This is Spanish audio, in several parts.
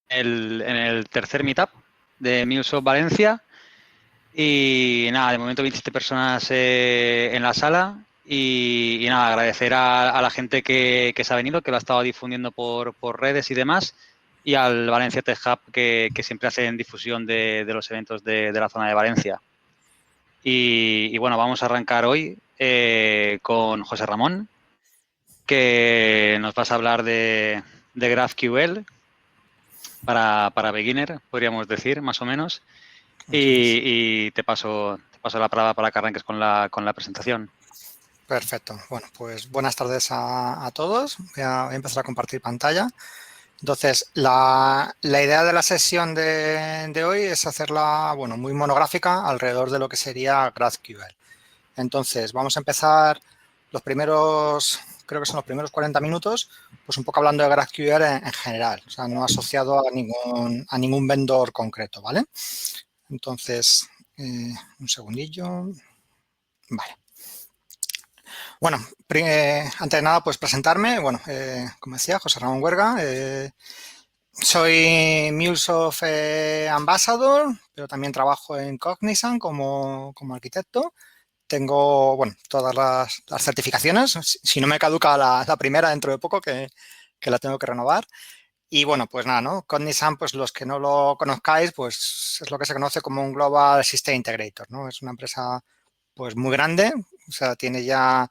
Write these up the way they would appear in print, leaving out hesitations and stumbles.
en el tercer meetup de MuleSoft Valencia. Y nada, de momento 27 personas en la sala. Y nada, agradecer a la gente que se ha venido, que lo ha estado difundiendo por redes y demás. Y al Valencia Tech Hub, que siempre hacen difusión de los eventos de la zona de Valencia. Y bueno, vamos a arrancar hoy con José Ramón, que nos vas a hablar de GraphQL para beginner, podríamos decir, más o menos. Eso es. Y te paso la palabra para que arranques con la presentación. Perfecto. Bueno, pues buenas tardes a todos. Voy a empezar a compartir pantalla. Entonces, la idea de la sesión de hoy es hacerla, bueno, muy monográfica alrededor de lo que sería GraphQL. Entonces, vamos a empezar los primeros, creo que son los primeros 40 minutos, pues un poco hablando de GraphQL en general, o sea, no asociado a ningún vendor concreto, ¿vale? Entonces, un segundillo. Vale. Bueno, antes de nada, pues presentarme. Bueno, como decía, José Ramón Huerga. Soy MuleSoft Ambassador, pero también trabajo en Cognizant como arquitecto. Tengo, bueno, todas las certificaciones. Si no me caduca la primera dentro de poco, que la tengo que renovar. Y bueno, pues nada, ¿no? Cognizant, pues los que no lo conozcáis, pues es lo que se conoce como un Global System Integrator, ¿no? Es una empresa pues muy grande, o sea, tiene ya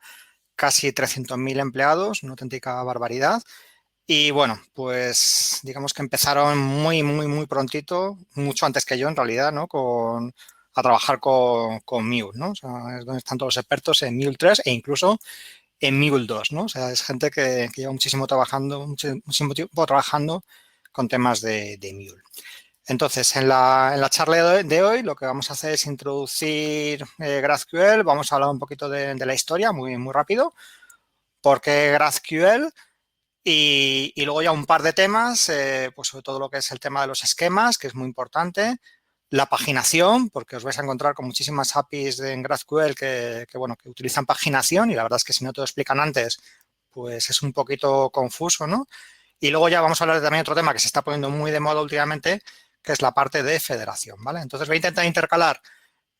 casi 300.000 empleados, una auténtica barbaridad. Y bueno, pues digamos que empezaron muy prontito, mucho antes que yo en realidad, ¿no? A trabajar con Mule, ¿no? O sea, es donde están todos los expertos en Mule 3 e incluso en Mule 2, ¿no? O sea, es gente que lleva muchísimo tiempo trabajando con temas de Mule. Entonces, en la charla de hoy lo que vamos a hacer es introducir GraphQL, vamos a hablar un poquito de la historia, muy rápido, por qué GraphQL y luego ya un par de temas, pues sobre todo lo que es el tema de los esquemas, que es muy importante, la paginación, porque os vais a encontrar con muchísimas APIs en GraphQL bueno, que utilizan paginación y la verdad es que si no te lo explican antes, pues es un poquito confuso, ¿no? Y luego ya vamos a hablar de también otro tema que se está poniendo muy de moda últimamente, que es la parte de federación, ¿vale? Entonces voy a intentar intercalar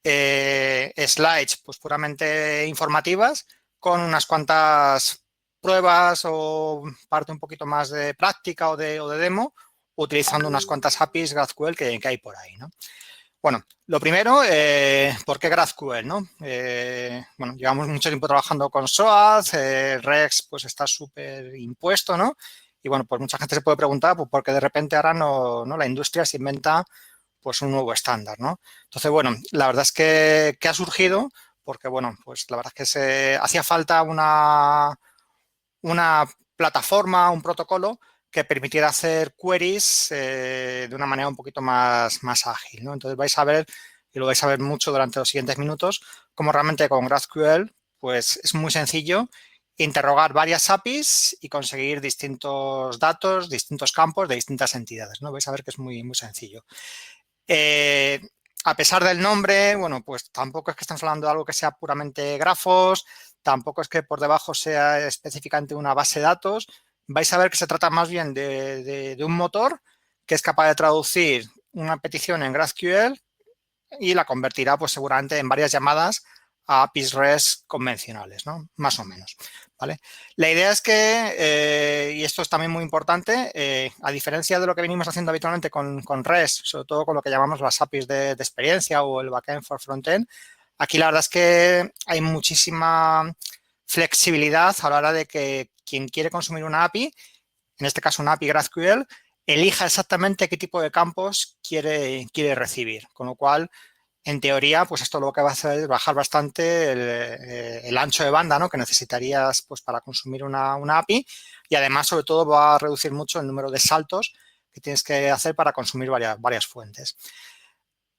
slides pues puramente informativas con unas cuantas pruebas o parte un poquito más de práctica o de demo utilizando unas cuantas APIs GraphQL que hay por ahí, ¿no? Bueno, lo primero, ¿por qué GraphQL, no? Bueno, llevamos mucho tiempo trabajando con SOAD, Rex pues está súper impuesto, ¿no? Y bueno, pues mucha gente se puede preguntar pues, por qué de repente ahora no la industria se inventa pues un nuevo estándar, ¿no? Entonces, bueno, la verdad es que ha surgido porque, bueno, pues la verdad es que se hacía falta una plataforma, un protocolo que permitiera hacer queries de una manera un poquito más ágil, ¿no? Entonces vais a ver, y lo vais a ver mucho durante los siguientes minutos, cómo realmente con GraphQL pues es muy sencillo interrogar varias APIs y conseguir distintos datos, distintos campos de distintas entidades, ¿no? Vais a ver que es muy sencillo. A pesar del nombre, bueno, pues tampoco es que estemos hablando de algo que sea puramente grafos, tampoco es que por debajo sea específicamente una base de datos. Vais a ver que se trata más bien de un motor que es capaz de traducir una petición en GraphQL y la convertirá pues seguramente en varias llamadas a APIs REST convencionales, ¿no? Más o menos, ¿vale? La idea es que, y esto es también muy importante, a diferencia de lo que venimos haciendo habitualmente con REST, sobre todo con lo que llamamos las APIs de experiencia o el backend for frontend, aquí la verdad es que hay muchísima flexibilidad a la hora de que quien quiere consumir una API, en este caso una API GraphQL, elija exactamente qué tipo de campos quiere recibir, con lo cual en teoría, pues esto lo que va a hacer es bajar bastante el ancho de banda, ¿no? Que necesitarías pues, para consumir una API y además, sobre todo, va a reducir mucho el número de saltos que tienes que hacer para consumir varias fuentes.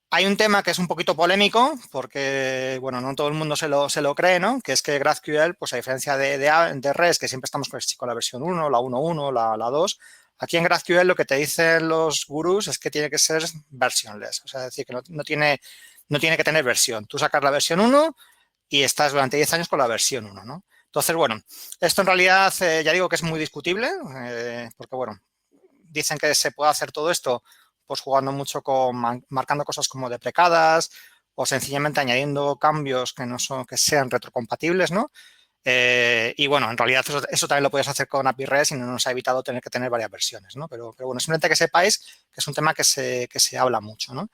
Hay un tema que es un poquito polémico porque, bueno, no todo el mundo se lo cree, ¿no? Que es que GraphQL, pues a diferencia de REST, que siempre estamos con la versión 1, la 1.1, la 2, aquí en GraphQL lo que te dicen los gurús es que tiene que ser versionless, o sea, es decir, que no tiene que tener versión. Tú sacas la versión 1 y estás durante 10 años con la versión 1, ¿no? Entonces, bueno, esto en realidad ya digo que es muy discutible porque, bueno, dicen que se puede hacer todo esto pues jugando mucho con marcando cosas como deprecadas o sencillamente añadiendo cambios que no son, que sean retrocompatibles, ¿no? Y bueno, en realidad eso también lo puedes hacer con API REST y no nos ha evitado tener que tener varias versiones, ¿no? Pero bueno, simplemente que sepáis que es un tema que se habla mucho, ¿no?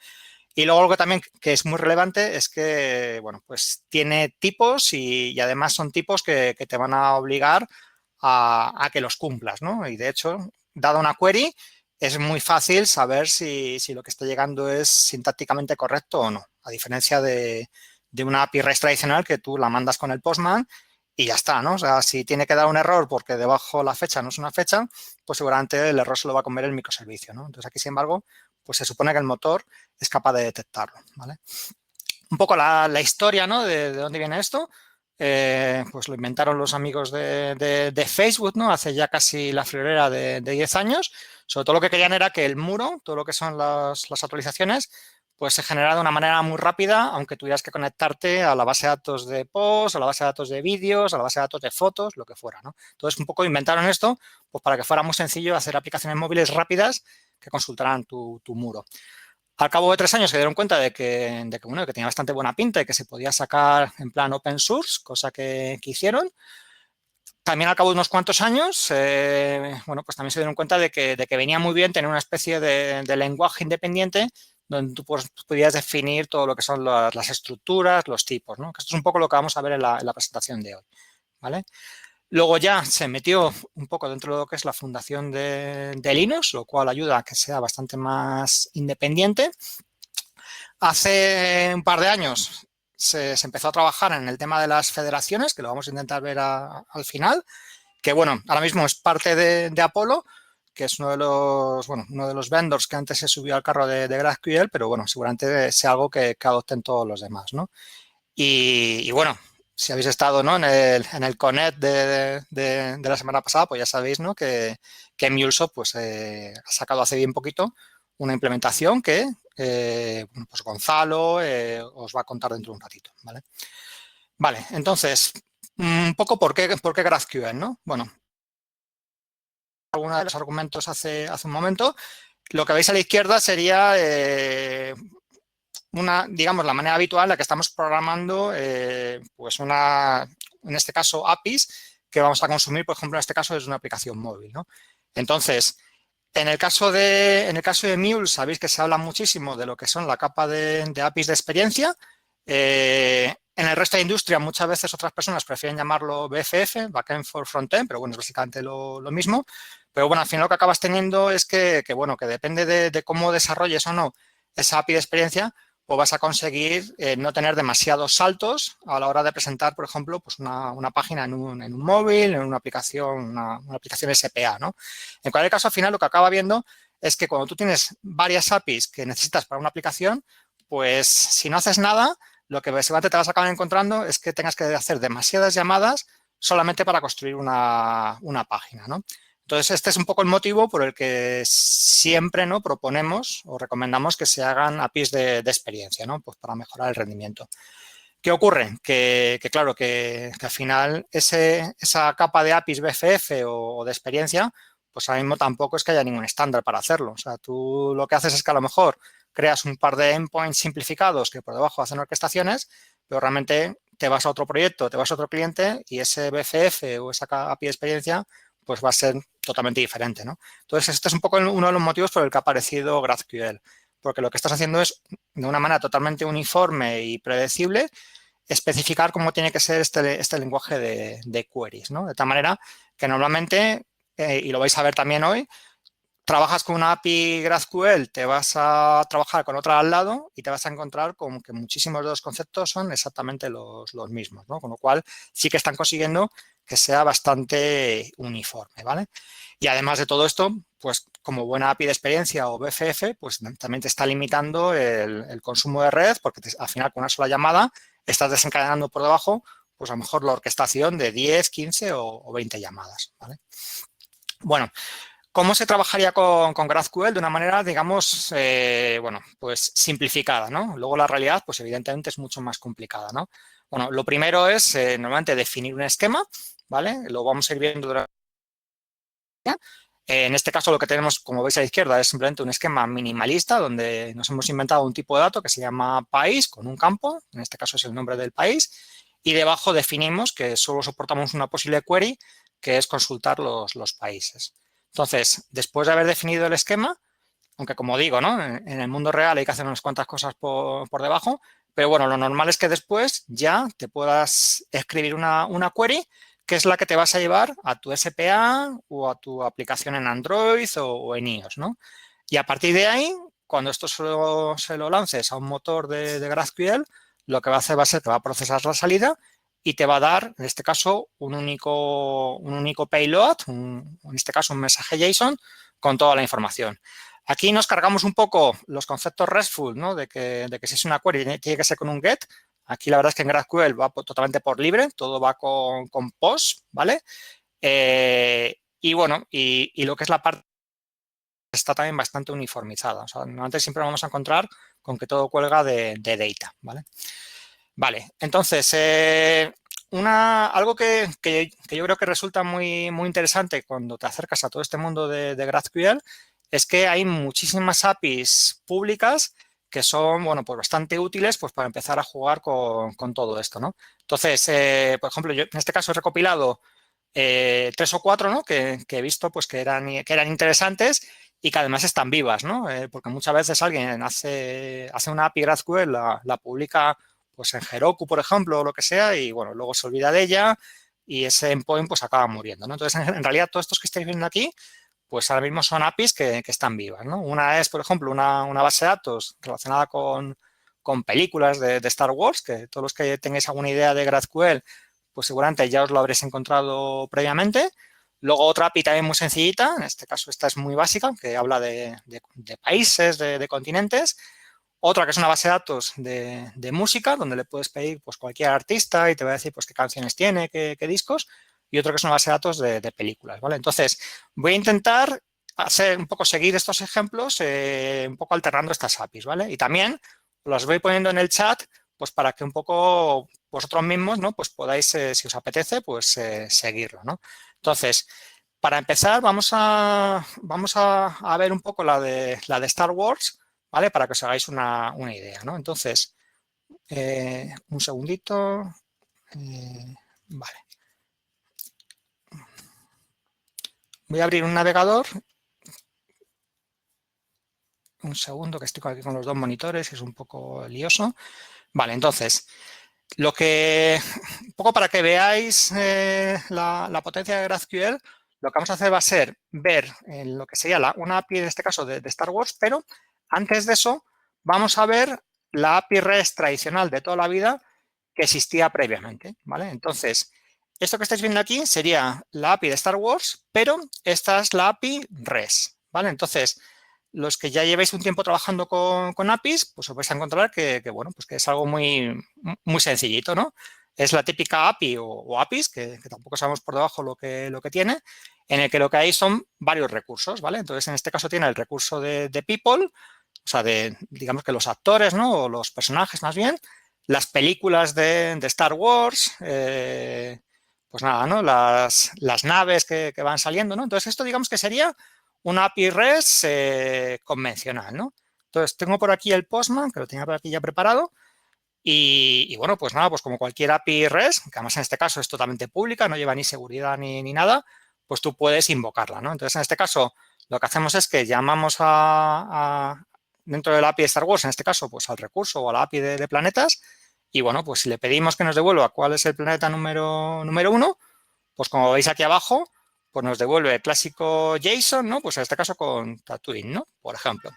Y luego algo también que es muy relevante es que, bueno, pues tiene tipos y además son tipos que te van a obligar a que los cumplas, ¿no? Y de hecho, dada una query, es muy fácil saber si lo que está llegando es sintácticamente correcto o no, a diferencia de una API REST tradicional que tú la mandas con el Postman y ya está, ¿no? O sea, si tiene que dar un error porque debajo la fecha no es una fecha, pues seguramente el error se lo va a comer el microservicio, ¿no? Entonces aquí, sin embargo, pues se supone que el motor es capaz de detectarlo, ¿vale? Un poco la historia, ¿no? De dónde viene esto. Pues lo inventaron los amigos de Facebook, ¿no? Hace ya casi la friolera de 10 años. Sobre todo lo que querían era que el muro, todo lo que son las actualizaciones, pues se generara de una manera muy rápida, aunque tuvieras que conectarte a la base de datos de posts, a la base de datos de vídeos, a la base de datos de fotos, lo que fuera, ¿no? Entonces, un poco inventaron esto pues para que fuera muy sencillo hacer aplicaciones móviles rápidas que consultaran tu muro. Al cabo de 3 años se dieron cuenta bueno, que tenía bastante buena pinta y que se podía sacar en plan open source, cosa que hicieron. También al cabo de unos cuantos años, bueno, pues también se dieron cuenta de que venía muy bien tener una especie de lenguaje independiente donde tú pues, podías definir todo lo que son las estructuras, los tipos, ¿no? Que esto es un poco lo que vamos a ver en la presentación de hoy, ¿vale? Luego ya se metió un poco dentro de lo que es la fundación de Linux, lo cual ayuda a que sea bastante más independiente. Hace un par de años se empezó a trabajar en el tema de las federaciones, que lo vamos a intentar ver al final, que bueno, ahora mismo es parte de Apollo, que es uno de los vendors que antes se subió al carro de GraphQL, pero bueno, seguramente sea algo que adopten todos los demás, ¿no? Y bueno, si habéis estado, ¿no? en el Connect de la semana pasada, pues ya sabéis, ¿no? que MuleSoft pues, ha sacado hace bien poquito una implementación que bueno, pues Gonzalo os va a contar dentro de un ratito, ¿vale? Vale, entonces, un poco por qué GraphQL, ¿no? Bueno, algunos de los argumentos hace un momento. Lo que veis a la izquierda sería digamos, la manera habitual en la que estamos programando, pues en este caso, APIs que vamos a consumir, por ejemplo, en este caso es una aplicación móvil, ¿no? Entonces, en el caso de Mule, sabéis que se habla muchísimo de lo que son la capa de APIs de experiencia. En el resto de industria, muchas veces otras personas prefieren llamarlo BFF, Backend for Frontend, pero bueno, es básicamente lo mismo. Pero bueno, al final lo que acabas teniendo es bueno, que depende de cómo desarrolles o no esa API de experiencia, pues vas a conseguir no tener demasiados saltos a la hora de presentar, por ejemplo, pues una página en un móvil, en una aplicación SPA, ¿no? En cualquier caso, al final lo que acaba viendo es que cuando tú tienes varias APIs que necesitas para una aplicación, pues si no haces nada, lo que seguramente te vas a acabar encontrando es que tengas que hacer demasiadas llamadas solamente para construir una página, ¿no? Entonces, este es un poco el motivo por el que siempre, ¿no? proponemos o recomendamos que se hagan APIs de experiencia, ¿no? Pues para mejorar el rendimiento. ¿Qué ocurre? Que claro, que al final esa capa de APIs BFF o de experiencia, pues ahora mismo tampoco es que haya ningún estándar para hacerlo. O sea, tú lo que haces es que a lo mejor creas un par de endpoints simplificados que por debajo hacen orquestaciones, pero realmente te vas a otro proyecto, te vas a otro cliente y ese BFF o esa API de experiencia pues va a ser totalmente diferente, ¿no? Entonces, este es un poco uno de los motivos por el que ha aparecido GraphQL, porque lo que estás haciendo es, de una manera totalmente uniforme y predecible, especificar cómo tiene que ser este lenguaje de queries, ¿no? De tal manera que normalmente, y lo vais a ver también hoy, trabajas con una API GraphQL, te vas a trabajar con otra al lado y te vas a encontrar con que muchísimos de los conceptos son exactamente los mismos, ¿no? Con lo cual sí que están consiguiendo que sea bastante uniforme, ¿vale? Y además de todo esto, pues como buena API de experiencia o BFF, pues también te está limitando el consumo de red, porque al final con una sola llamada estás desencadenando por debajo, pues a lo mejor la orquestación de 10, 15 o 20 llamadas, ¿vale? Bueno, ¿cómo se trabajaría con GraphQL de una manera, digamos, bueno, pues simplificada, ¿no? Luego la realidad, pues evidentemente es mucho más complicada, ¿no? Bueno, lo primero es normalmente definir un esquema, ¿vale? Lo vamos a ir viendo durante En este caso lo que tenemos, como veis a la izquierda, es simplemente un esquema minimalista donde nos hemos inventado un tipo de dato que se llama país con un campo, en este caso es el nombre del país, y debajo definimos que solo soportamos una posible query que es consultar los países. Entonces, después de haber definido el esquema, aunque como digo, ¿no? En el mundo real hay que hacer unas cuantas cosas por debajo, pero bueno, lo normal es que después ya te puedas escribir una query que es la que te vas a llevar a tu SPA o a tu aplicación en Android o en iOS, ¿no? Y a partir de ahí, cuando esto se lo lances a un motor de GraphQL, lo que va a hacer va a ser que va a procesar la salida y te va a dar, en este caso, un único payload, en este caso un mensaje JSON con toda la información. Aquí nos cargamos un poco los conceptos RESTful, ¿no? De que si es una query tiene que ser con un GET. Aquí la verdad es que en GraphQL va totalmente por libre, todo va con POST, ¿vale? Y bueno, y lo que es la parte está también bastante uniformizada. O sea, antes siempre vamos a encontrar con que todo cuelga de data, ¿vale? Vale, entonces, algo que yo creo que resulta muy interesante cuando te acercas a todo este mundo de GraphQL es que hay muchísimas APIs públicas que son, bueno, pues bastante útiles pues para empezar a jugar con todo esto, ¿no? Entonces, por ejemplo, yo en este caso he recopilado 3 o 4, ¿no? Que he visto pues que eran interesantes y que además están vivas, ¿no? Porque muchas veces alguien hace una API GraphQL, la publica pues en Heroku, por ejemplo, o lo que sea, y bueno, luego se olvida de ella y ese endpoint pues acaba muriendo, ¿no? Entonces, en realidad, todos estos que estáis viendo aquí, pues ahora mismo son APIs que están vivas, ¿no? Una es, por ejemplo, una base de datos relacionada con películas de Star Wars, que todos los que tengáis alguna idea de GraphQL, pues seguramente ya os lo habréis encontrado previamente. Luego otra API también muy sencillita, en este caso esta es muy básica, que habla de países, de continentes. Otra que es una base de datos de música, donde le puedes pedir pues, cualquier artista y te va a decir pues, qué canciones tiene, qué discos. Y otra que es una base de datos de películas, ¿vale? Entonces, voy a intentar seguir estos ejemplos, un poco alternando estas APIs, ¿vale? Y también los voy poniendo en el chat, pues para que un poco vosotros mismos, ¿no? Pues podáis, si os apetece, pues seguirlo, ¿no? Entonces, para empezar, vamos a ver un poco la de Star Wars, ¿vale? Para que os hagáis una idea, ¿no? Entonces, un segundito. Vale. Voy a abrir un navegador. Un segundo, que estoy aquí con los dos monitores, que es un poco lioso. Vale, entonces, un poco para que veáis la potencia de GraphQL, lo que vamos a hacer va a ser ver lo que sería una API, en este caso, de Star Wars, pero antes de eso vamos a ver la API REST tradicional de toda la vida que existía previamente, ¿vale? Entonces, esto que estáis viendo aquí sería la API de Star Wars, pero esta es la API REST, ¿vale? Entonces, los que ya lleváis un tiempo trabajando con APIs, pues os vais a encontrar bueno, pues que es algo muy sencillito, ¿no? Es la típica API o APIs, que tampoco sabemos por debajo lo que tiene, en el que lo que hay son varios recursos, ¿vale? Entonces, en este caso tiene el recurso de people, o sea, digamos que los actores, ¿no? O los personajes más bien, las películas de Star Wars, pues nada, ¿no? Las naves que van saliendo, ¿no? Entonces, esto digamos que sería una API REST convencional, ¿no? Entonces, tengo por aquí el Postman, que lo tenía por aquí ya preparado, y bueno, pues nada, pues como cualquier API REST, que además en este caso es totalmente pública, no lleva ni seguridad ni nada, pues tú puedes invocarla, ¿no? Entonces, en este caso, lo que hacemos es que llamamos dentro de la API de Star Wars, en este caso, pues al recurso o a la API de planetas, y bueno, pues si le pedimos que nos devuelva cuál es el planeta número 1, pues como veis aquí abajo, pues nos devuelve el clásico JSON, ¿no? Pues en este caso con Tatooine, ¿no? Por ejemplo.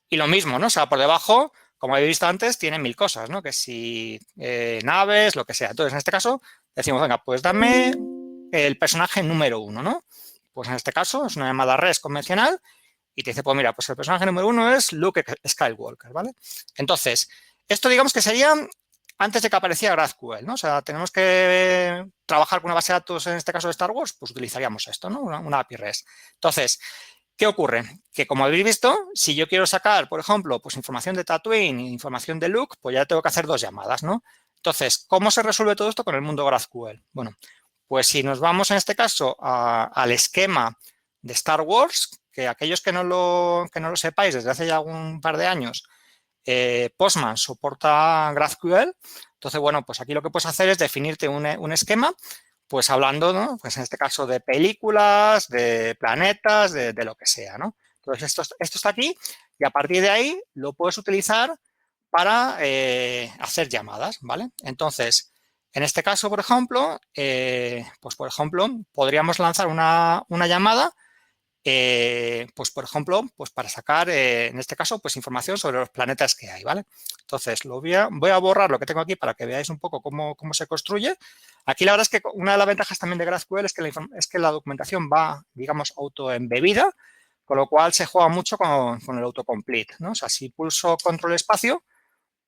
Y lo mismo, ¿no? O sea, por debajo, como habéis visto antes, tiene 1000 cosas, ¿no? Que si naves, lo que sea. Entonces, en este caso, decimos, venga, pues dame el personaje número 1, ¿no? Pues en este caso es una llamada REST convencional y te dice, pues mira, pues el personaje número 1 es Luke Skywalker, ¿vale? Entonces, esto digamos que sería antes de que apareciera GraphQL, ¿no? O sea, tenemos que trabajar con una base de datos, en este caso de Star Wars, pues utilizaríamos esto, ¿no? Una API REST. Entonces, ¿qué ocurre? Que como habéis visto, si yo quiero sacar, por ejemplo, pues información de Tatooine e información de Luke, pues ya tengo que hacer 2 llamadas, ¿no? Entonces, ¿cómo se resuelve todo esto con el mundo GraphQL? Bueno, pues si nos vamos en este caso al esquema de Star Wars, que aquellos que no lo sepáis, desde hace ya un par de años, Postman soporta GraphQL. Entonces, bueno, pues aquí lo que puedes hacer es definirte un esquema, pues hablando, ¿no? Pues en este caso de películas, de planetas, de lo que sea, ¿no? Entonces, esto está aquí y a partir de ahí lo puedes utilizar para hacer llamadas, ¿vale? Entonces, en este caso, por ejemplo, pues por ejemplo, podríamos lanzar una llamada, pues por ejemplo, pues para sacar, en este caso, pues información sobre los planetas que hay, ¿vale? Entonces, voy a borrar lo que tengo aquí para que veáis un poco cómo se construye. Aquí la verdad es que una de las ventajas también de GraphQL es que la documentación va, digamos, autoembebida, con lo cual se juega mucho con el autocomplete, ¿no? O sea, si pulso control espacio,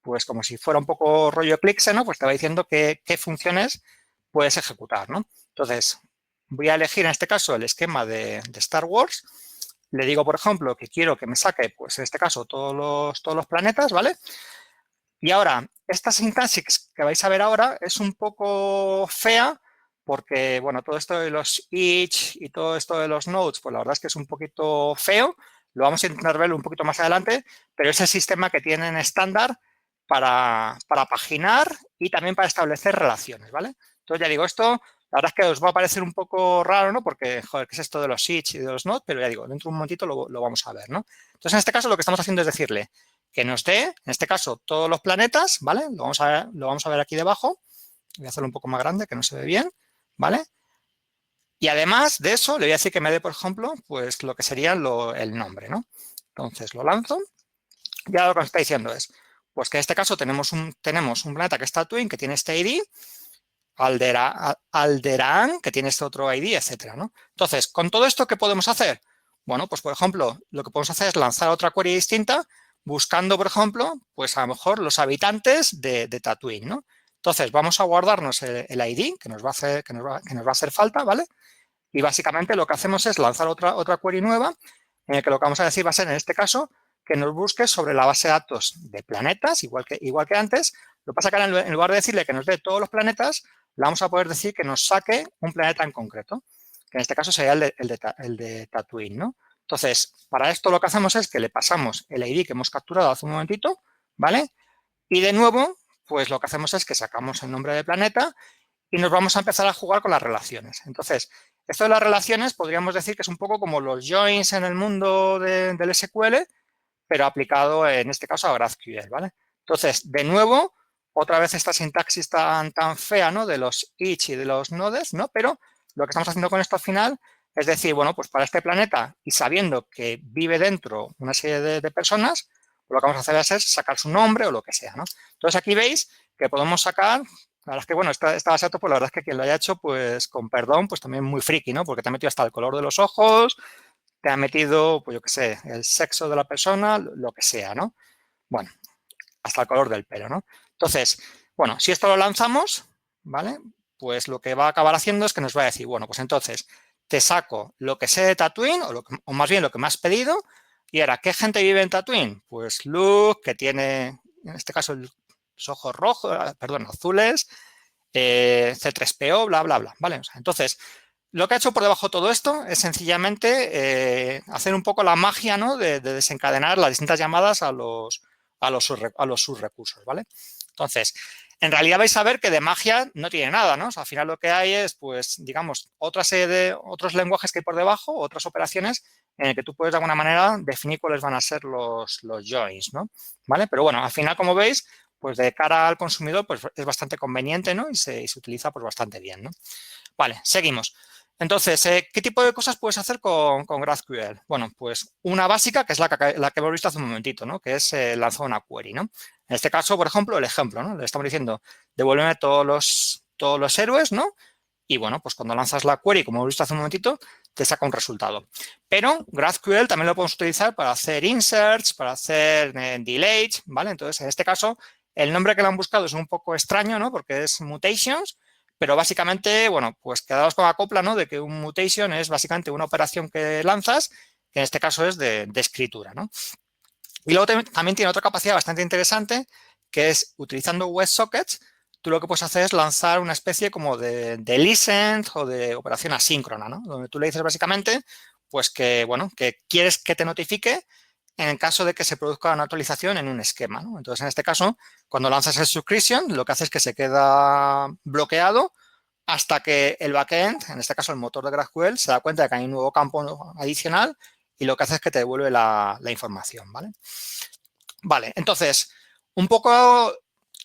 pues como si fuera un poco rollo Eclipse, ¿no? Pues te va diciendo qué funciones puedes ejecutar, ¿no? Entonces, voy a elegir en este caso el esquema de Star Wars. Le digo, por ejemplo, que quiero que me saque, pues en este caso, todos los planetas, ¿vale? Y ahora, esta sintaxis que vais a ver ahora es un poco fea porque, bueno, todo esto de los each y todo esto de los nodes, pues la verdad es que es un poquito feo. Lo vamos a intentar verlo un poquito más adelante, pero es el sistema que tienen estándar para paginar y también para establecer relaciones, ¿vale? Entonces, ya digo, esto la verdad es que os va a parecer un poco raro, ¿no? Porque, joder, ¿qué es esto de los each y de los nodes? Pero ya digo, dentro de un momentito lo vamos a ver, ¿no? Entonces, en este caso, lo que estamos haciendo es decirle que nos dé, en este caso, todos los planetas, ¿vale? Lo vamos a ver aquí debajo. Voy a hacerlo un poco más grande, que no se ve bien, ¿vale? Y además de eso, le voy a decir que me dé, por ejemplo, pues lo que sería el nombre, ¿no? Entonces lo lanzo. Y ahora lo que nos está diciendo es, pues que en este caso tenemos un planeta que es Tatooine, que tiene este ID, Alderaan, que tiene este otro ID, etcétera, ¿no? Entonces, con todo esto, ¿qué podemos hacer? Bueno, pues por ejemplo, lo que podemos hacer es lanzar otra query distinta buscando, por ejemplo, pues a lo mejor los habitantes de Tatooine, ¿no? Entonces, vamos a guardarnos el ID que nos va a hacer falta, ¿vale? Y básicamente lo que hacemos es lanzar otra query nueva en el que lo que vamos a decir va a ser, en este caso, que nos busque sobre la base de datos de planetas, igual que antes. Lo que pasa es que ahora, en lugar de decirle que nos dé todos los planetas, le vamos a poder decir que nos saque un planeta en concreto, que en este caso sería el de Tatooine, ¿no? Entonces, para esto lo que hacemos es que le pasamos el ID que hemos capturado hace un momentito, ¿vale? Y de nuevo, pues lo que hacemos es que sacamos el nombre del planeta y nos vamos a empezar a jugar con las relaciones. Entonces, esto de las relaciones podríamos decir que es un poco como los joins en el mundo del SQL, pero aplicado en este caso a GraphQL, ¿vale? Entonces, de nuevo, otra vez esta sintaxis tan fea, ¿no? De los each y de los nodes, ¿no? Pero lo que estamos haciendo con esto al final es decir, bueno, pues para este planeta y sabiendo que vive dentro una serie de personas, lo que vamos a hacer es sacar su nombre o lo que sea, ¿no? Entonces, aquí veis que podemos sacar. La verdad es que, bueno, esta base de datos, pues la verdad es que quien lo haya hecho, pues con perdón, pues también muy friki, ¿no? Porque te ha metido hasta el color de los ojos, te ha metido, pues yo qué sé, el sexo de la persona, lo que sea, ¿no? Bueno, hasta el color del pelo, ¿no? Entonces, bueno, si esto lo lanzamos, ¿vale? Pues lo que va a acabar haciendo es que nos va a decir, bueno, pues entonces te saco lo que sé de Tatooine, o más bien lo que me has pedido, y ahora, ¿qué gente vive en Tatooine? Pues Luke, que tiene, en este caso, los ojos rojos, perdón, azules, C3PO, bla, bla, bla, ¿vale? O sea, entonces, lo que ha hecho por debajo de todo esto es sencillamente hacer un poco la magia, ¿no? De desencadenar las distintas llamadas a los subrecursos, ¿vale? Entonces, en realidad vais a ver que de magia no tiene nada, ¿no? O sea, al final lo que hay es, pues, digamos, otra serie de otros lenguajes que hay por debajo, otras operaciones en el que tú puedes de alguna manera definir cuáles van a ser los joins, ¿no? ¿Vale? Pero bueno, al final, como veis, pues de cara al consumidor, pues es bastante conveniente, ¿no? Y se utiliza pues bastante bien, ¿no? Vale, seguimos. Entonces, ¿qué tipo de cosas puedes hacer con GraphQL? Bueno, pues una básica, que es la que hemos visto hace un momentito, ¿no? Que es lanzar una query, ¿no? En este caso, por ejemplo, el ejemplo, ¿no? Le estamos diciendo, devuélveme todos los héroes, ¿no? Y bueno, pues cuando lanzas la query, como hemos visto hace un momentito, te saca un resultado. Pero GraphQL también lo podemos utilizar para hacer inserts, para hacer delays, ¿vale? Entonces, en este caso, el nombre que le han buscado es un poco extraño, ¿no? Porque es mutations, pero básicamente, bueno, pues quedaos con la copla, ¿no? De que un mutation es básicamente una operación que lanzas, que en este caso es de escritura, ¿no? Y luego también tiene otra capacidad bastante interesante, que es utilizando WebSockets, tú lo que puedes hacer es lanzar una especie como de listen o de operación asíncrona, ¿no? Donde tú le dices básicamente, pues que, bueno, que quieres que te notifique en el caso de que se produzca una actualización en un esquema, ¿no? Entonces, en este caso, cuando lanzas el subscription, lo que hace es que se queda bloqueado hasta que el backend, en este caso el motor de GraphQL, se da cuenta de que hay un nuevo campo adicional y lo que hace es que te devuelve la información, ¿vale? Vale, entonces, un poco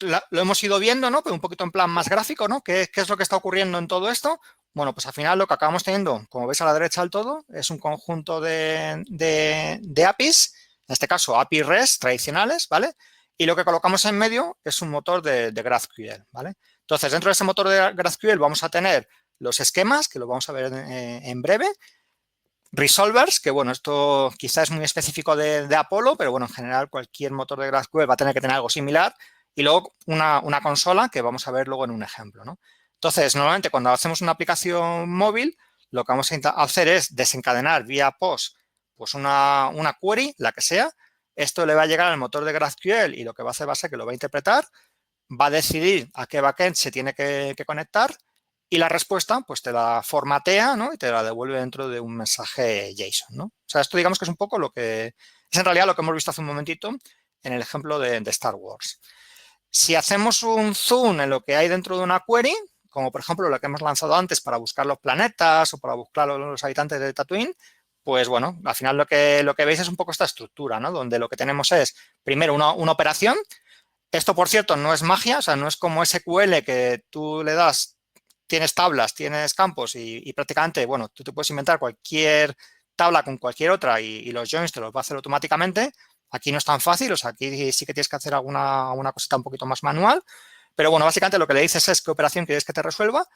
lo hemos ido viendo, ¿no? Pero un poquito en plan más gráfico, ¿no? ¿Qué es lo que está ocurriendo en todo esto? Bueno, pues al final lo que acabamos teniendo, como veis a la derecha del todo, es un conjunto de APIs, en este caso API REST tradicionales, ¿vale? Y lo que colocamos en medio es un motor de GraphQL, ¿vale? Entonces, dentro de ese motor de GraphQL vamos a tener los esquemas, que lo vamos a ver en breve, resolvers, que bueno, esto quizás es muy específico de Apollo, pero bueno, en general cualquier motor de GraphQL va a tener que tener algo similar. Y luego una consola que vamos a ver luego en un ejemplo, ¿no? Entonces, normalmente cuando hacemos una aplicación móvil, lo que vamos a hacer es desencadenar vía POST pues una query, la que sea. Esto le va a llegar al motor de GraphQL y lo que va a hacer va a ser que lo va a interpretar, va a decidir a qué backend se tiene que conectar y la respuesta pues te la formatea, ¿no? Y te la devuelve dentro de un mensaje JSON, ¿no? O sea, esto digamos que es un poco lo que es en realidad lo que hemos visto hace un momentito en el ejemplo de Star Wars. Si hacemos un zoom en lo que hay dentro de una query, como por ejemplo lo que hemos lanzado antes para buscar los planetas o para buscar los habitantes de Tatooine, pues bueno, al final lo que veis es un poco esta estructura, ¿no? Donde lo que tenemos es primero una operación. Esto, por cierto, no es magia, o sea, no es como SQL que tú le das, tienes tablas, tienes campos y prácticamente, bueno, tú te puedes inventar cualquier tabla con cualquier otra y los joins te los va a hacer automáticamente. Aquí no es tan fácil, o sea, aquí sí que tienes que hacer alguna cosita un poquito más manual. Pero bueno, básicamente lo que le dices es qué operación quieres que te resuelva.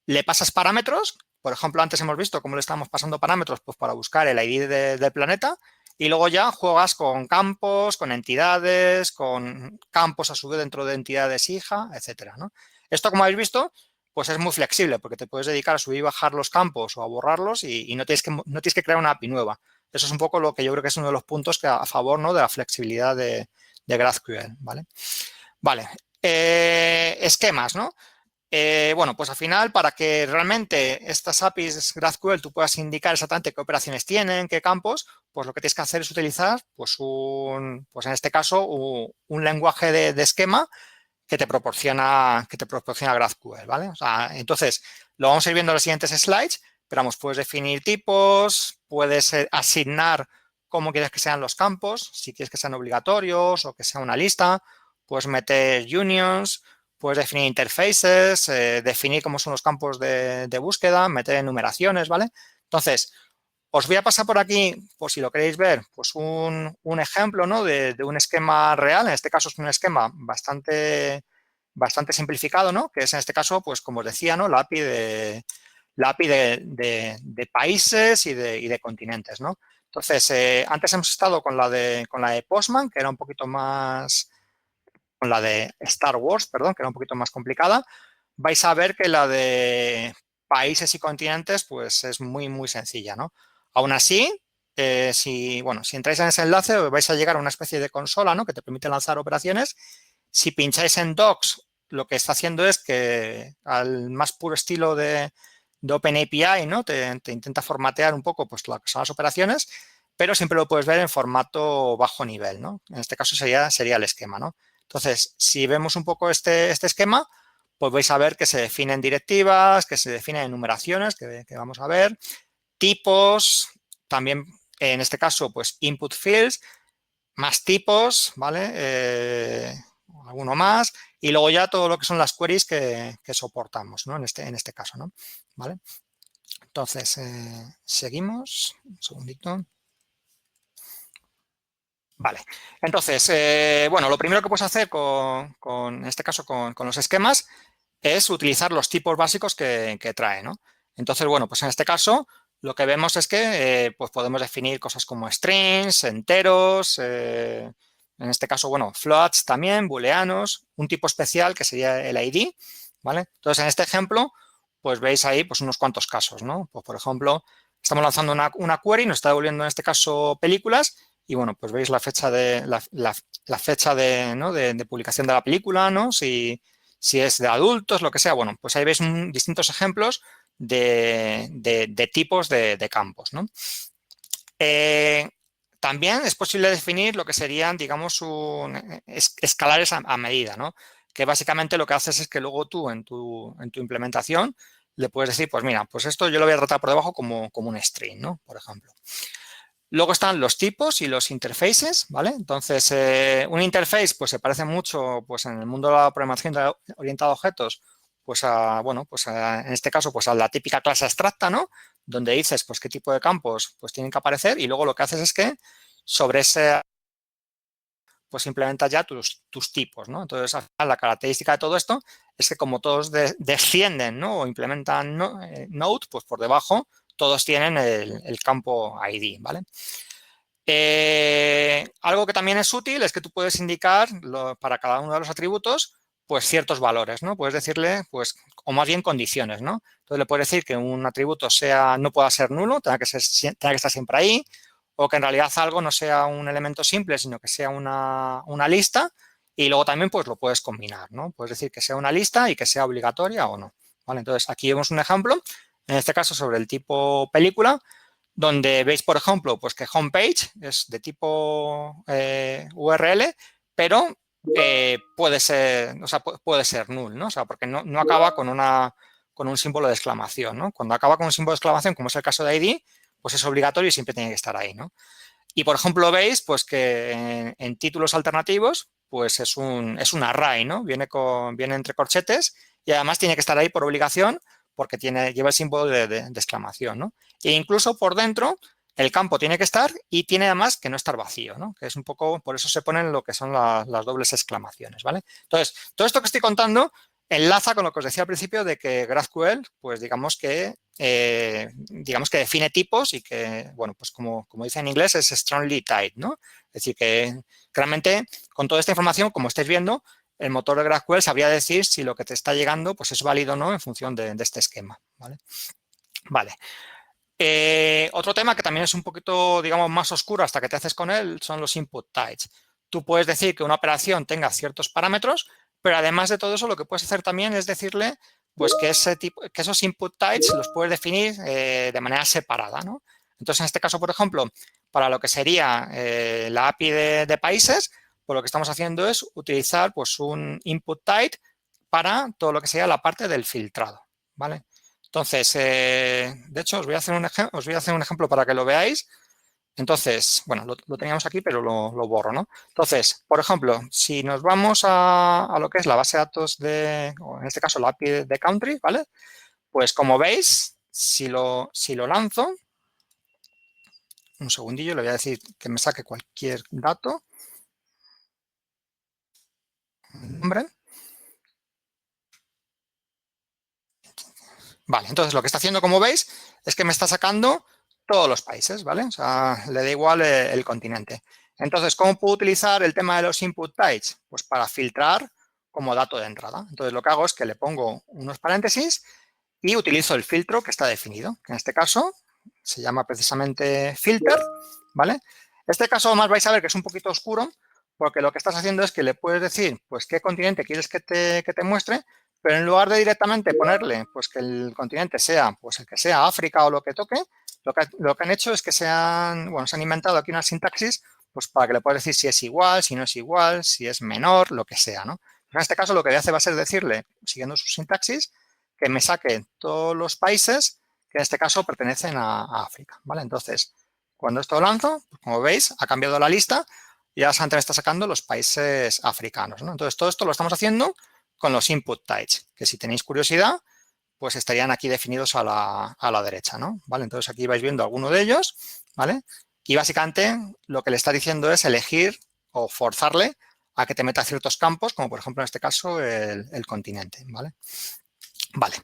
Le pasas parámetros, por ejemplo, antes hemos visto cómo le estamos pasando parámetros pues para buscar el ID del planeta y luego ya juegas con campos, con entidades, con campos a su vez dentro de entidades hija, etcétera, ¿no? Esto, como habéis visto, pues es muy flexible porque te puedes dedicar a subir y bajar los campos o a borrarlos y no tienes que crear una API nueva. Eso es un poco lo que yo creo que es uno de los puntos que a favor, ¿no? De la flexibilidad de GraphQL, ¿vale? Vale, esquemas, ¿no? Bueno, pues al final, para que realmente estas APIs GraphQL tú puedas indicar exactamente qué operaciones tienen, qué campos, pues lo que tienes que hacer es utilizar, pues en este caso, un lenguaje de esquema que te proporciona GraphQL, ¿vale? O sea, entonces, lo vamos a ir viendo en los siguientes slides, pero vamos, puedes definir tipos, puedes asignar cómo quieres que sean los campos, si quieres que sean obligatorios o que sea una lista, puedes meter unions, puedes definir interfaces, definir cómo son los campos de búsqueda, meter enumeraciones, ¿vale? Entonces, os voy a pasar por aquí, por si lo queréis ver, pues un ejemplo, ¿no? de un esquema real. En este caso es un esquema bastante simplificado, ¿no? Que es en este caso, pues como os decía, ¿no? La API de países y de continentes, ¿no? Entonces, antes hemos estado con la de Postman, que era un poquito más, con la de Star Wars, perdón, que era un poquito más complicada. Vais a ver que la de países y continentes, pues es muy sencilla, ¿no? Aún así, si entráis en ese enlace, os vais a llegar a una especie de consola, ¿no? Que te permite lanzar operaciones. Si pincháis en Docs, lo que está haciendo es que al más puro estilo de OpenAPI, ¿no? Te intenta formatear un poco pues lo que son las operaciones, pero siempre lo puedes ver en formato bajo nivel, ¿no? En este caso sería el esquema, ¿no? Entonces, si vemos un poco este esquema, pues vais a ver que se definen directivas, que se definen enumeraciones, que vamos a ver, tipos, también en este caso, pues input fields, más tipos, ¿vale? Alguno más, y luego ya todo lo que son las queries que soportamos, ¿no? En este caso, ¿no? ¿Vale? Entonces, seguimos, un segundito. Vale, entonces, bueno, lo primero que puedes hacer en este caso con los esquemas es utilizar los tipos básicos que trae, ¿no? Entonces, bueno, pues en este caso lo que vemos es que pues podemos definir cosas como strings, enteros, en este caso, bueno, floats también, booleanos, un tipo especial que sería el ID, ¿vale? Entonces, en este ejemplo, pues veis ahí pues unos cuantos casos, ¿no? Pues, por ejemplo, estamos lanzando una query, nos está devolviendo en este caso películas y, bueno, pues veis la fecha la fecha ¿no? de publicación de la película, ¿no? Si es de adultos, lo que sea. Bueno, pues ahí veis distintos ejemplos de tipos de campos, ¿no? También es posible definir lo que serían, digamos, escalares a medida, ¿no? Que básicamente lo que haces es que luego tú en tu implementación le puedes decir, pues mira, pues esto yo lo voy a tratar por debajo como un string, ¿no? Por ejemplo. Luego están los tipos y los interfaces, ¿vale? Entonces, un interface pues se parece mucho pues en el mundo de la programación orientada a objetos, pues en este caso pues a la típica clase abstracta, ¿no? Donde dices pues qué tipo de campos pues tienen que aparecer y luego lo que haces es que sobre ese pues implementas ya tus tipos, ¿no? Entonces, la característica de todo esto es que como todos descienden, ¿no? O implementan Node, pues por debajo todos tienen el campo ID, ¿vale? Algo que también es útil es que tú puedes indicar para cada uno de los atributos pues ciertos valores, ¿no? Puedes decirle, pues, o más bien condiciones, ¿no? Entonces le puedes decir que un atributo no pueda ser nulo, tenga que estar siempre ahí, o que en realidad algo no sea un elemento simple, sino que sea una lista, y luego también pues lo puedes combinar, ¿no? Puedes decir que sea una lista y que sea obligatoria o no, ¿vale? Entonces aquí vemos un ejemplo, en este caso sobre el tipo película, donde veis, por ejemplo, pues que homepage es de tipo URL, pero puede ser null, ¿no? O sea, porque no acaba con un símbolo de exclamación, ¿no? Cuando acaba con un símbolo de exclamación, como es el caso de ID, pues es obligatorio y siempre tiene que estar ahí, ¿no? Y, por ejemplo, veis pues que en títulos alternativos, pues es un array, ¿no? Viene entre corchetes y además tiene que estar ahí por obligación porque lleva el símbolo de exclamación, ¿no? E incluso por dentro el campo tiene que estar y tiene además que no estar vacío, ¿no? Que es un poco, por eso se ponen lo que son las dobles exclamaciones, ¿vale? Entonces, todo esto que estoy contando enlaza con lo que os decía al principio de que GraphQL, pues digamos que define tipos y que, bueno, pues como dice en inglés, es strongly tied, ¿no? Es decir, que realmente con toda esta información, como estáis viendo, el motor de GraphQL sabría decir si lo que te está llegando pues es válido o no en función de este esquema, ¿vale? Vale. Otro tema que también es un poquito, digamos, más oscuro hasta que te haces con él son los input types. Tú puedes decir que una operación tenga ciertos parámetros, pero además de todo eso, lo que puedes hacer también es decirle pues que esos input types los puedes definir de manera separada, ¿no? Entonces, en este caso, por ejemplo, para lo que sería la API de países, pues lo que estamos haciendo es utilizar pues un input type para todo lo que sería la parte del filtrado, ¿vale? Entonces, de hecho, os voy a hacer un ejemplo para que lo veáis. Entonces, bueno, lo teníamos aquí, pero lo borro, ¿no? Entonces, por ejemplo, si nos vamos a lo que es la base de datos o en este caso la API de country, ¿vale? Pues como veis, si lo lanzo, un segundillo, le voy a decir que me saque cualquier dato. Nombre. Vale, entonces lo que está haciendo, como veis, es que me está sacando todos los países, ¿vale? O sea, le da igual el continente. Entonces, ¿cómo puedo utilizar el tema de los input types? Pues para filtrar como dato de entrada. Entonces, lo que hago es que le pongo unos paréntesis y utilizo el filtro que está definido, que en este caso se llama precisamente filter, ¿vale? Este caso más vais a ver que es un poquito oscuro porque lo que estás haciendo es que le puedes decir pues qué continente quieres que te muestre, pero en lugar de directamente ponerle pues que el continente sea pues el que sea África o lo que toque, lo que han hecho es que se han inventado aquí una sintaxis pues para que le puedas decir si es igual, si no es igual, si es menor, lo que sea, ¿no? En este caso lo que hace va a ser decirle, siguiendo su sintaxis, que me saque todos los países que en este caso pertenecen a África, ¿vale? Entonces, cuando esto lo lanzo, pues como veis, ha cambiado la lista y ahora Santander está sacando los países africanos, ¿no? Entonces, todo esto lo estamos haciendo con los input types, que si tenéis curiosidad, pues estarían aquí definidos a la derecha, ¿no? ¿Vale? Entonces, aquí vais viendo alguno de ellos, ¿vale? Y básicamente lo que le está diciendo es elegir o forzarle a que te meta ciertos campos, como por ejemplo en este caso el continente, ¿vale? Vale,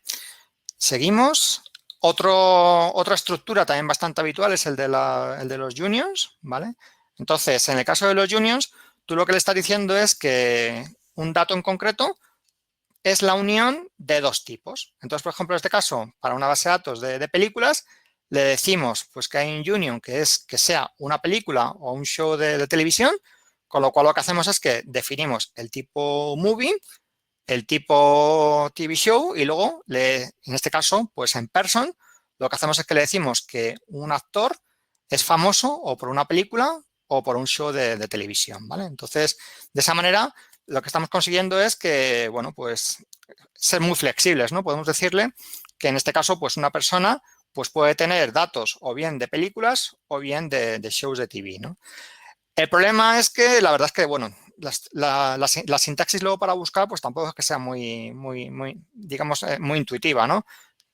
seguimos. Otra estructura también bastante habitual es el de los unions, ¿vale? Entonces, en el caso de los unions, tú lo que le estás diciendo es que un dato en concreto es la unión de dos tipos. Entonces, por ejemplo, en este caso, para una base de datos de películas, le decimos pues, que hay un union que sea una película o un show de televisión, con lo cual lo que hacemos es que definimos el tipo movie el tipo TV show y luego, en este caso, pues en person, lo que hacemos es que le decimos que un actor es famoso o por una película o por un show de televisión, ¿vale? Entonces, de esa manera, lo que estamos consiguiendo es que, bueno, pues ser muy flexibles, ¿no? Podemos decirle que en este caso, pues una persona pues puede tener datos o bien de películas o bien de shows de TV, ¿no? El problema es que la verdad es que, bueno, la sintaxis luego para buscar pues tampoco es que sea digamos, muy intuitiva, ¿no?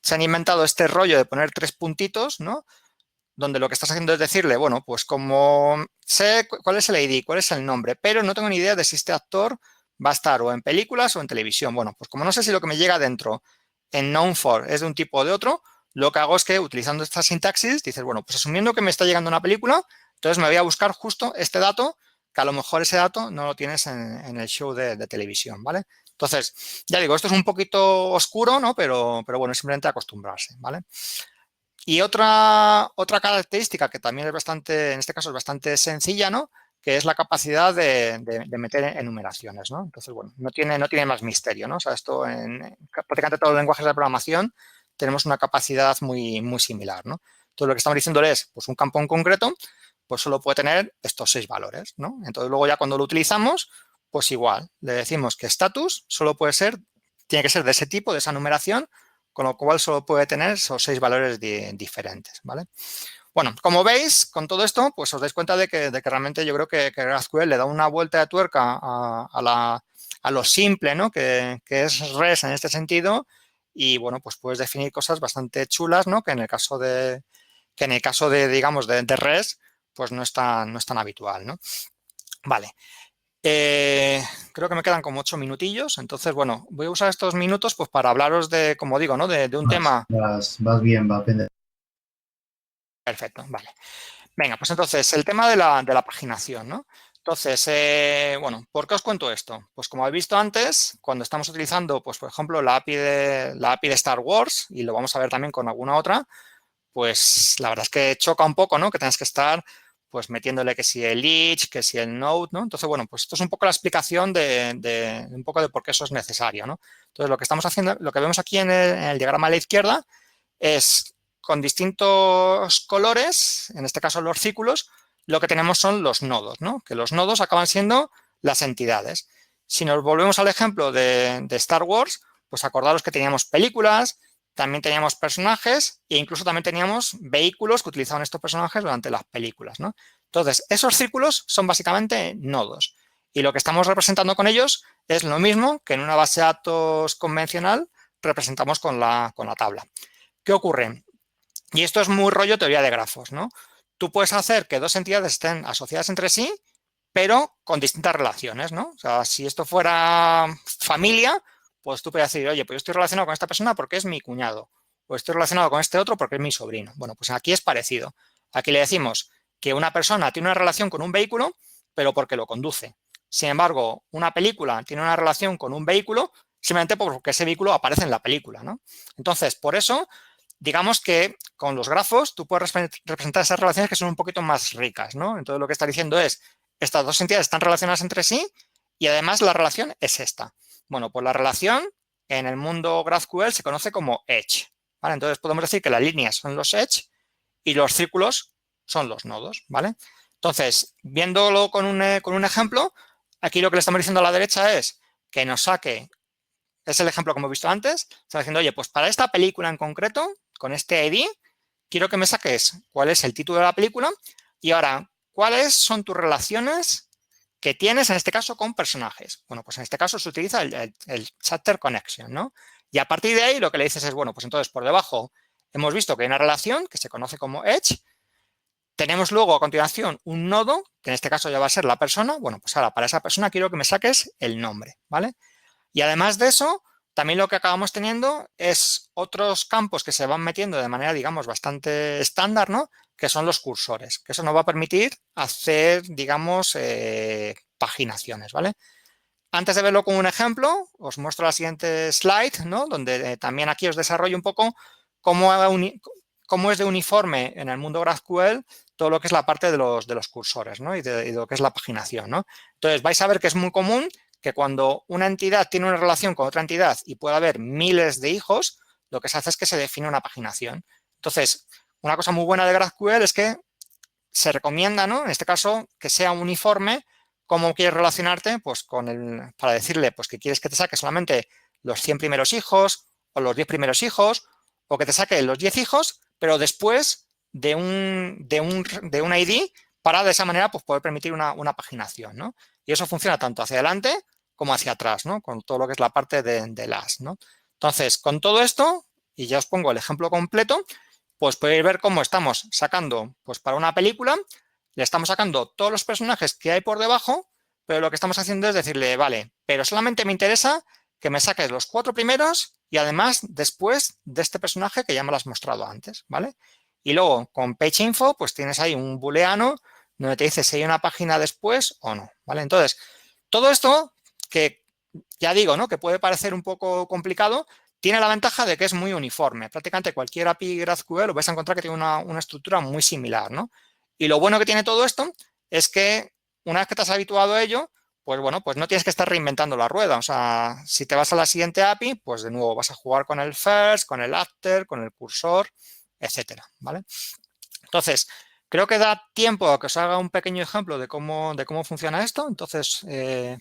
Se han inventado este rollo de poner 3 puntitos, ¿no? Donde lo que estás haciendo es decirle, bueno, pues como sé cuál es el ID, cuál es el nombre, pero no tengo ni idea de si este actor va a estar o en películas o en televisión. Bueno, pues como no sé si lo que me llega dentro en known for es de un tipo o de otro, lo que hago es que utilizando esta sintaxis dices, bueno, pues asumiendo que me está llegando una película, entonces me voy a buscar justo este dato, que a lo mejor ese dato no lo tienes en el show de televisión, ¿vale? Entonces, ya digo, esto es un poquito oscuro, ¿no? Pero bueno, es simplemente acostumbrarse, ¿vale? Y otra característica que también es bastante, en este caso es bastante sencilla, ¿no? Que es la capacidad de meter enumeraciones, ¿no? Entonces, bueno, no tiene más misterio, ¿no? O sea, esto en prácticamente todos los lenguajes de programación tenemos una capacidad muy similar, ¿no? Entonces, lo que estamos diciendo es, pues un campo en concreto, pues solo puede tener estos 6 valores, ¿no? Entonces, luego ya cuando lo utilizamos, pues igual, le decimos que status solo puede ser, tiene que ser de ese tipo, de esa numeración, con lo cual solo puede tener esos 6 valores diferentes, ¿vale? Bueno, como veis, con todo esto, pues os dais cuenta de que realmente yo creo que GraphQL le da una vuelta de tuerca a lo simple, ¿no? Que es REST en este sentido y, bueno, pues puedes definir cosas bastante chulas, ¿no? Que en el caso de digamos, de REST, pues no es tan habitual, ¿no? Vale. Creo que me quedan como 8 minutillos, entonces, bueno, voy a usar estos minutos pues para hablaros de, como digo, ¿no? De un tema. Vas bien, va a depender. Perfecto, vale. Venga, pues entonces, el tema de la paginación, ¿no? Entonces, bueno, ¿por qué os cuento esto? Pues como habéis visto antes, cuando estamos utilizando, pues por ejemplo, la API de Star Wars, y lo vamos a ver también con alguna otra, pues la verdad es que choca un poco, ¿no? Que tengas que estar pues metiéndole que si el each, que si el node, ¿no? Entonces, bueno, pues esto es un poco la explicación de un poco de por qué eso es necesario, ¿no? Entonces, lo que estamos haciendo, lo que vemos aquí en el diagrama a la izquierda es con distintos colores, en este caso los círculos, lo que tenemos son los nodos, ¿no? Que los nodos acaban siendo las entidades. Si nos volvemos al ejemplo de Star Wars, pues acordaros que teníamos películas, también teníamos personajes e incluso también teníamos vehículos que utilizaban estos personajes durante las películas, ¿no? Entonces, esos círculos son básicamente nodos y lo que estamos representando con ellos es lo mismo que en una base de datos convencional representamos con la tabla. ¿Qué ocurre? Y esto es muy rollo teoría de grafos, ¿no? Tú puedes hacer que dos entidades estén asociadas entre sí, pero con distintas relaciones, ¿no? O sea, si esto fuera familia, pues tú puedes decir, oye, pues yo estoy relacionado con esta persona porque es mi cuñado, o estoy relacionado con este otro porque es mi sobrino. Bueno, pues aquí es parecido. Aquí le decimos que una persona tiene una relación con un vehículo, pero porque lo conduce. Sin embargo, una película tiene una relación con un vehículo simplemente porque ese vehículo aparece en la película, ¿no? Entonces, por eso digamos que con los grafos tú puedes representar esas relaciones que son un poquito más ricas, ¿no? Entonces lo que está diciendo es, estas dos entidades están relacionadas entre sí y además la relación es esta. Bueno, pues la relación en el mundo GraphQL se conoce como edge, ¿vale? Entonces podemos decir que las líneas son los edge y los círculos son los nodos, ¿vale? Entonces, viéndolo con un ejemplo, aquí lo que le estamos diciendo a la derecha es que nos saque, es el ejemplo que hemos visto antes, está diciendo, oye, pues para esta película en concreto, con este ID, quiero que me saques cuál es el título de la película y ahora, ¿cuáles son tus relaciones que tienes en este caso con personajes? Bueno, pues en este caso se utiliza el chapter connection, ¿no? Y a partir de ahí lo que le dices es, bueno, pues entonces por debajo hemos visto que hay una relación que se conoce como edge. Tenemos luego a continuación un nodo, que en este caso ya va a ser la persona. Bueno, pues ahora para esa persona quiero que me saques el nombre, ¿vale? Y además de eso, también lo que acabamos teniendo es otros campos que se van metiendo de manera, digamos, bastante estándar, ¿no? Que son los cursores, que eso nos va a permitir hacer, digamos, paginaciones, ¿vale? Antes de verlo con un ejemplo, os muestro la siguiente slide, ¿no? Donde también aquí os desarrollo un poco cómo es de uniforme en el mundo GraphQL todo lo que es la parte de los cursores, ¿no? Y de lo que es la paginación, ¿no? Entonces, vais a ver que es muy común que cuando una entidad tiene una relación con otra entidad y puede haber miles de hijos, lo que se hace es que se define una paginación. Entonces, una cosa muy buena de GraphQL es que se recomienda, ¿no? En este caso, que sea uniforme cómo quieres relacionarte, pues para decirle pues, que quieres que te saque solamente los 100 primeros hijos o los 10 primeros hijos, o que te saque los 10 hijos, pero después de un ID para de esa manera pues, poder permitir una paginación, ¿no? Y eso funciona tanto hacia adelante como hacia atrás, ¿no? Con todo lo que es la parte de las, ¿no? Entonces, con todo esto, y ya os pongo el ejemplo completo, pues podéis ver cómo estamos sacando, pues para una película, le estamos sacando todos los personajes que hay por debajo, pero lo que estamos haciendo es decirle, vale, pero solamente me interesa que me saques los 4 primeros y además después de este personaje que ya me lo has mostrado antes, ¿vale? Y luego con Page Info, pues tienes ahí un booleano donde te dice si hay una página después o no, ¿vale? Entonces, todo esto que ya digo, ¿no? Que puede parecer un poco complicado, tiene la ventaja de que es muy uniforme. Prácticamente cualquier API GraphQL lo vais a encontrar que tiene una estructura muy similar, ¿no? Y lo bueno que tiene todo esto es que una vez que te has habituado a ello, pues bueno, pues no tienes que estar reinventando la rueda. O sea, si te vas a la siguiente API, pues de nuevo vas a jugar con el first, con el after, con el cursor, etcétera, ¿vale? Entonces, creo que da tiempo a que os haga un pequeño ejemplo de cómo funciona esto. Entonces,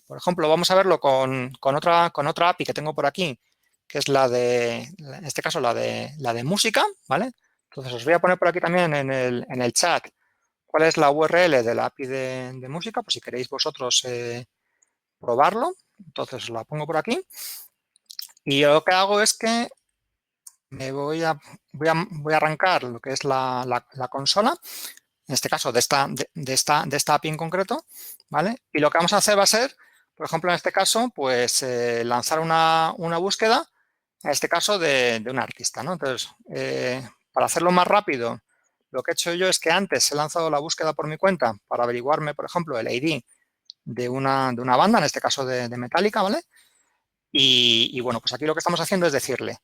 por ejemplo, vamos a verlo con otra API que tengo por aquí, que es en este caso, la de música, ¿vale? Entonces, os voy a poner por aquí también en el chat cuál es la URL de la API de música, por si queréis vosotros probarlo. Entonces, os la pongo por aquí. Y yo lo que hago es que me voy a arrancar lo que es la consola, en este caso de esta API en concreto, ¿vale? Y lo que vamos a hacer va a ser, por ejemplo, en este caso, pues lanzar una búsqueda, en este caso de un artista, ¿no? Entonces, para hacerlo más rápido, lo que he hecho yo es que antes he lanzado la búsqueda por mi cuenta para averiguarme, por ejemplo, el ID de una banda, en este caso de Metallica, ¿vale? Y bueno, pues aquí lo que estamos haciendo es decirle,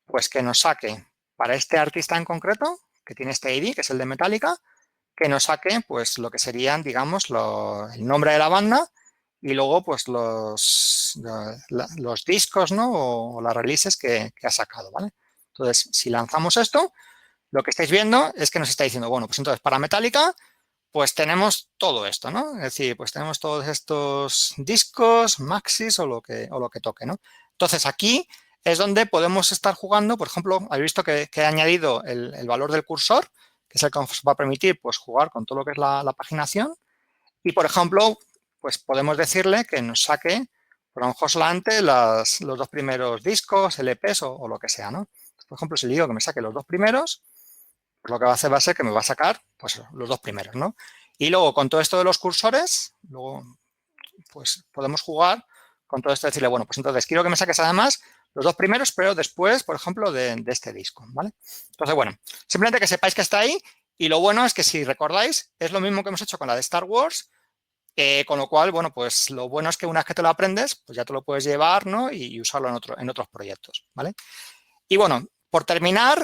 pues que nos saque para este artista en concreto, que tiene este ID, que es el de Metallica, que nos saque pues lo que serían, digamos, el nombre de la banda y luego pues los discos, ¿no? O las releases que ha sacado, ¿vale? Entonces, si lanzamos esto, lo que estáis viendo es que nos está diciendo, bueno, pues entonces para Metallica, pues tenemos todo esto, ¿no? Es decir, pues tenemos todos estos discos, maxis o lo que toque, ¿no? Entonces, aquí es donde podemos estar jugando, por ejemplo, habéis visto que he añadido el valor del cursor, que es el que nos va a permitir pues, jugar con todo lo que es la paginación. Y, por ejemplo, pues podemos decirle que nos saque, por lo mejor solamente los 2 primeros discos, LPs o lo que sea, ¿no? Por ejemplo, si le digo que me saque los 2 primeros, pues lo que va a hacer va a ser que me va a sacar pues, los 2 primeros, ¿no? Y luego, con todo esto de los cursores, luego pues podemos jugar con todo esto, decirle, bueno, pues entonces quiero que me saques además los 2 primeros, pero después, por ejemplo, de este disco, ¿vale? Entonces, bueno, simplemente que sepáis que está ahí y lo bueno es que si recordáis, es lo mismo que hemos hecho con la de Star Wars, con lo cual, bueno, pues lo bueno es que una vez que te lo aprendes, pues ya te lo puedes llevar, ¿no? Y usarlo en otros proyectos, ¿vale? Y bueno, por terminar,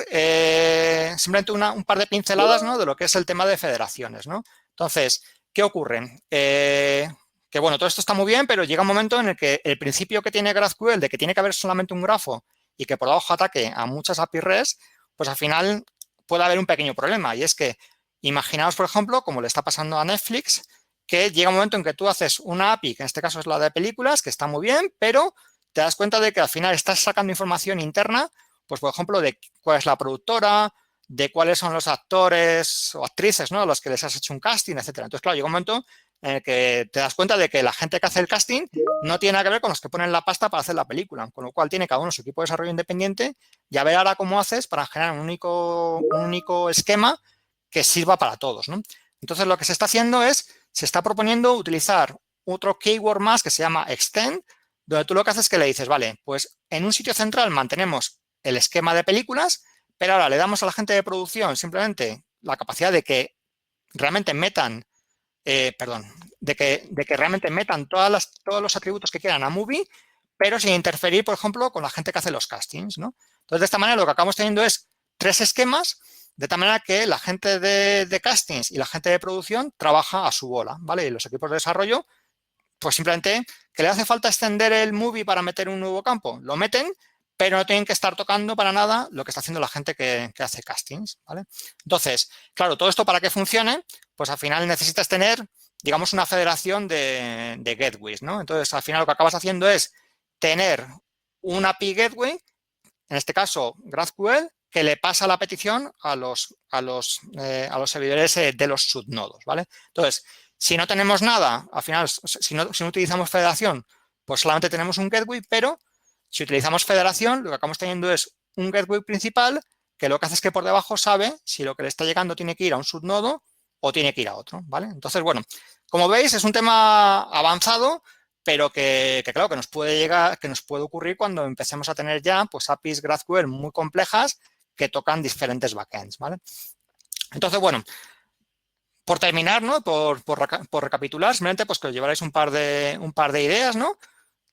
simplemente un par de pinceladas, ¿no? De lo que es el tema de federaciones, ¿no? Entonces, ¿qué ocurre? Que bueno, todo esto está muy bien, pero llega un momento en el que el principio que tiene GraphQL de que tiene que haber solamente un grafo y que por debajo ataque a muchas API REST, pues al final puede haber un pequeño problema. Y es que, imaginaos, por ejemplo, como le está pasando a Netflix, que llega un momento en que tú haces una API, que en este caso es la de películas, que está muy bien, pero te das cuenta de que al final estás sacando información interna, pues por ejemplo, de cuál es la productora, de cuáles son los actores o actrices, ¿no? A los que les has hecho un casting, etcétera. Entonces, claro, llega un momento en el que te das cuenta de que la gente que hace el casting no tiene nada que ver con los que ponen la pasta para hacer la película, con lo cual tiene cada uno su equipo de desarrollo independiente y a ver ahora cómo haces para generar un único esquema que sirva para todos, ¿no? Entonces, lo que se está haciendo es, se está proponiendo utilizar otro keyword más que se llama extend, donde tú lo que haces es que le dices, vale, pues en un sitio central mantenemos el esquema de películas, pero ahora le damos a la gente de producción simplemente la capacidad de que realmente metan, de que realmente metan todos los atributos que quieran a Movie, pero sin interferir, por ejemplo, con la gente que hace los castings, ¿no? Entonces, de esta manera lo que acabamos teniendo es 3 esquemas, de tal manera que la gente de castings y la gente de producción trabaja a su bola, ¿vale? Y los equipos de desarrollo pues simplemente que le hace falta extender el movie para meter un nuevo campo. Lo meten, pero no tienen que estar tocando para nada lo que está haciendo la gente que hace castings, ¿vale? Entonces, claro, todo esto para que funcione, pues al final necesitas tener, digamos, una federación de gateways, ¿no? Entonces, al final lo que acabas haciendo es tener un API gateway, en este caso GraphQL, que le pasa la petición a los servidores de los subnodos, ¿vale? Entonces, si no tenemos nada, al final, si no utilizamos federación, pues solamente tenemos un gateway, pero si utilizamos federación, lo que acabamos teniendo es un gateway principal que lo que hace es que por debajo sabe si lo que le está llegando tiene que ir a un subnodo o tiene que ir a otro, ¿vale? Entonces, bueno, como veis, es un tema avanzado, pero que claro, que nos puede llegar, que nos puede ocurrir cuando empecemos a tener ya pues APIs GraphQL muy complejas que tocan diferentes backends, ¿vale? Entonces, bueno, por terminar, ¿no? Por recapitular, simplemente pues que os llevaréis un par de ideas, ¿no?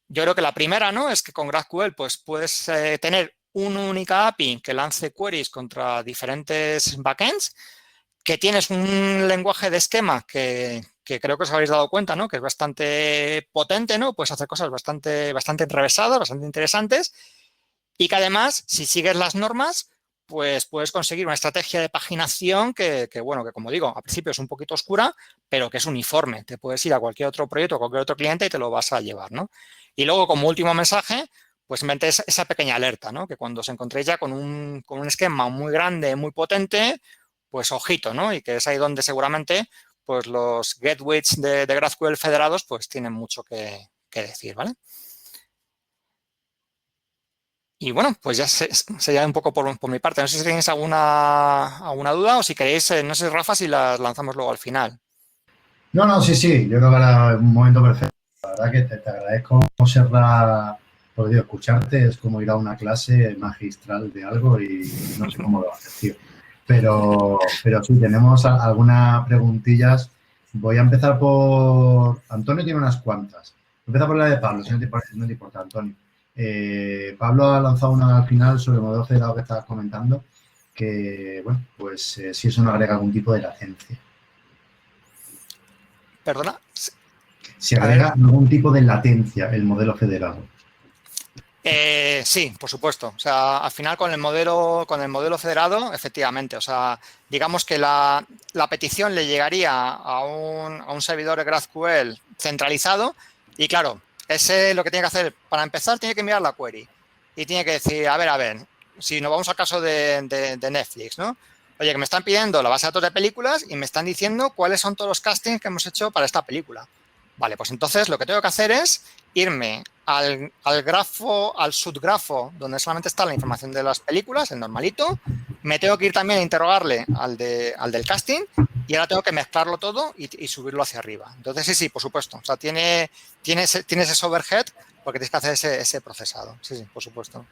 Yo creo que la primera, ¿no? Es que con GraphQL pues puedes tener una única API que lance queries contra diferentes backends, que tienes un lenguaje de esquema que creo que os habéis dado cuenta, ¿no? Que es bastante potente, ¿no? Puedes hacer cosas bastante enrevesadas, bastante interesantes, y que además, si sigues las normas, pues puedes conseguir una estrategia de paginación bueno, que como digo, al principio es un poquito oscura, pero que es uniforme. Te puedes ir a cualquier otro proyecto, a cualquier otro cliente y te lo vas a llevar, ¿no? Y luego, como último mensaje, pues metes esa pequeña alerta, ¿no? Que cuando os encontréis ya con un esquema muy grande, muy potente, pues ojito, ¿no? Y que es ahí donde seguramente pues los gateways de GraphQL federados pues tienen mucho que decir, ¿vale? Y bueno, pues ya sería un poco por mi parte. No sé si tenéis alguna duda o si queréis, no sé, Rafa, si las lanzamos luego al final. No, no, sí, sí, yo creo que era un momento perfecto. La verdad que te agradezco, Serra, por Dios, escucharte, es como ir a una clase magistral de algo y no sé cómo lo haces, tío. Pero sí, tenemos algunas preguntillas. Voy a empezar por... Antonio tiene unas cuantas. Voy a empezar por la de Pablo, si no te, no te importa, Antonio. Pablo ha lanzado una al final sobre el modelo federado que estabas comentando, que, bueno, pues si eso no agrega algún tipo de latencia. ¿Perdona? Se A ver. agrega algún tipo de latencia el modelo federado. Sí, por supuesto. O sea, al final con el modelo federado, efectivamente. O sea, digamos que la petición le llegaría a un servidor de GraphQL centralizado y claro, ese lo que tiene que hacer, para empezar, tiene que mirar la query y tiene que decir, a ver, si nos vamos al caso de Netflix, ¿no? Oye, que me están pidiendo la base de datos de películas y me están diciendo cuáles son todos los castings que hemos hecho para esta película. Vale, pues entonces lo que tengo que hacer es irme al grafo, al subgrafo, donde solamente está la información de las películas, el normalito. Me tengo que ir también a interrogarle al del casting y ahora tengo que mezclarlo todo y subirlo hacia arriba. Entonces, sí, por supuesto. O sea, tiene ese overhead porque tienes que hacer ese procesado. Sí, por supuesto.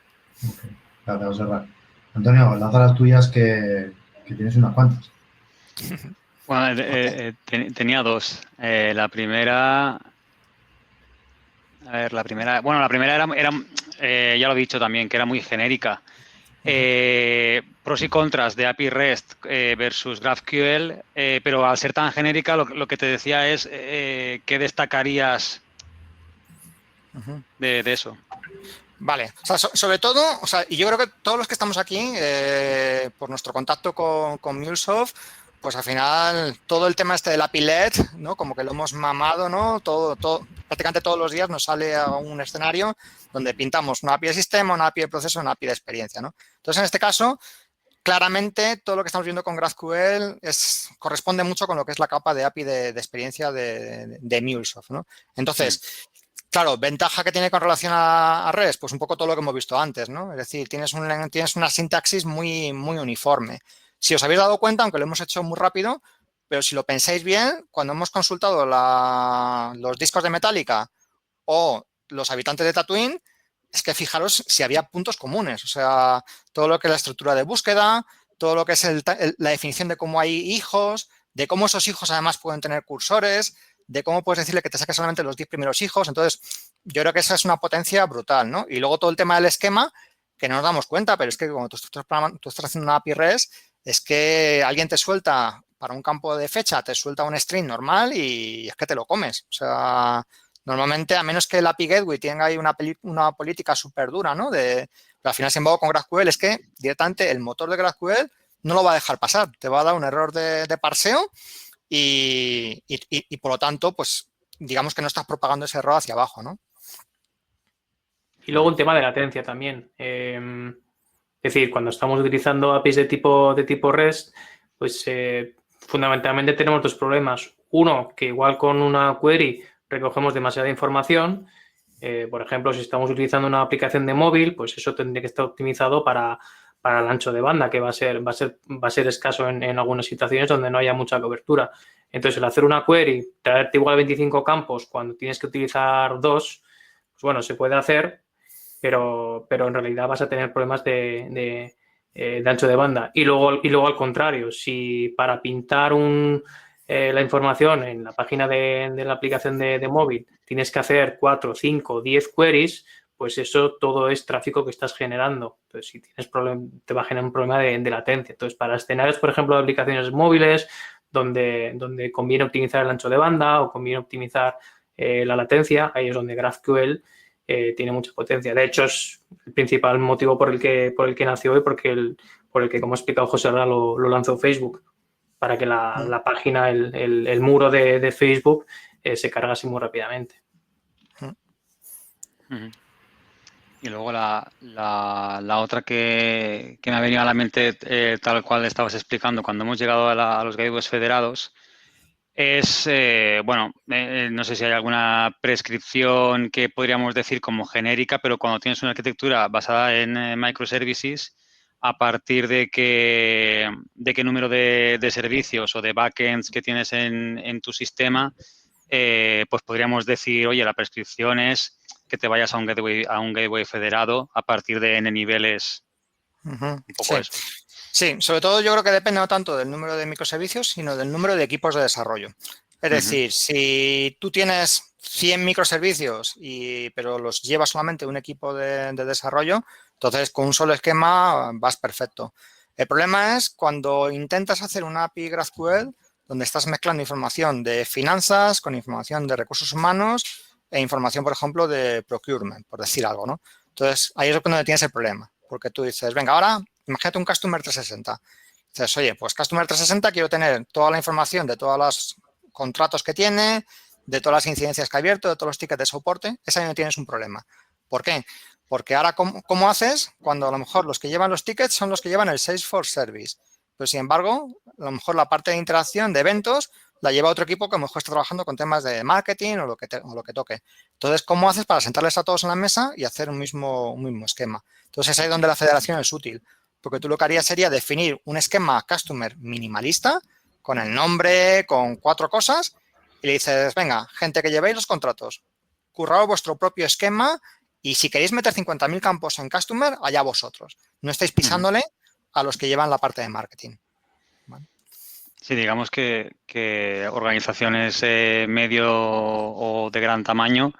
Okay. Gracias, Serra. Antonio, lanza las tuyas que tienes unas cuantas. Bueno, tenía dos. La primera... A ver, la primera era ya lo he dicho también, que era muy genérica. Pros y contras de API REST versus GraphQL, pero al ser tan genérica, lo que te decía es ¿qué destacarías de eso? Vale, o sea, sobre todo, o sea, y yo creo que todos los que estamos aquí, por nuestro contacto con MuleSoft, pues al final todo el tema este del API LED, ¿no? Como que lo hemos mamado, ¿no? Prácticamente todos los días nos sale a un escenario donde pintamos una API de sistema, una API de proceso, una API de experiencia, ¿no? Entonces, en este caso, claramente todo lo que estamos viendo con GraphQL corresponde mucho con lo que es la capa de API de experiencia de MuleSoft, ¿no? Entonces, claro, ventaja que tiene con relación a REST, pues un poco todo lo que hemos visto antes, ¿no? Es decir, tienes una sintaxis muy, muy uniforme. Si os habéis dado cuenta, aunque lo hemos hecho muy rápido, pero si lo pensáis bien, cuando hemos consultado los discos de Metallica o los habitantes de Tatooine, es que fijaros si había puntos comunes. O sea, todo lo que es la estructura de búsqueda, todo lo que es la definición de cómo hay hijos, de cómo esos hijos además pueden tener cursores, de cómo puedes decirle que te saques solamente los 10 primeros hijos. Entonces, yo creo que esa es una potencia brutal, ¿no? Y luego todo el tema del esquema, que no nos damos cuenta, pero es que cuando tú estás haciendo una API REST, es que alguien te suelta para un campo de fecha, te suelta un string normal y es que te lo comes. O sea, Normalmente, a menos que el API Gateway tenga ahí una política súper dura, ¿no? Pero al final, sin embargo, con GraphQL es que directamente el motor de GraphQL no lo va a dejar pasar. Te va a dar un error de parseo y por lo tanto, pues digamos que no estás propagando ese error hacia abajo, ¿no? Y luego un tema de latencia también. Es decir, cuando estamos utilizando APIs de tipo REST, pues fundamentalmente tenemos dos problemas. Uno, que igual con una query recogemos demasiada información. Por ejemplo, si estamos utilizando una aplicación de móvil, pues eso tendría que estar optimizado para el ancho de banda, que va a ser escaso en algunas situaciones donde no haya mucha cobertura. Entonces, el hacer una query, traerte igual 25 campos cuando tienes que utilizar 2, pues bueno, se puede hacer, pero en realidad vas a tener problemas de ancho de banda. Y luego al contrario, si para pintar la información en la página de la aplicación de móvil tienes que hacer 4, 5, 10 queries, pues eso todo es tráfico que estás generando. Entonces, si tienes problema, te va a generar un problema de latencia. Entonces, para escenarios, por ejemplo, de aplicaciones móviles, donde conviene optimizar el ancho de banda o conviene optimizar la latencia, ahí es donde GraphQL tiene mucha potencia. De hecho, es el principal motivo por el que nació y por el que, como ha explicado José, ahora lo lanzó Facebook, para que la página, el muro de Facebook se cargase muy rápidamente. Y luego la otra que me ha venido a la mente, tal cual estabas explicando, cuando hemos llegado a los gateways federados, es, no sé si hay alguna prescripción que podríamos decir como genérica, pero cuando tienes una arquitectura basada en microservices, a partir de qué número de servicios o de backends que tienes en tu sistema, pues podríamos decir, oye, la prescripción es que te vayas a un gateway federado a partir de N niveles. Un poco eso. Sí, sobre todo yo creo que depende no tanto del número de microservicios, sino del número de equipos de desarrollo. Es decir, si tú tienes 100 microservicios, pero los lleva solamente un equipo de desarrollo, entonces con un solo esquema vas perfecto. El problema es cuando intentas hacer una API GraphQL donde estás mezclando información de finanzas con información de recursos humanos e información, por ejemplo, de procurement, por decir algo, ¿no? Entonces, ahí es donde tienes el problema, porque tú dices, venga, ahora imagínate un Customer 360. Dices, oye, pues Customer 360 quiero tener toda la información de todos los contratos que tiene, de todas las incidencias que ha abierto, de todos los tickets de soporte. Ese año tienes un problema. ¿Por qué? Porque ahora, ¿cómo haces cuando a lo mejor los que llevan los tickets son los que llevan el Salesforce Service? Pero, sin embargo, a lo mejor la parte de interacción de eventos la lleva otro equipo que a lo mejor está trabajando con temas de marketing o lo que toque. Entonces, ¿cómo haces para sentarles a todos en la mesa y hacer un mismo esquema? Entonces, ahí es donde la federación es útil. Porque tú lo que harías sería definir un esquema customer minimalista con el nombre, con 4 cosas y le dices, venga, gente que llevéis los contratos, curraos vuestro propio esquema y si queréis meter 50.000 campos en customer, allá vosotros. No estáis pisándole a los que llevan la parte de marketing. ¿Vale? Sí, digamos que organizaciones medio o de gran tamaño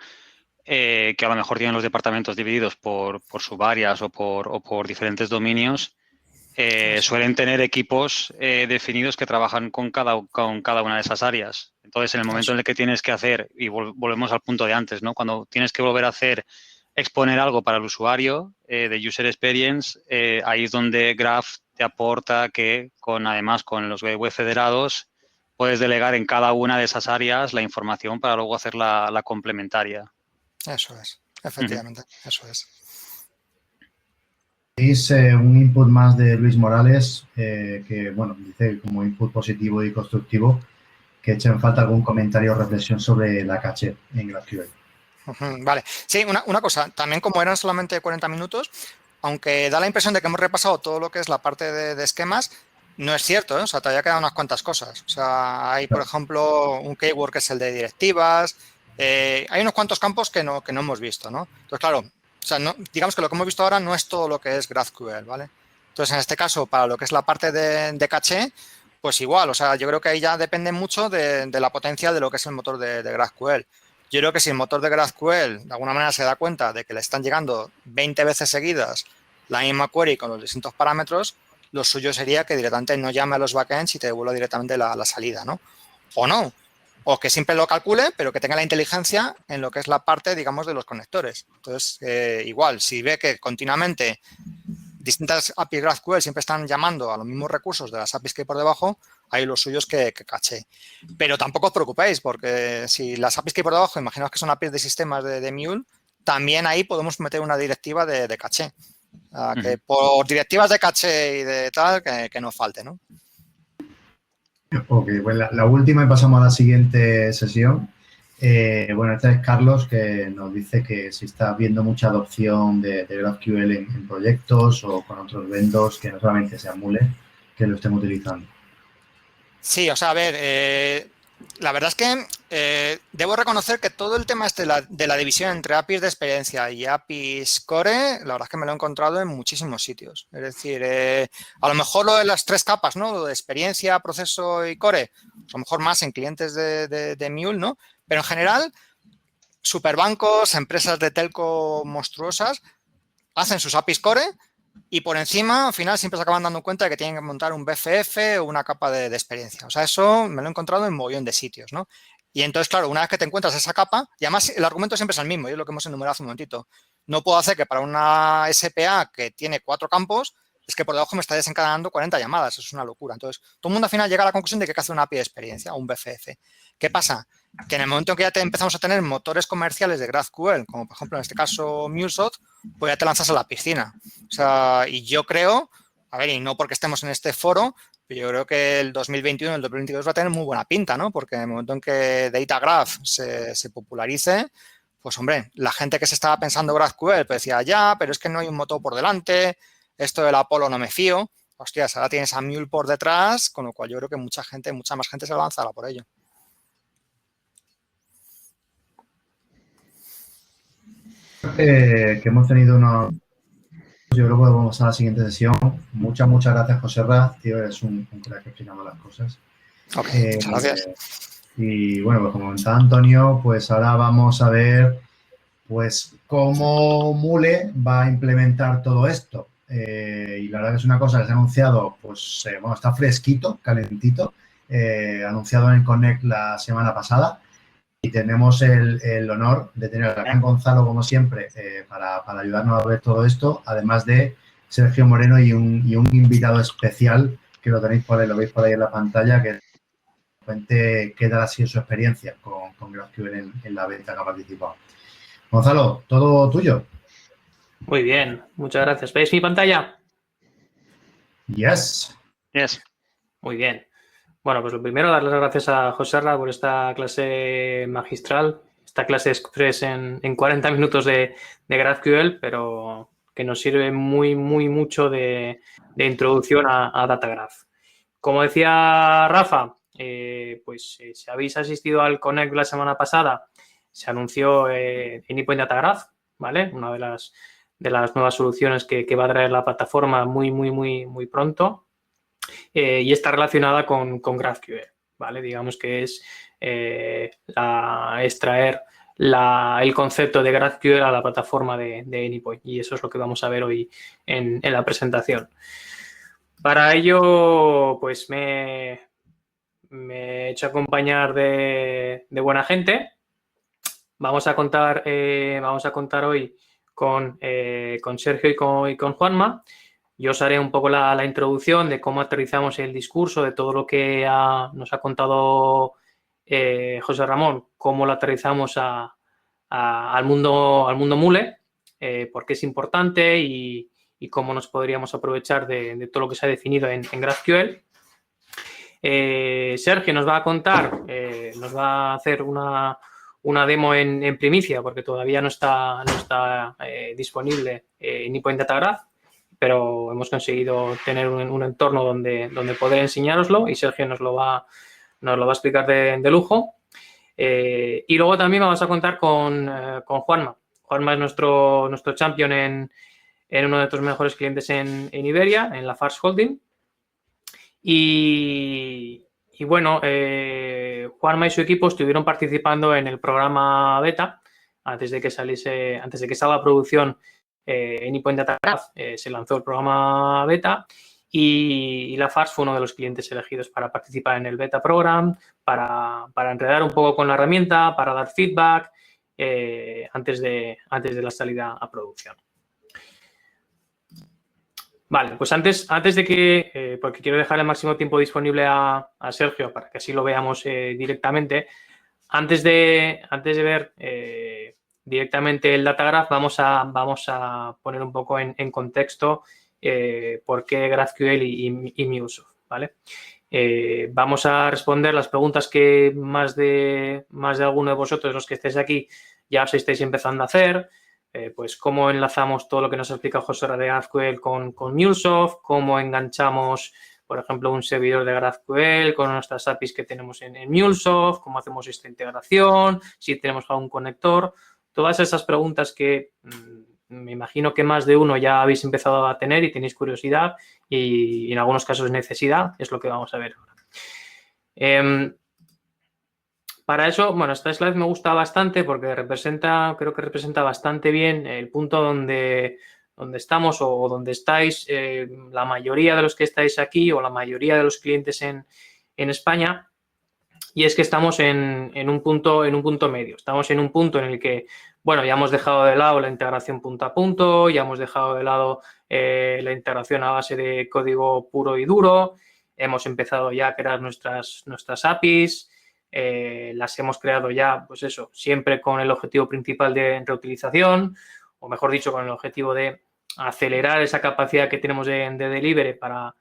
que a lo mejor tienen los departamentos divididos por subáreas o por diferentes dominios, suelen tener equipos definidos que trabajan con cada una de esas áreas. Entonces, en el momento en el que tienes que hacer, y volvemos al punto de antes, ¿no? Cuando tienes que volver a exponer algo para el usuario de User Experience, ahí es donde Graph te aporta que además con los gateways federados puedes delegar en cada una de esas áreas la información para luego hacer la complementaria. Eso es, efectivamente, eso es. Es un input más de Luis Morales que, bueno, dice como input positivo y constructivo que echa en falta algún comentario o reflexión sobre la caché en GraphQL. Vale. Sí, una cosa, también como eran solamente 40 minutos, aunque da la impresión de que hemos repasado todo lo que es la parte de esquemas, no es cierto, ¿eh? O sea, todavía quedan unas cuantas cosas. O sea, hay, por ejemplo, un keyword que es el de directivas, hay unos cuantos campos que no hemos visto, ¿no? Entonces, claro, o sea, digamos que lo que hemos visto ahora no es todo lo que es GraphQL, ¿vale? Entonces, en este caso, para lo que es la parte de caché, pues igual, o sea, yo creo que ahí ya depende mucho de la potencia de lo que es el motor de GraphQL. Yo creo que si el motor de GraphQL de alguna manera se da cuenta de que le están llegando 20 veces seguidas la misma query con los distintos parámetros, lo suyo sería que directamente no llame a los backends y te devuelva directamente la salida, ¿no? O no. o que siempre lo calcule, pero que tenga la inteligencia en lo que es la parte, digamos, de los conectores. Entonces, igual, si ve que continuamente distintas APIs GraphQL siempre están llamando a los mismos recursos de las APIs que hay por debajo, hay los suyos que caché. Pero tampoco os preocupéis, porque si las APIs que hay por debajo, imaginaos que son APIs de sistemas de Mule, también ahí podemos meter una directiva de caché. Que por directivas de caché y de tal, que no falte, ¿no? Ok, pues la última y pasamos a la siguiente sesión. Bueno, este es Carlos, que nos dice que si está viendo mucha adopción de GraphQL en proyectos o con otros vendors que no solamente sean Mule, que lo estén utilizando. Sí, o sea, a ver, la verdad es que debo reconocer que todo el tema de la división entre APIs de experiencia y APIs core, la verdad es que me lo he encontrado en muchísimos sitios. Es decir, a lo mejor lo de las 3 capas, ¿no? Lo de experiencia, proceso y core, a lo mejor más en clientes de Mule, ¿no? Pero en general, superbancos, empresas de telco monstruosas, hacen sus APIs core y por encima, al final, siempre se acaban dando cuenta de que tienen que montar un BFF o una capa de experiencia. O sea, eso me lo he encontrado en mogollón de sitios, ¿no? Y entonces, claro, una vez que te encuentras esa capa, y además el argumento siempre es el mismo, y es lo que hemos enumerado hace un momentito. No puedo hacer que para una SPA que tiene 4 campos, es que por debajo me está desencadenando 40 llamadas. Eso es una locura. Entonces, todo el mundo al final llega a la conclusión de que hay que hacer una API de experiencia o un BFF. ¿Qué pasa? Que en el momento en que ya empezamos a tener motores comerciales de GraphQL, como por ejemplo en este caso MuleSoft, pues ya te lanzas a la piscina. O sea, y yo creo, a ver, y no porque estemos en este foro, pero yo creo que el 2021 y el 2022 va a tener muy buena pinta, ¿no? Porque en el momento en que DataGraph se popularice, pues hombre, la gente que se estaba pensando GraphQL pues decía, ya, pero es que no hay un motor por delante, esto del Apollo no me fío. Hostias, ahora tienes a Mule por detrás, con lo cual yo creo que mucha más gente se lanzará por ello. Que hemos tenido unos... Yo creo que vamos a la siguiente sesión. Muchas gracias, José Raz. Tío, eres un crack explicando las cosas. Ok, muchas gracias. Y bueno, pues como comentaba Antonio, pues ahora vamos a ver pues cómo Mule va a implementar todo esto. Y la verdad que es una cosa que se ha anunciado, pues bueno, está fresquito, calentito, anunciado en Connect la semana pasada. Y tenemos el honor de tener a gran Gonzalo, como siempre, para ayudarnos a ver todo esto, además de Sergio Moreno y un invitado especial que lo tenéis por ahí, lo veis por ahí en la pantalla, que cuente qué tal ha sido su experiencia con GraphQL en la beta que ha participado. Gonzalo, todo tuyo. Muy bien, muchas gracias. ¿Veis mi pantalla? Yes. Yes. Muy bien. Bueno, pues lo primero, dar las gracias a José Raz por esta clase magistral, esta clase express en 40 minutos de GraphQL, pero que nos sirve mucho de introducción a DataGraph. Como decía Rafa, pues si habéis asistido al Connect la semana pasada, se anunció Anypoint DataGraph, ¿vale? Una de las nuevas soluciones que va a traer la plataforma muy pronto. Y está relacionada con GraphQL, ¿vale? Digamos que es extraer el concepto de GraphQL a la plataforma de Anypoint, y eso es lo que vamos a ver hoy en la presentación. Para ello, pues me he hecho acompañar de buena gente. Vamos a contar hoy con Sergio y con Juanma. Yo os haré un poco la introducción de cómo aterrizamos el discurso, de todo lo que nos ha contado José Ramón, cómo lo aterrizamos al mundo Mule, por qué es importante y cómo nos podríamos aprovechar de todo lo que se ha definido en GraphQL. Sergio nos va a contar, nos va a hacer una demo en primicia, porque todavía no está disponible en Anypoint DataGraph, pero hemos conseguido tener un entorno donde poder enseñároslo, y Sergio nos lo va a explicar de lujo. Y luego también vamos a contar con Juanma. Juanma es nuestro champion en uno de nuestros mejores clientes en Iberia, en Lafarge Holding. Y bueno, Juanma y su equipo estuvieron participando en el programa beta antes de que salga a producción Anypoint DataGraph. Se lanzó el programa beta Y Lafarge fue uno de los clientes elegidos para participar en el beta program, para enredar un poco con la herramienta, para dar feedback antes de la salida a producción. Vale, pues antes de que, porque quiero dejar el máximo tiempo disponible a Sergio para que así lo veamos directamente, antes de ver directamente el data graph, vamos a poner un poco en contexto por qué GraphQL y MuleSoft, ¿vale? Vamos a responder las preguntas que más de alguno de vosotros, los que estéis aquí, ya os estáis empezando a hacer. Pues cómo enlazamos todo lo que nos ha explicado José de GraphQL con MuleSoft, cómo enganchamos, por ejemplo, un servidor de GraphQL con nuestras APIs que tenemos en MuleSoft, cómo hacemos esta integración, si tenemos algún conector. Todas esas preguntas que me imagino que más de uno ya habéis empezado a tener y tenéis curiosidad y en algunos casos necesidad, es lo que vamos a ver ahora. Para eso, bueno, esta slide me gusta bastante porque creo que representa bastante bien el punto donde estamos o donde estáis la mayoría de los que estáis aquí o la mayoría de los clientes en España. Y es que estamos en un punto medio. Estamos en un punto en el que, bueno, ya hemos dejado de lado la integración punto a punto, ya hemos dejado de lado la integración a base de código puro y duro. Hemos empezado ya a crear nuestras APIs. Las hemos creado ya, pues eso, siempre con el objetivo principal de reutilización, o mejor dicho, con el objetivo de acelerar esa capacidad que tenemos de delivery para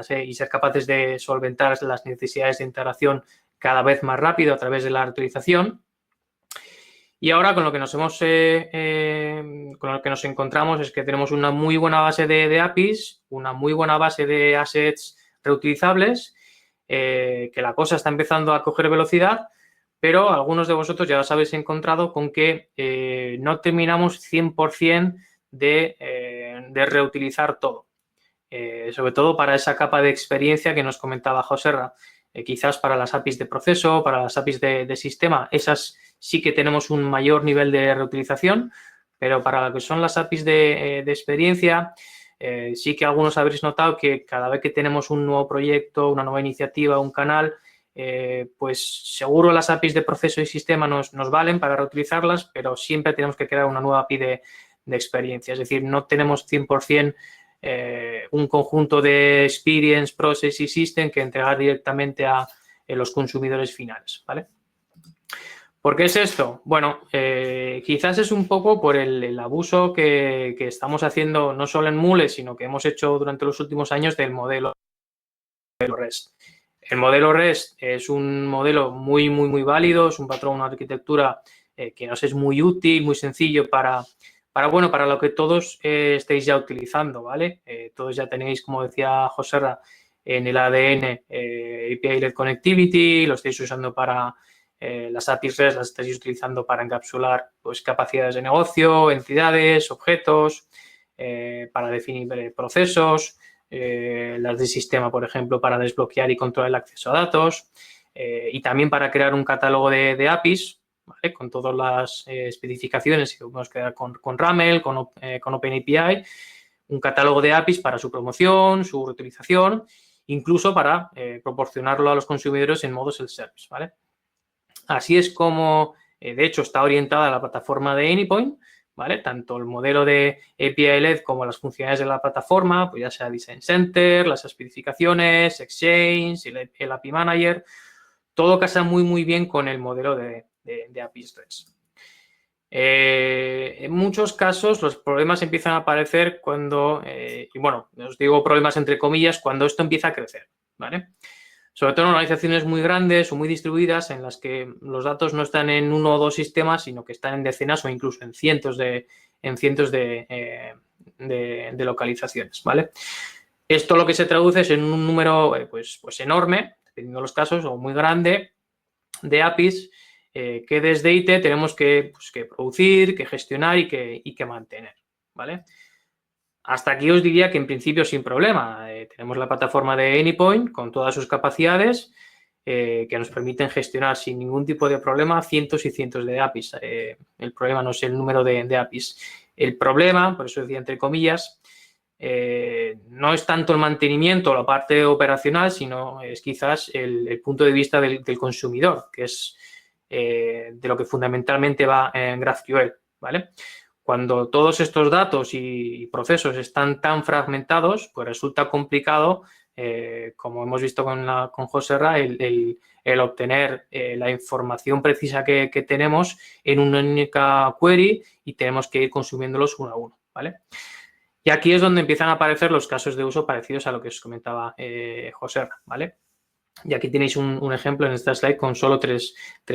ser capaces de solventar las necesidades de integración cada vez más rápido a través de la reutilización. Y ahora con lo que nos encontramos es que tenemos una muy buena base de APIs, una muy buena base de assets reutilizables, que la cosa está empezando a coger velocidad, pero algunos de vosotros ya os habéis encontrado con que no terminamos 100% de reutilizar todo. Sobre todo para esa capa de experiencia que nos comentaba Joserra. Quizás para las APIs de proceso, para las APIs de sistema, esas sí que tenemos un mayor nivel de reutilización, pero para lo que son las APIs de experiencia, sí que algunos habréis notado que cada vez que tenemos un nuevo proyecto, una nueva iniciativa, un canal, pues seguro las APIs de proceso y sistema nos valen para reutilizarlas, pero siempre tenemos que crear una nueva API de experiencia. Es decir, no tenemos 100% un conjunto de experience, process y system que entregar directamente a los consumidores finales, ¿vale? ¿Por qué es esto? Bueno, quizás es un poco por el abuso que estamos haciendo no solo en Mule, sino que hemos hecho durante los últimos años del modelo REST. El modelo REST es un modelo muy, muy, muy válido, es un patrón, una arquitectura que nos es muy útil, muy sencillo para lo que todos estéis ya utilizando, ¿vale? Todos ya tenéis, como decía Joserra, en el ADN API-led Connectivity, lo estáis usando para las APIs REST, las estáis utilizando para encapsular pues, capacidades de negocio, entidades, objetos, para definir procesos, las de sistema, por ejemplo, para desbloquear y controlar el acceso a datos y también para crear un catálogo de APIs, ¿vale? Con todas las especificaciones que podemos crear con RAML, con OpenAPI, un catálogo de APIs para su promoción, su reutilización, incluso para proporcionarlo a los consumidores en modo self-service, ¿vale? Así es como, de hecho, está orientada la plataforma de Anypoint, ¿vale? Tanto el modelo de API-led como las funcionalidades de la plataforma, pues ya sea Design Center, las especificaciones, Exchange, el API Manager, todo casa muy, muy bien con el modelo de APIs REST. En muchos casos los problemas empiezan a aparecer cuando, y bueno, os digo problemas entre comillas, cuando esto empieza a crecer, ¿vale? Sobre todo en organizaciones muy grandes o muy distribuidas en las que los datos no están en uno o dos sistemas, sino que están en decenas o incluso en cientos de localizaciones, ¿vale? Esto lo que se traduce es en un número pues enorme, dependiendo de los casos, o muy grande de APIs que desde IT tenemos que producir, que gestionar y que mantener, ¿vale? Hasta aquí os diría que en principio sin problema. Tenemos la plataforma de Anypoint con todas sus capacidades que nos permiten gestionar sin ningún tipo de problema cientos y cientos de APIs. El problema no es el número de APIs. El problema, por eso decía entre comillas, no es tanto el mantenimiento, la parte operacional, sino es quizás el punto de vista del consumidor, que es de lo que fundamentalmente va en GraphQL, ¿vale? Cuando todos estos datos y procesos están tan fragmentados, pues resulta complicado, como hemos visto con Joserra, el obtener la información precisa que tenemos en una única query y tenemos que ir consumiéndolos uno a uno, ¿vale? Y aquí es donde empiezan a aparecer los casos de uso parecidos a lo que os comentaba Joserra, ¿vale? Y aquí tenéis un ejemplo en esta slide con solo tres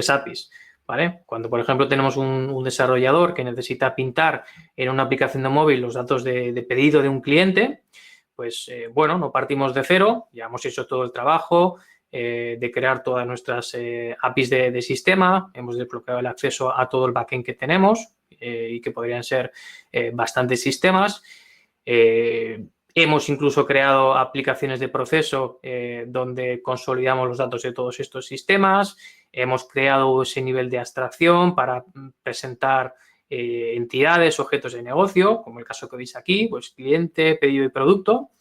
APIs, ¿vale? Cuando, por ejemplo, tenemos un desarrollador que necesita pintar en una aplicación de móvil los datos de pedido de un cliente, pues, bueno, no partimos de cero, ya hemos hecho todo el trabajo de crear todas nuestras APIs de sistema, hemos desbloqueado el acceso a todo el backend que tenemos y que podrían ser bastantes sistemas. Hemos incluso creado aplicaciones de proceso donde consolidamos los datos de todos estos sistemas. Hemos creado ese nivel de abstracción para presentar entidades, objetos de negocio, como el caso que veis aquí, pues cliente, pedido y producto.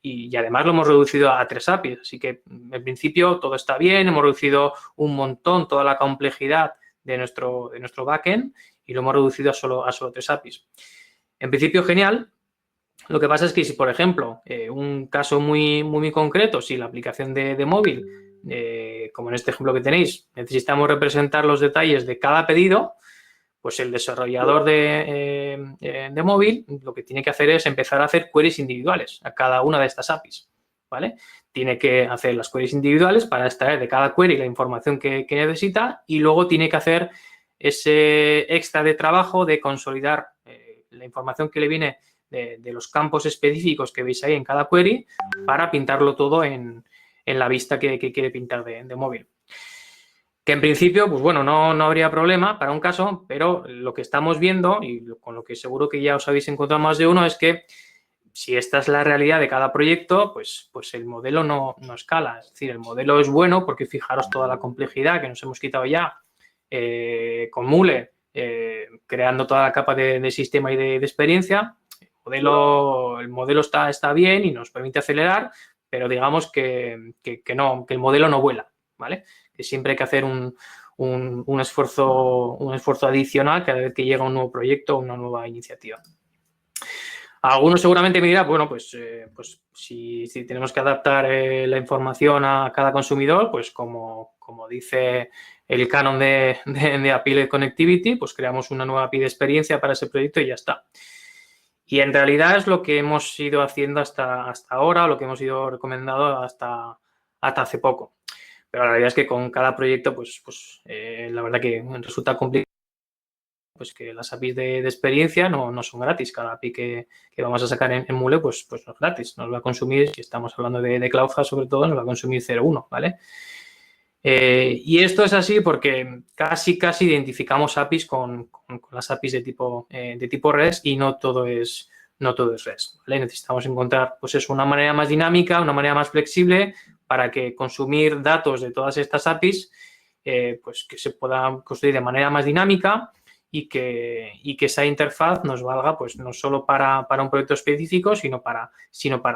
Y además lo hemos reducido a 3 APIs. Así que en principio todo está bien. Hemos reducido un montón toda la complejidad de nuestro backend y lo hemos reducido a solo 3 APIs. En principio, genial. Lo que pasa es que si, por ejemplo, un caso muy concreto, si la aplicación de móvil, como en este ejemplo que tenéis, necesitamos representar los detalles de cada pedido, pues el desarrollador de móvil lo que tiene que hacer es empezar a hacer queries individuales a cada una de estas APIs, ¿vale? Tiene que hacer las queries individuales para extraer de cada query la información que necesita y luego tiene que hacer ese extra de trabajo de consolidar la información que le viene de los campos específicos que veis ahí en cada query para pintarlo todo en la vista que quiere pintar de móvil. Que en principio, pues bueno, no habría problema para un caso, pero lo que estamos viendo y con lo que seguro que ya os habéis encontrado más de uno es que si esta es la realidad de cada proyecto, pues el modelo no escala. Es decir, el modelo es bueno porque fijaros toda la complejidad que nos hemos quitado ya con Mule, creando toda la capa de sistema y de experiencia. El modelo está bien y nos permite acelerar, pero digamos que el modelo no vuela, ¿vale? Que siempre hay que hacer un esfuerzo adicional cada vez que llega un nuevo proyecto o una nueva iniciativa. Algunos seguramente me dirán, bueno, pues si tenemos que adaptar la información a cada consumidor, pues como dice el canon de API Connectivity, pues creamos una nueva API de experiencia para ese proyecto y ya está. Y en realidad es lo que hemos ido haciendo hasta ahora, lo que hemos ido recomendando hasta hace poco. Pero la realidad es que con cada proyecto, pues la verdad que resulta complicado, pues que las APIs de experiencia no son gratis. Cada API que vamos a sacar en Mule, pues no es gratis. Nos va a consumir, si estamos hablando de CloudFast sobre todo, nos va a consumir 0,1, ¿vale? Y esto es así porque casi identificamos APIs con las APIs de tipo REST y no todo es REST, ¿vale? Necesitamos encontrar, pues es una manera más dinámica, una manera más flexible para que consumir datos de todas estas APIs, pues que se puedan construir de manera más dinámica y que esa interfaz nos valga, pues no solo para un proyecto específico, sino para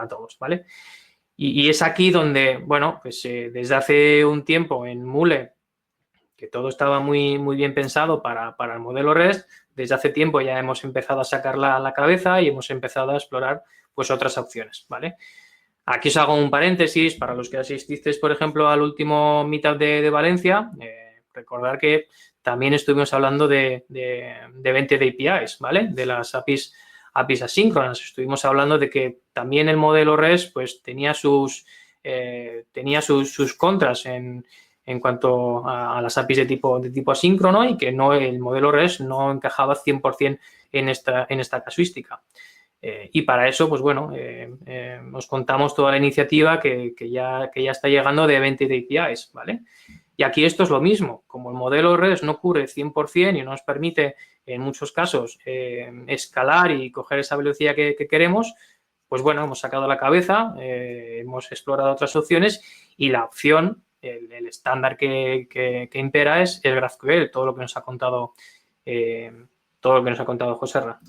todos, ¿vale? Y es aquí donde, bueno, pues desde hace un tiempo en Mule, que todo estaba muy bien pensado para el modelo REST, desde hace tiempo ya hemos empezado a sacar la cabeza y hemos empezado a explorar pues otras opciones, ¿vale? Aquí os hago un paréntesis para los que asististeis, por ejemplo, al último Meetup de Valencia. Recordar que también estuvimos hablando de Evented APIs, ¿vale? De las APIs asíncronas. Estuvimos hablando de que también el modelo REST pues tenía sus contras en cuanto a las APIs de tipo asíncrono y que el modelo REST no encajaba 100% en esta casuística. Y para eso, pues bueno, os contamos toda la iniciativa que ya está llegando de Evented APIs, ¿vale? Y aquí esto es lo mismo. Como el modelo REST no cubre 100% y no nos permite, en muchos casos, escalar y coger esa velocidad que queremos, pues bueno, hemos sacado la cabeza, hemos explorado otras opciones y la opción, el estándar que impera es el GraphQL, todo lo que nos ha contado Joserra.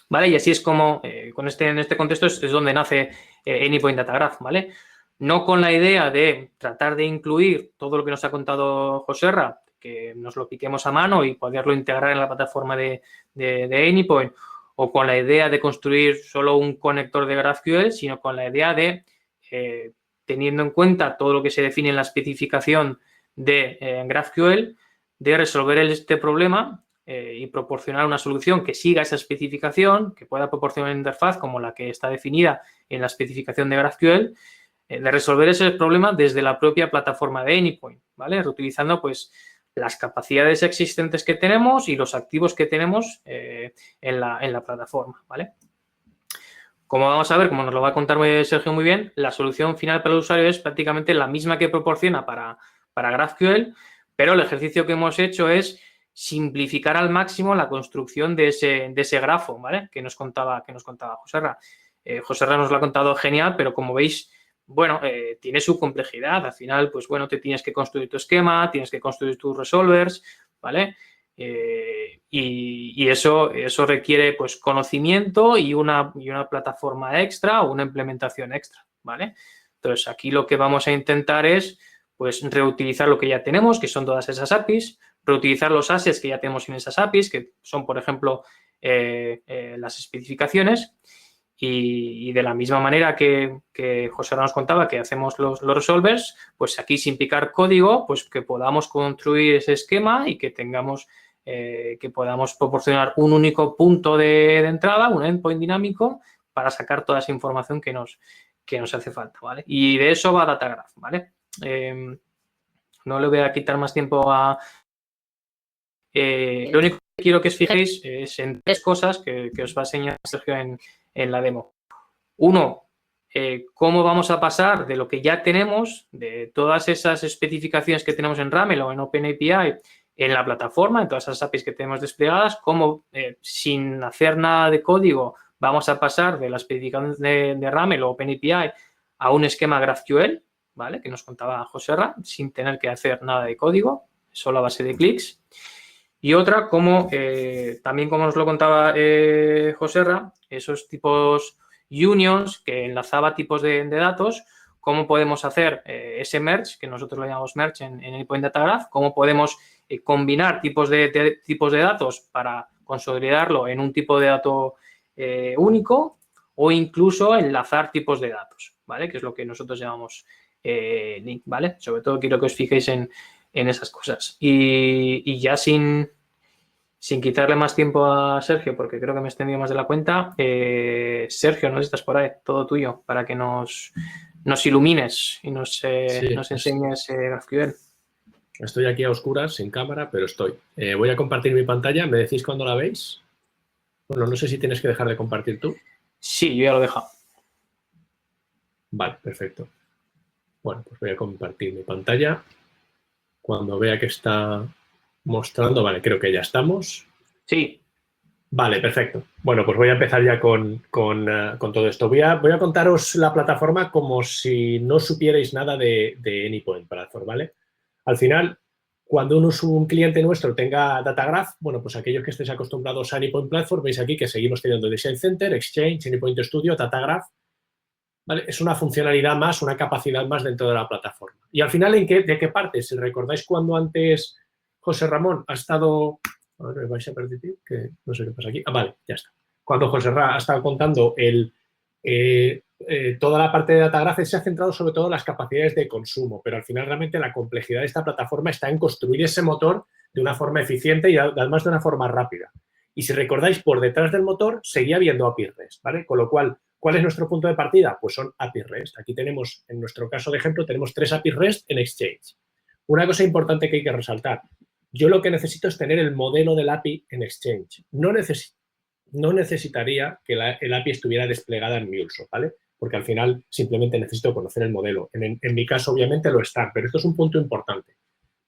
¿vale? Y así es como, en este contexto es donde nace Anypoint Data Graph, ¿vale? No con la idea de tratar de incluir todo lo que nos ha contado Joserra, que nos lo piquemos a mano y poderlo integrar en la plataforma de Anypoint, o con la idea de construir solo un conector de GraphQL, sino con la idea de, teniendo en cuenta todo lo que se define en la especificación de GraphQL, de resolver este problema y proporcionar una solución que siga esa especificación, que pueda proporcionar una interfaz como la que está definida en la especificación de GraphQL, de resolver ese problema desde la propia plataforma de Anypoint, ¿vale? Reutilizando, pues, las capacidades existentes que tenemos y los activos que tenemos en la plataforma, ¿vale? Como vamos a ver, como nos lo va a contar Sergio muy bien, la solución final para el usuario es prácticamente la misma que proporciona para GraphQL, pero el ejercicio que hemos hecho es simplificar al máximo la construcción de ese grafo, ¿vale? Que nos contaba Joserra. Joserra nos lo ha contado genial, pero como veis, bueno, tiene su complejidad. Al final, pues bueno, te tienes que construir tu esquema, tienes que construir tus resolvers, ¿vale? Y eso requiere, pues, conocimiento y una plataforma extra o una implementación extra, ¿vale? Entonces, aquí lo que vamos a intentar es, pues, reutilizar lo que ya tenemos, que son todas esas APIs, reutilizar los assets que ya tenemos en esas APIs, que son, por ejemplo, las especificaciones. Y de la misma manera que José nos contaba que hacemos los resolvers, pues aquí sin picar código, pues que podamos construir ese esquema y que tengamos, que podamos proporcionar un único punto de entrada, un endpoint dinámico, para sacar toda esa información que nos hace falta, ¿vale? Y de eso va Datagraph, ¿vale? No le voy a quitar más tiempo a... lo único que quiero que os fijéis es en 3 cosas que os va a enseñar Sergio en la demo. Uno, cómo vamos a pasar de lo que ya tenemos, de todas esas especificaciones que tenemos en Ramel o en OpenAPI en la plataforma, en todas esas APIs que tenemos desplegadas, cómo sin hacer nada de código vamos a pasar de la especificación de Ramel o OpenAPI a un esquema GraphQL, ¿vale? Que nos contaba Joserra, sin tener que hacer nada de código, solo a base de clics. Y otra, como también como nos lo contaba Joserra, esos tipos unions que enlazaba tipos de datos, cómo podemos hacer ese merge, que nosotros lo llamamos merge en Anypoint Data Graph, cómo podemos combinar tipos de datos para consolidarlo en un tipo de dato único o incluso enlazar tipos de datos, ¿vale? Que es lo que nosotros llamamos link, ¿vale? Sobre todo quiero que os fijéis en esas cosas. Y ya sin quitarle más tiempo a Sergio, porque creo que me he extendido más de la cuenta, Sergio, no sé si estás por ahí, todo tuyo, para que nos ilumines y nos enseñes GraphQL. Estoy aquí a oscuras, sin cámara, pero estoy. Voy a compartir mi pantalla. ¿Me decís cuando la veis? Bueno, no sé si tienes que dejar de compartir tú. Sí, yo ya lo he dejado. Vale, perfecto. Bueno, pues voy a compartir mi pantalla. Cuando vea que está mostrando, vale, creo que ya estamos. Sí. Vale, perfecto. Bueno, pues voy a empezar ya con todo esto. Voy a contaros la plataforma como si no supierais nada de Anypoint Platform, ¿vale? Al final, cuando un cliente nuestro tenga Datagraph, bueno, pues aquellos que estéis acostumbrados a Anypoint Platform, veis aquí que seguimos teniendo Design Center, Exchange, Anypoint Studio, Datagraph, ¿vale? Es una funcionalidad más, una capacidad más dentro de la plataforma. Y al final, ¿de qué parte? Si recordáis cuando antes José Ramón ha estado... A ver, me vais a permitir que no sé qué pasa aquí. Ah, vale, ya está. Cuando José Ramón ha estado contando toda la parte de Datagraph, se ha centrado sobre todo en las capacidades de consumo, pero al final realmente la complejidad de esta plataforma está en construir ese motor de una forma eficiente y además de una forma rápida. Y si recordáis, por detrás del motor seguía habiendo API REST, ¿vale? Con lo cual, ¿cuál es nuestro punto de partida? Pues son API REST. Aquí tenemos, en nuestro caso de ejemplo, tenemos 3 API REST en Exchange. Una cosa importante que hay que resaltar, yo lo que necesito es tener el modelo del API en Exchange. No necesitaría que el API estuviera desplegada en MuleSoft, ¿vale? Porque al final simplemente necesito conocer el modelo. En mi caso, obviamente, lo está, pero esto es un punto importante.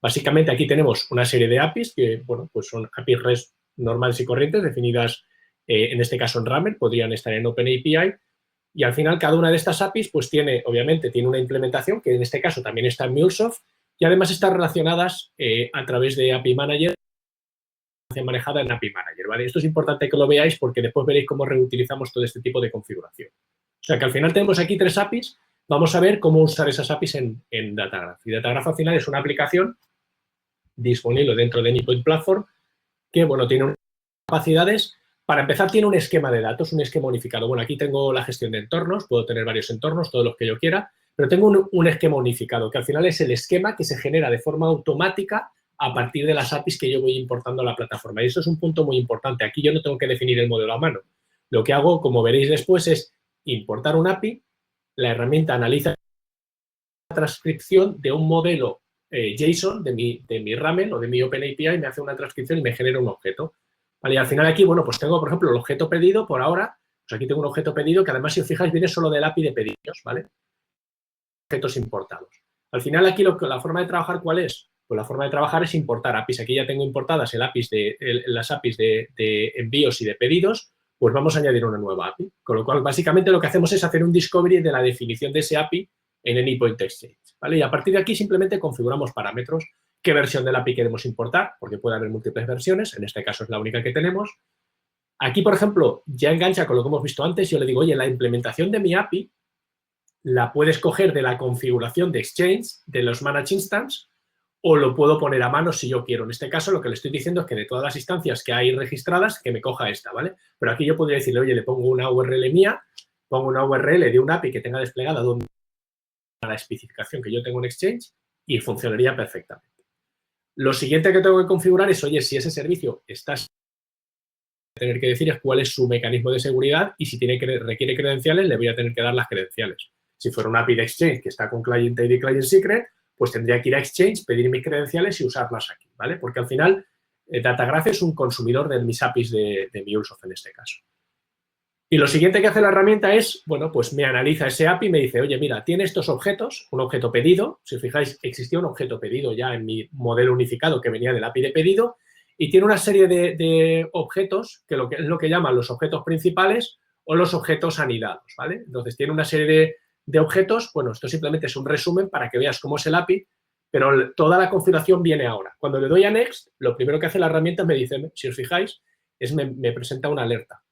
Básicamente, aquí tenemos una serie de APIs que, bueno, pues son APIs REST normales y corrientes, definidas, en este caso en Ramel, podrían estar en OpenAPI, y al final cada una de estas APIs, pues obviamente tiene una implementación, que en este caso también está en MuleSoft, y además están relacionadas a través de API Manager manejada en API Manager, ¿vale? Esto es importante que lo veáis porque después veréis cómo reutilizamos todo este tipo de configuración. O sea, que al final tenemos aquí 3 APIs. Vamos a ver cómo usar esas APIs en Datagraph. Y Datagraph al final es una aplicación disponible dentro de Anypoint Platform que, bueno, tiene unas capacidades. Para empezar, tiene un esquema de datos, un esquema unificado. Bueno, aquí tengo la gestión de entornos, puedo tener varios entornos, todos los que yo quiera, pero tengo un esquema unificado, que al final es el esquema que se genera de forma automática a partir de las APIs que yo voy importando a la plataforma. Y eso es un punto muy importante. Aquí yo no tengo que definir el modelo a mano. Lo que hago, como veréis después, es importar un API, la herramienta analiza la transcripción de un modelo JSON de mi RAML o de mi OpenAPI, me hace una transcripción y me genera un objeto. ¿Vale? Y al final aquí, bueno, pues tengo, por ejemplo, el objeto pedido por ahora. Pues aquí tengo un objeto pedido que además, si os fijáis, viene solo del API de pedidos, ¿vale? Objetos importados. Al final aquí la forma de trabajar, ¿cuál es? Pues la forma de trabajar es importar APIs. Aquí ya tengo importadas las APIs de envíos y de pedidos, pues vamos a añadir una nueva API. Con lo cual, básicamente lo que hacemos es hacer un discovery de la definición de ese API en Anypoint Exchange, ¿vale? Y a partir de aquí simplemente configuramos parámetros, qué versión del API queremos importar, porque puede haber múltiples versiones, en este caso es la única que tenemos. Aquí, por ejemplo, ya engancha con lo que hemos visto antes, yo le digo, oye, la implementación de mi API la puedes coger de la configuración de Exchange, de los Managed Instance, o lo puedo poner a mano si yo quiero. En este caso, lo que le estoy diciendo es que de todas las instancias que hay registradas, que me coja esta, ¿vale? Pero aquí yo podría decirle, oye, le pongo una URL mía, pongo una URL de un API que tenga desplegada donde la especificación que yo tengo en Exchange y funcionaría perfectamente. Lo siguiente que tengo que configurar es, oye, si ese servicio está... tener que decir es cuál es su mecanismo de seguridad y si requiere credenciales, le voy a tener que dar las credenciales. Si fuera un API de Exchange que está con Client ID y Client Secret, pues tendría que ir a Exchange, pedir mis credenciales y usarlas aquí, ¿vale? Porque al final Datagraph es un consumidor de mis APIs de MuleSoft en este caso. Y lo siguiente que hace la herramienta es, bueno, pues me analiza ese API y me dice, oye, mira, tiene estos objetos, un objeto pedido, si os fijáis, existía un objeto pedido ya en mi modelo unificado que venía del API de pedido y tiene una serie de objetos que es lo que llaman los objetos principales o los objetos anidados, ¿vale? Entonces, tiene una serie de objetos, bueno, esto simplemente es un resumen para que veas cómo es el API, pero toda la configuración viene ahora. Cuando le doy a Next, lo primero que hace la herramienta me dice, si os fijáis, me presenta una alerta.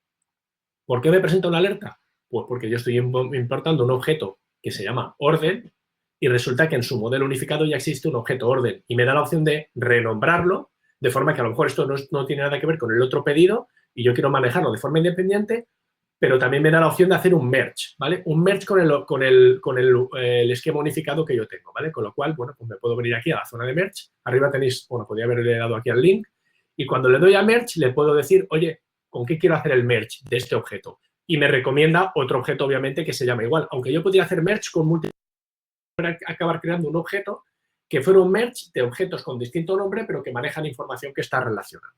¿Por qué me presenta una alerta? Pues porque yo estoy importando un objeto que se llama orden y resulta que en su modelo unificado ya existe un objeto orden y me da la opción de renombrarlo de forma que a lo mejor esto no tiene nada que ver con el otro pedido y yo quiero manejarlo de forma independiente, pero también me da la opción de hacer un merge, ¿vale? Un merge con el esquema unificado que yo tengo, ¿vale? Con lo cual, bueno, pues me puedo venir aquí a la zona de merge. Arriba tenéis, bueno, podría haberle dado aquí al link y cuando le doy a merge le puedo decir, oye, ¿con qué quiero hacer el merge de este objeto? Y me recomienda otro objeto, obviamente, que se llama igual. Aunque yo podría hacer merge con múltiples, acabar creando un objeto que fuera un merge de objetos con distinto nombre, pero que manejan información que está relacionada.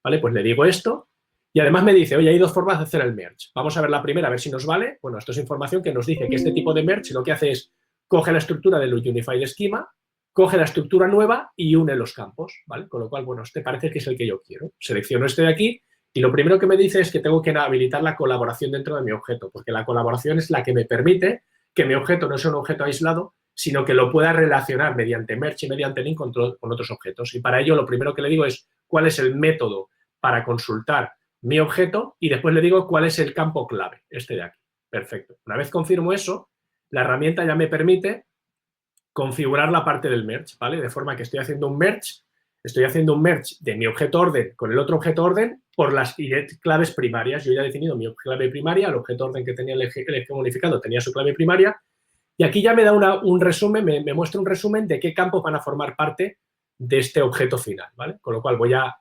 ¿Vale? Pues le digo esto y además me dice, oye, hay 2 formas de hacer el merge. Vamos a ver la primera, a ver si nos vale. Bueno, esto es información que nos dice que este tipo de merge lo que hace es coge la estructura del Unified Schema, coge la estructura nueva y une los campos, ¿vale? Con lo cual, bueno, este parece que es el que yo quiero. Selecciono este de aquí y lo primero que me dice es que tengo que habilitar la colaboración dentro de mi objeto, porque la colaboración es la que me permite que mi objeto no sea un objeto aislado, sino que lo pueda relacionar mediante merge y mediante link con otros objetos. Y para ello, lo primero que le digo es cuál es el método para consultar mi objeto y después le digo cuál es el campo clave, este de aquí. Perfecto. Una vez confirmo eso, la herramienta ya me permite configurar la parte del merge, ¿vale? De forma que estoy haciendo un merge de mi objeto orden con el otro objeto orden por las claves primarias. Yo ya he definido mi clave primaria, el objeto orden que tenía el esquema unificado tenía su clave primaria y aquí ya me da un resumen, me muestra un resumen de qué campos van a formar parte de este objeto final, ¿vale? Con lo cual voy a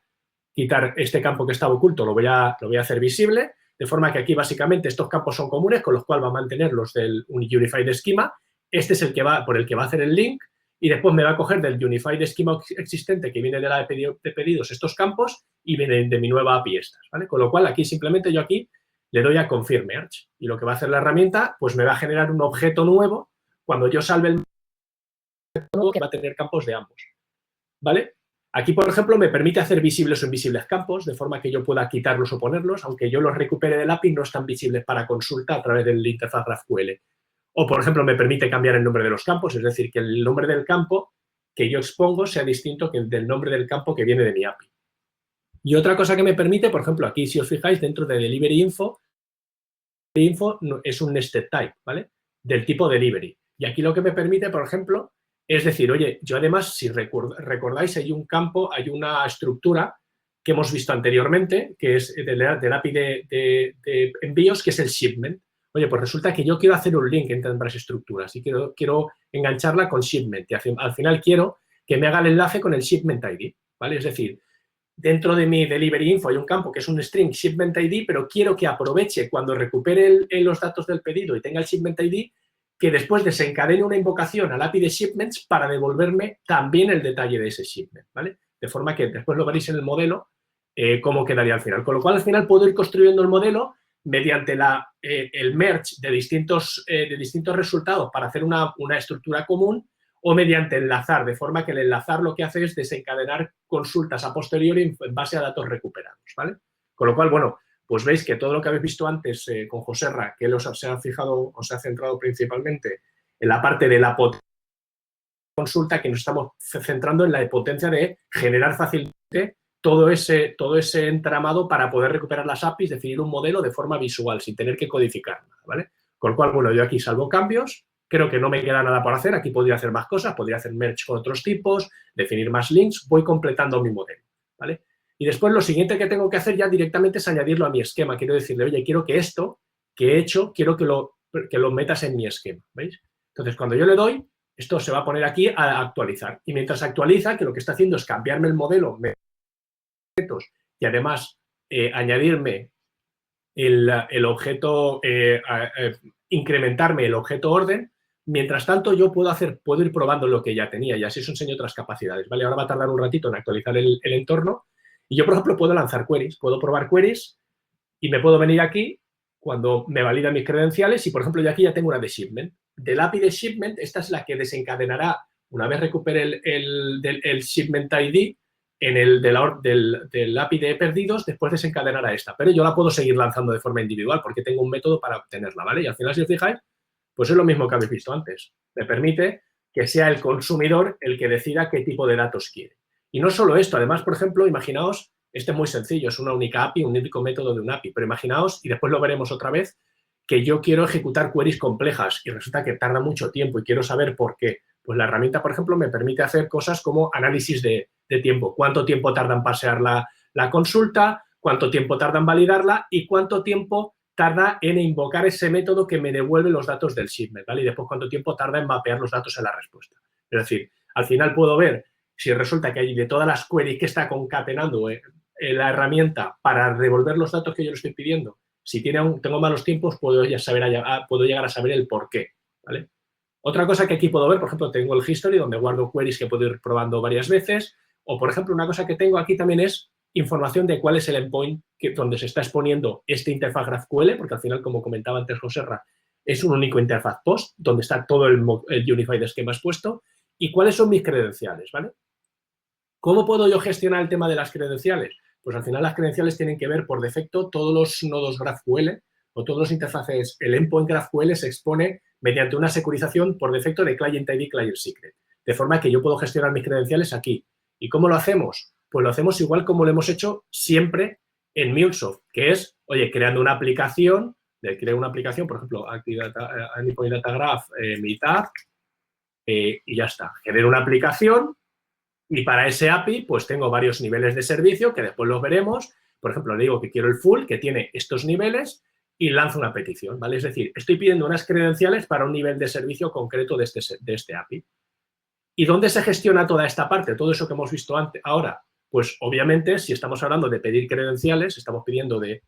quitar este campo que estaba oculto, lo voy a hacer visible, de forma que aquí básicamente estos campos son comunes, con los cuales va a mantener los del Unified Schema. Este es por el que va a hacer el link y después me va a coger del Unified Schema existente que viene de la de pedidos estos campos y viene de mi nueva API estas, ¿vale? Con lo cual aquí simplemente yo aquí le doy a Confirm Merge y lo que va a hacer la herramienta pues me va a generar un objeto nuevo cuando yo salve el objeto nuevo que va a tener campos de ambos, ¿vale? Aquí, por ejemplo, me permite hacer visibles o invisibles campos, de forma que yo pueda quitarlos o ponerlos, aunque yo los recupere del API, no están visibles para consulta a través del interfaz GraphQL. O, por ejemplo, me permite cambiar el nombre de los campos, es decir, que el nombre del campo que yo expongo sea distinto que el del nombre del campo que viene de mi API. Y otra cosa que me permite, por ejemplo, aquí si os fijáis, dentro de Delivery Info es un nested type, ¿vale? Del tipo delivery. Y aquí lo que me permite, por ejemplo, es decir, oye, yo además, si recordáis, hay un campo, hay una estructura que hemos visto anteriormente, que es del API de envíos, que es el shipment. Oye, pues resulta que yo quiero hacer un link entre ambas estructuras y quiero engancharla con shipment. Y al final quiero que me haga el enlace con el shipment ID, ¿vale? Es decir, dentro de mi Delivery Info hay un campo que es un string Shipment ID, pero quiero que aproveche cuando recupere los datos del pedido y tenga el Shipment ID, que después desencadene una invocación al API de Shipments para devolverme también el detalle de ese shipment, ¿vale? De forma que después lo veréis en el modelo cómo quedaría al final. Con lo cual, al final puedo ir construyendo el modelo mediante el merge de distintos resultados para hacer una estructura común, o mediante enlazar, de forma que el enlazar lo que hace es desencadenar consultas a posteriori en base a datos recuperados, ¿vale? Con lo cual, bueno, pues veis que todo lo que habéis visto antes con Joserra, que él se ha centrado principalmente en la parte de la potencia de consulta, que nos estamos centrando en la potencia de generar fácilmente todo ese entramado para poder recuperar las APIs, definir un modelo de forma visual, sin tener que codificar nada, ¿vale? Con lo cual, bueno, yo aquí salvo cambios. Creo que no me queda nada por hacer. Aquí podría hacer más cosas. Podría hacer merge con otros tipos, definir más links. Voy completando mi modelo, ¿vale? Y después lo siguiente que tengo que hacer ya directamente es añadirlo a mi esquema. Quiero decirle, oye, quiero que esto que he hecho, quiero que lo metas en mi esquema, ¿veis? Entonces, cuando yo le doy, esto se va a poner aquí a actualizar. Y mientras actualiza, que lo que está haciendo es cambiarme el modelo y además añadirme el objeto, incrementarme el objeto orden. Mientras tanto, yo puedo ir probando lo que ya tenía y así os enseño otras capacidades, ¿vale? Ahora va a tardar un ratito en actualizar el entorno y yo, por ejemplo, puedo lanzar queries, puedo probar queries y me puedo venir aquí cuando me validan mis credenciales y, por ejemplo, yo aquí ya tengo una de shipment. Del API de shipment, esta es la que desencadenará, una vez recupere el shipment ID, en el del API de perdidos, después desencadenará esta. Pero yo la puedo seguir lanzando de forma individual porque tengo un método para obtenerla, ¿vale? Y al final, si os fijáis, pues es lo mismo que habéis visto antes. Me permite que sea el consumidor el que decida qué tipo de datos quiere. Y no solo esto, además, por ejemplo, imaginaos, este es muy sencillo, es una única API, un único método de un API, pero imaginaos, y después lo veremos otra vez, que yo quiero ejecutar queries complejas y resulta que tarda mucho tiempo y quiero saber por qué. Pues la herramienta, por ejemplo, me permite hacer cosas como análisis de tiempo. ¿Cuánto tiempo tarda en pasear la consulta? ¿Cuánto tiempo tarda en validarla? ¿Y cuánto tiempo tarda en invocar ese método que me devuelve los datos del shipment, ¿vale? Y después cuánto tiempo tarda en mapear los datos en la respuesta. Es decir, al final puedo ver si resulta que hay de todas las queries que está concatenando la herramienta para devolver los datos que yo le estoy pidiendo. Si tengo malos tiempos, puedo llegar a saber el por qué, ¿vale? Otra cosa que aquí puedo ver, por ejemplo, tengo el history donde guardo queries que puedo ir probando varias veces. O, por ejemplo, una cosa que tengo aquí también es información de cuál es el endpoint donde se está exponiendo este interfaz GraphQL, porque al final, como comentaba antes Joserra, es un único interfaz post donde está todo el Unified Schema expuesto y cuáles son mis credenciales, ¿vale? ¿Cómo puedo yo gestionar el tema de las credenciales? Pues al final las credenciales tienen que ver por defecto todos los nodos GraphQL o todos los interfaces. El endpoint GraphQL se expone mediante una securización por defecto de Client ID, Client Secret, de forma que yo puedo gestionar mis credenciales aquí. ¿Y cómo lo hacemos? Pues lo hacemos igual como lo hemos hecho siempre en MuleSoft, que es, oye, creando una aplicación, creo una aplicación, por ejemplo, Anypoint Data Graph, Meetup, y ya está. Genero una aplicación y para ese API, pues tengo varios niveles de servicio que después los veremos. Por ejemplo, le digo que quiero el full, que tiene estos niveles, y lanzo una petición, ¿vale? Es decir, estoy pidiendo unas credenciales para un nivel de servicio concreto de este API. ¿Y dónde se gestiona toda esta parte? Todo eso que hemos visto ahora. Pues, obviamente, si estamos hablando de pedir credenciales, estamos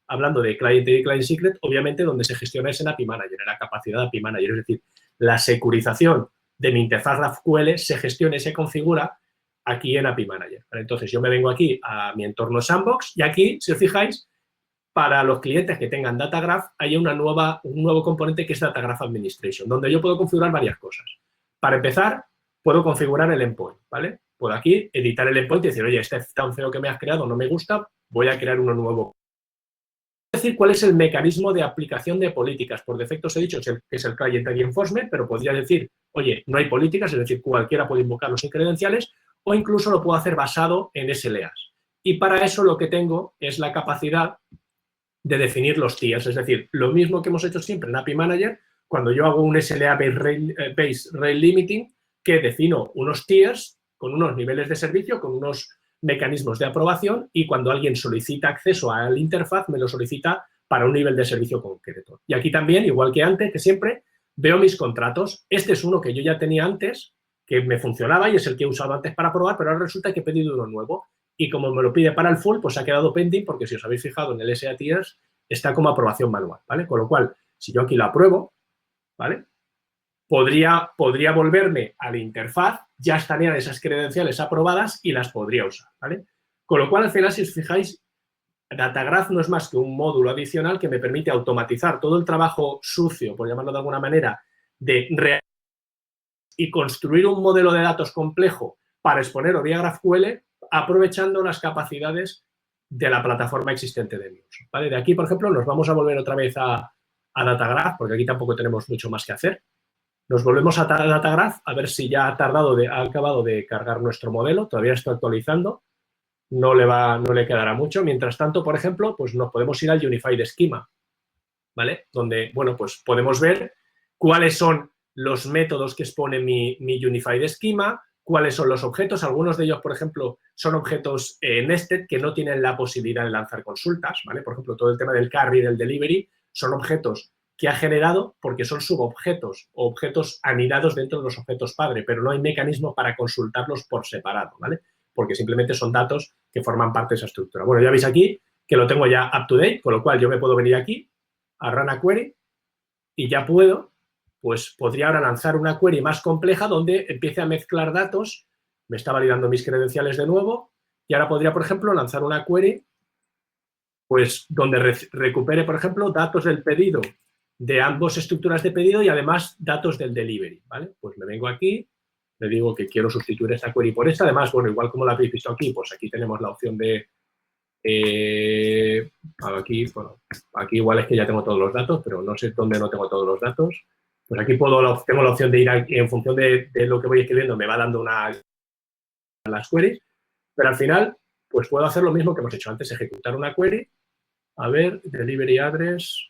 hablando de Client ID, Client Secret, obviamente, donde se gestiona es en API Manager, en la capacidad de API Manager. Es decir, la securización de mi interfaz GraphQL se gestiona y se configura aquí en API Manager. Entonces, yo me vengo aquí a mi entorno Sandbox y aquí, si os fijáis, para los clientes que tengan Data Graph, hay un nuevo componente que es Data Graph Administration, donde yo puedo configurar varias cosas. Para empezar, puedo configurar el endpoint, ¿vale? Puedo aquí editar el endpoint y decir, oye, este tan feo que me has creado no me gusta, voy a crear uno nuevo. Es decir, cuál es el mecanismo de aplicación de políticas. Por defecto os he dicho que es el Client ID Enforcement, pero podría decir, oye, no hay políticas, es decir, cualquiera puede invocarlo sin credenciales, o incluso lo puedo hacer basado en SLAs. y para eso lo que tengo es la capacidad de definir los tiers, es decir, lo mismo que hemos hecho siempre en API Manager, cuando yo hago un SLA Base Rate Limiting, que defino unos tiers con unos niveles de servicio, con unos mecanismos de aprobación, y cuando alguien solicita acceso a la interfaz, me lo solicita para un nivel de servicio concreto. Y aquí también, igual que antes, que siempre, veo mis contratos. Este es uno que yo ya tenía antes, que me funcionaba y es el que he usado antes para probar, pero ahora resulta que he pedido uno nuevo. Y como me lo pide para el full, pues ha quedado pending, porque si os habéis fijado en el SA Tiers, está como aprobación manual, ¿vale? Con lo cual, si yo aquí lo apruebo, ¿vale? Podría volverme a la interfaz, ya estarían esas credenciales aprobadas y las podría usar, ¿vale? Con lo cual, al final, si os fijáis, Datagraph no es más que un módulo adicional que me permite automatizar todo el trabajo sucio, por llamarlo de alguna manera, y construir un modelo de datos complejo para exponerlo vía GraphQL, aprovechando las capacidades de la plataforma existente de MuleSoft, ¿vale? De aquí, por ejemplo, nos vamos a volver otra vez a Datagraph, porque aquí tampoco tenemos mucho más que hacer. Nos volvemos a Datagraph a ver si ya ha acabado de cargar nuestro modelo. Todavía está actualizando. No le quedará mucho. Mientras tanto, por ejemplo, pues nos podemos ir al Unified Schema, ¿vale? Donde, bueno, pues podemos ver cuáles son los métodos que expone mi Unified Schema, cuáles son los objetos. Algunos de ellos, por ejemplo, son objetos nested que no tienen la posibilidad de lanzar consultas, ¿vale? Por ejemplo, todo el tema del carry y del delivery son objetos que ha generado porque son subobjetos o objetos anidados dentro de los objetos padre, pero no hay mecanismo para consultarlos por separado, ¿vale? Porque simplemente son datos que forman parte de esa estructura. Bueno, ya veis aquí que lo tengo ya up to date, con lo cual yo me puedo venir aquí a Run a Query y ya puedo, pues podría ahora lanzar una query más compleja donde empiece a mezclar datos, me está validando mis credenciales de nuevo y ahora podría, por ejemplo, lanzar una query pues donde recupere, por ejemplo, datos del pedido de ambas estructuras de pedido y además datos del delivery, ¿vale? Pues me vengo aquí, le digo que quiero sustituir esta query por esta. Además, bueno, igual como la habéis visto aquí, pues aquí tenemos la opción de aquí igual es que ya tengo todos los datos, pero no sé dónde no tengo todos los datos. Pues aquí tengo la opción de ir aquí, en función de lo que voy escribiendo, me va dando las queries, pero al final, pues puedo hacer lo mismo que hemos hecho antes, ejecutar una query. A ver, delivery address,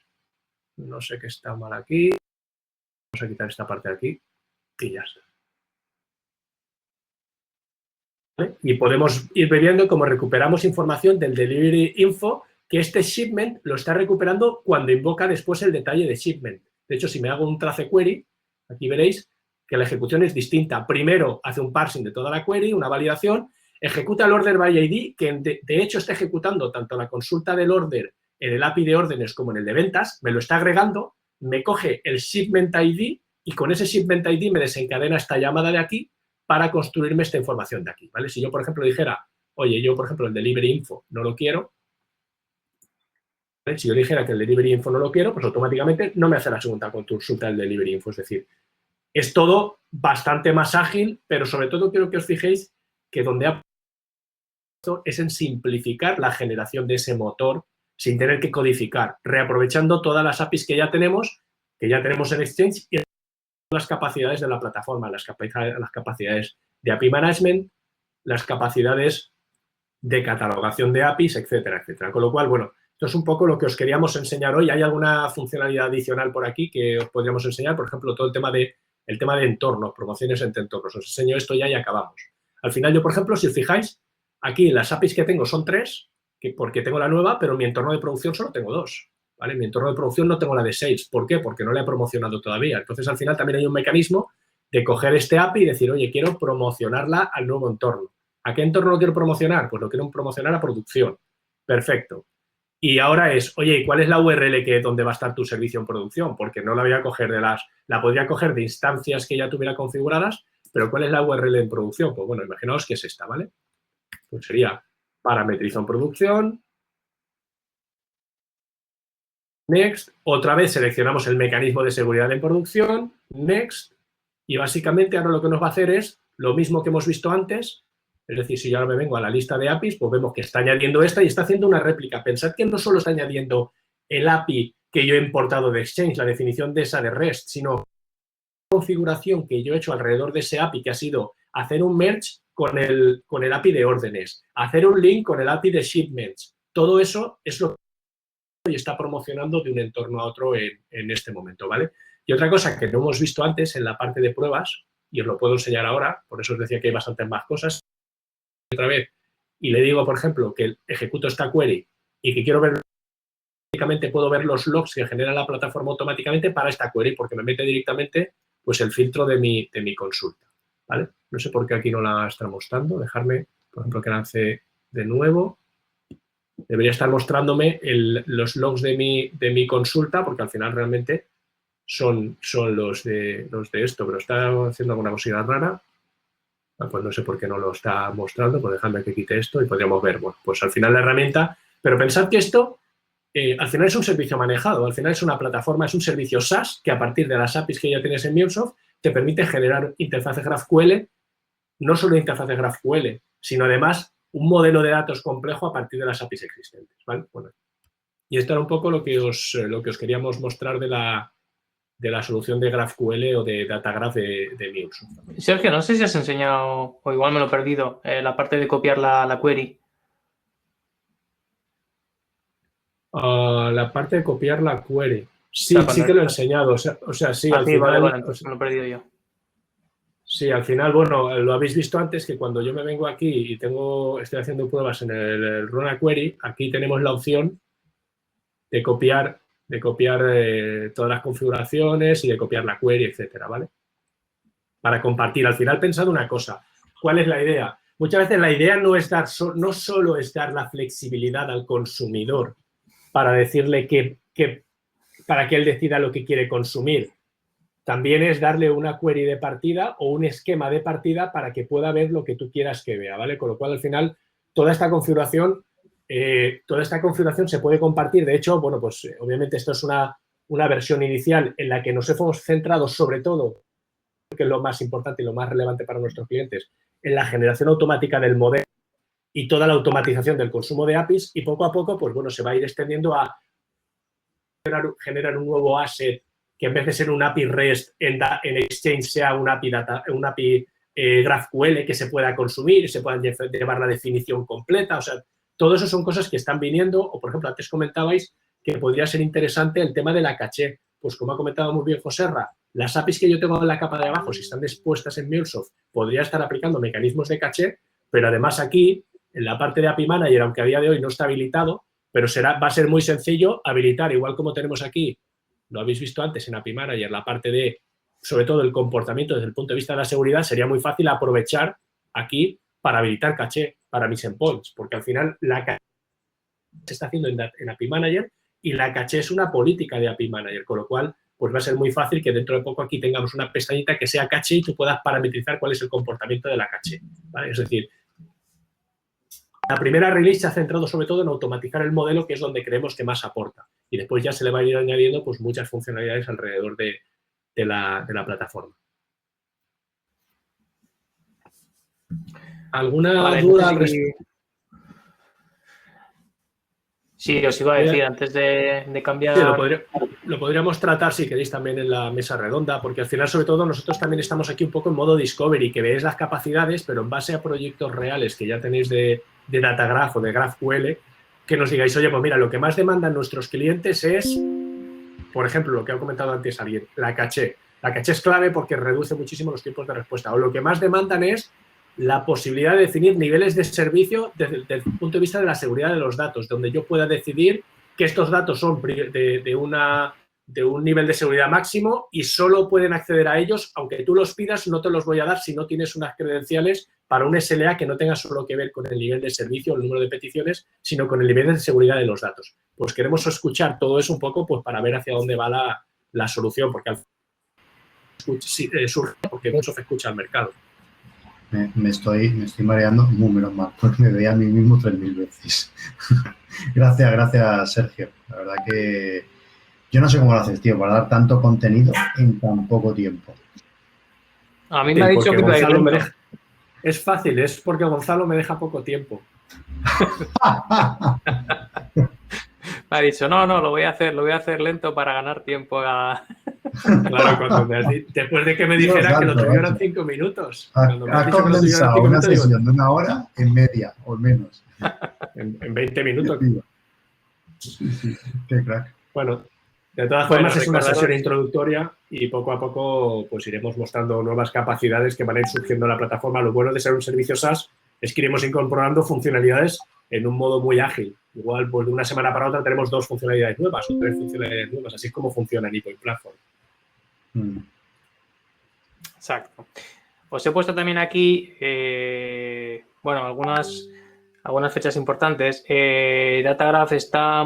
no sé qué está mal aquí. Vamos a quitar esta parte de aquí y ya está. ¿Vale? Y podemos ir viendo cómo recuperamos información del delivery info, que este shipment lo está recuperando cuando invoca después el detalle de shipment. De hecho, si me hago un trace query, aquí veréis que la ejecución es distinta. Primero hace un parsing de toda la query, una validación, ejecuta el order by ID, que de hecho está ejecutando tanto la consulta del order en el API de órdenes como en el de ventas, me lo está agregando, me coge el shipment ID y con ese shipment ID me desencadena esta llamada de aquí para construirme esta información de aquí, ¿vale? Si yo, por ejemplo, dijera, oye, yo, por ejemplo, el delivery info no lo quiero, ¿vale? Si yo dijera que el delivery info no lo quiero, pues automáticamente no me hace la segunda consulta del delivery info. Es decir, es todo bastante más ágil, pero sobre todo quiero que os fijéis que donde es en simplificar la generación de ese motor sin tener que codificar, reaprovechando todas las APIs que ya tenemos en Exchange y las capacidades de la plataforma, las capacidades de API Management, las capacidades de catalogación de APIs, etcétera, etcétera. Con lo cual, bueno, esto es un poco lo que os queríamos enseñar hoy. ¿Hay alguna funcionalidad adicional por aquí que os podríamos enseñar? Por ejemplo, todo el tema de entornos, promociones entre entornos. Os enseño esto ya y acabamos. Al final, yo, por ejemplo, si os fijáis, aquí las APIs que tengo son 3, porque tengo la nueva, pero en mi entorno de producción solo tengo 2. ¿Vale? En mi entorno de producción no tengo la de Sales. ¿Por qué? Porque no la he promocionado todavía. Entonces, al final también hay un mecanismo de coger este API y decir, oye, quiero promocionarla al nuevo entorno. ¿A qué entorno lo quiero promocionar? Pues lo quiero promocionar a producción. Perfecto. Y ahora es, oye, ¿y cuál es la URL donde va a estar tu servicio en producción? Porque no la voy a coger la podría coger de instancias que ya tuviera configuradas, pero ¿cuál es la URL en producción? Pues bueno, imaginaos que es esta, ¿vale? Pues sería parametrizo en producción, next, otra vez seleccionamos el mecanismo de seguridad en producción, next, y básicamente ahora lo que nos va a hacer es lo mismo que hemos visto antes, es decir, si yo ahora me vengo a la lista de APIs, pues vemos que está añadiendo esta y está haciendo una réplica. Pensad que no solo está añadiendo el API que yo he importado de Exchange, la definición de esa de REST, sino la configuración que yo he hecho alrededor de ese API que ha sido hacer un merge con el API de órdenes, hacer un link con el API de shipments. Todo eso es lo que y está promocionando de un entorno a otro en este momento, ¿vale? Y otra cosa que no hemos visto antes en la parte de pruebas, y os lo puedo enseñar ahora, por eso os decía que hay bastantes más cosas, otra vez, y le digo, por ejemplo, que ejecuto esta query y que quiero ver, automáticamente puedo ver los logs que genera la plataforma automáticamente para esta query, porque me mete directamente pues el filtro de mi consulta, ¿vale? No sé por qué aquí no la está mostrando. Dejarme, por ejemplo, que lance de nuevo. Debería estar mostrándome los logs de mi consulta, porque al final realmente son los de esto, pero está haciendo alguna cosita rara. Pues no sé por qué no lo está mostrando, pues dejadme que quite esto y podríamos ver, bueno, pues al final la herramienta, pero pensad que esto al final es un servicio manejado, al final es una plataforma, es un servicio SaaS que a partir de las APIs que ya tienes en MuleSoft te permite generar interfaces GraphQL, no solo interfaces GraphQL, sino además un modelo de datos complejo a partir de las APIs existentes, ¿vale? Bueno, y esto era un poco lo que os queríamos mostrar de la solución de GraphQL o de DataGraph de MuleSoft. Sergio, no sé si has enseñado, o igual me lo he perdido, la parte de copiar la query. La parte de copiar la query. Sí, sí que lo he enseñado. O sea, sí, al final, vale, entonces me lo he perdido yo. Sí, al final, bueno, lo habéis visto antes que cuando yo me vengo aquí y estoy haciendo pruebas en el Run a Query, aquí tenemos la opción de copiar todas las configuraciones y de copiar la query, etcétera, ¿vale? Para compartir. Al final, pensad una cosa. ¿Cuál es la idea? Muchas veces la idea no solo es dar la flexibilidad al consumidor para decirle para que él decida lo que quiere consumir. También es darle una query de partida o un esquema de partida para que pueda ver lo que tú quieras que vea, ¿vale? Con lo cual, al final, toda esta configuración se puede compartir. De hecho, bueno, pues obviamente esto es una versión inicial en la que nos hemos centrado sobre todo, que es lo más importante y lo más relevante para nuestros clientes, en la generación automática del modelo y toda la automatización del consumo de APIs, y poco a poco, pues bueno, se va a ir extendiendo a generar un nuevo asset que en vez de ser un API REST en Exchange sea un API GraphQL que se pueda consumir, se puedan llevar la definición completa. O sea, todo eso son cosas que están viniendo. O, por ejemplo, antes comentabais que podría ser interesante el tema de la caché. Pues como ha comentado muy bien Joserra, las APIs que yo tengo en la capa de abajo, si están dispuestas en MuleSoft, podría estar aplicando mecanismos de caché, pero además aquí, en la parte de API Manager, aunque a día de hoy no está habilitado, pero va a ser muy sencillo habilitar, igual como tenemos aquí, lo habéis visto antes en API Manager, la parte de, sobre todo, el comportamiento desde el punto de vista de la seguridad, sería muy fácil aprovechar aquí para habilitar caché para mis endpoints, porque al final la caché se está haciendo en API Manager y la caché es una política de API Manager, con lo cual pues va a ser muy fácil que dentro de poco aquí tengamos una pestañita que sea caché y tú puedas parametrizar cuál es el comportamiento de la caché, ¿vale? Es decir, la primera release se ha centrado sobre todo en automatizar el modelo, que es donde creemos que más aporta. Y después ya se le va a ir añadiendo pues, muchas funcionalidades alrededor de la plataforma. ¿Alguna duda al respecto? Sí, os iba a decir antes de cambiar... Sí, lo podríamos tratar, si queréis, también en la mesa redonda, porque al final, sobre todo, nosotros también estamos aquí un poco en modo discovery, que veáis las capacidades, pero en base a proyectos reales que ya tenéis de DataGraph o de GraphQL, que nos digáis, oye, pues mira, lo que más demandan nuestros clientes es, por ejemplo, lo que ha comentado antes alguien, la caché. La caché es clave porque reduce muchísimo los tiempos de respuesta. O lo que más demandan es la posibilidad de definir niveles de servicio desde el punto de vista de la seguridad de los datos, donde yo pueda decidir que estos datos son de un nivel de seguridad máximo y solo pueden acceder a ellos, aunque tú los pidas, no te los voy a dar si no tienes unas credenciales para un SLA que no tenga solo que ver con el nivel de servicio o el número de peticiones, sino con el nivel de seguridad de los datos. Pues queremos escuchar todo eso un poco pues para ver hacia dónde va la solución, porque surge porque MuleSoft escucha al mercado. Me estoy mareando, menos mal, porque me veía a mí mismo 3000 veces. Gracias, Sergio. La verdad que yo no sé cómo lo haces, tío, para dar tanto contenido en tan poco tiempo. A mí me ha dicho que Gonzalo me deja... Es fácil, es porque Gonzalo me deja poco tiempo. Me ha dicho, no, lo voy a hacer lento para ganar tiempo. Claro, después de que me Dios dijera que lo santo, tuyo eran macho. 5 minutos. Ha Cuando me has dicho que lo tuyo eran condensado 5 una minutos, digo, sesión de 1 hora en media o menos. en 20 minutos. Sí, qué crack. Bueno, de todas Bueno, formas es una recordaros- sesión introductoria y poco a poco pues iremos mostrando nuevas capacidades que van a ir surgiendo en la plataforma. Lo bueno de ser un servicio SaaS es que iremos incorporando funcionalidades en un modo muy ágil. Igual pues de una semana para otra tenemos 2 funcionalidades nuevas o 3 funcionalidades nuevas. Así es como funciona Nipoint Platform. Mm. Exacto. Os he puesto también aquí, bueno, algunas fechas importantes. Datagraph está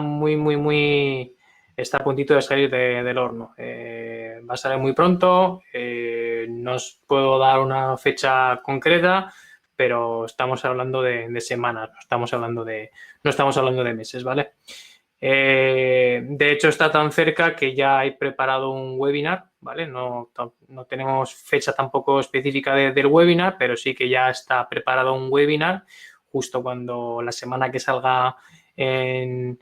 está a puntito de salir del horno. Va a salir muy pronto. No os puedo dar una fecha concreta, pero estamos hablando de semanas, no estamos hablando de meses, ¿vale? De hecho, está tan cerca que ya he preparado un webinar, ¿vale? No tenemos fecha tampoco específica del webinar, pero sí que ya está preparado un webinar justo cuando la semana que salga en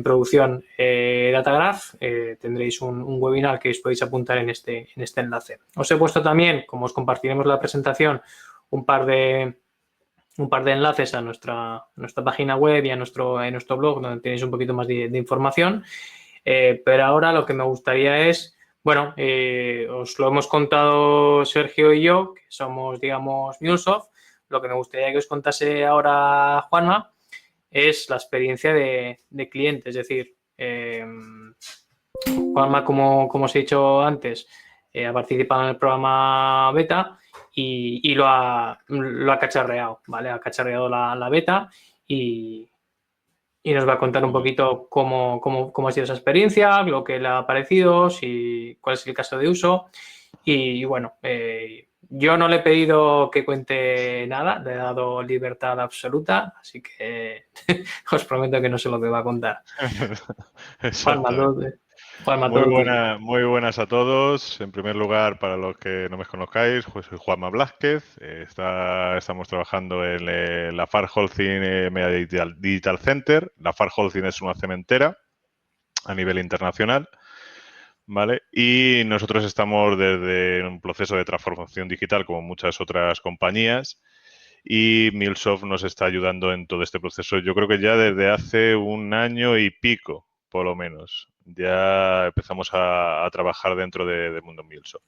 producción Datagraph, tendréis un webinar que os podéis apuntar en este enlace. Os he puesto también, como os compartiremos la presentación, un par de enlaces a nuestra página web y a nuestro blog, donde tenéis un poquito más de información. Pero ahora lo que me gustaría es, bueno, os lo hemos contado Sergio y yo, que somos, digamos, MuleSoft. Lo que me gustaría que os contase ahora Juanma es la experiencia de cliente. Es decir, Juanma, como os he dicho antes, ha participado en el programa beta y lo ha cacharreado, ¿vale? Ha cacharreado la beta y nos va a contar un poquito cómo ha sido esa experiencia, lo que le ha parecido, cuál es el caso de uso. Y bueno, yo no le he pedido que cuente nada, le he dado libertad absoluta, así que os prometo que no sé lo que va a contar. Juanma, todo tuyo. Muy buenas a todos. En primer lugar, para los que no me conozcáis, pues soy Juanma Blázquez. Estamos trabajando en la Far Holcim Media Digital Center. La Far Holcim es una cementera a nivel internacional, ¿vale? Y nosotros estamos desde un proceso de transformación digital como muchas otras compañías y MuleSoft nos está ayudando en todo este proceso. Yo creo que ya desde hace 1 año y pico, por lo menos, ya empezamos a trabajar dentro de Mundo MuleSoft.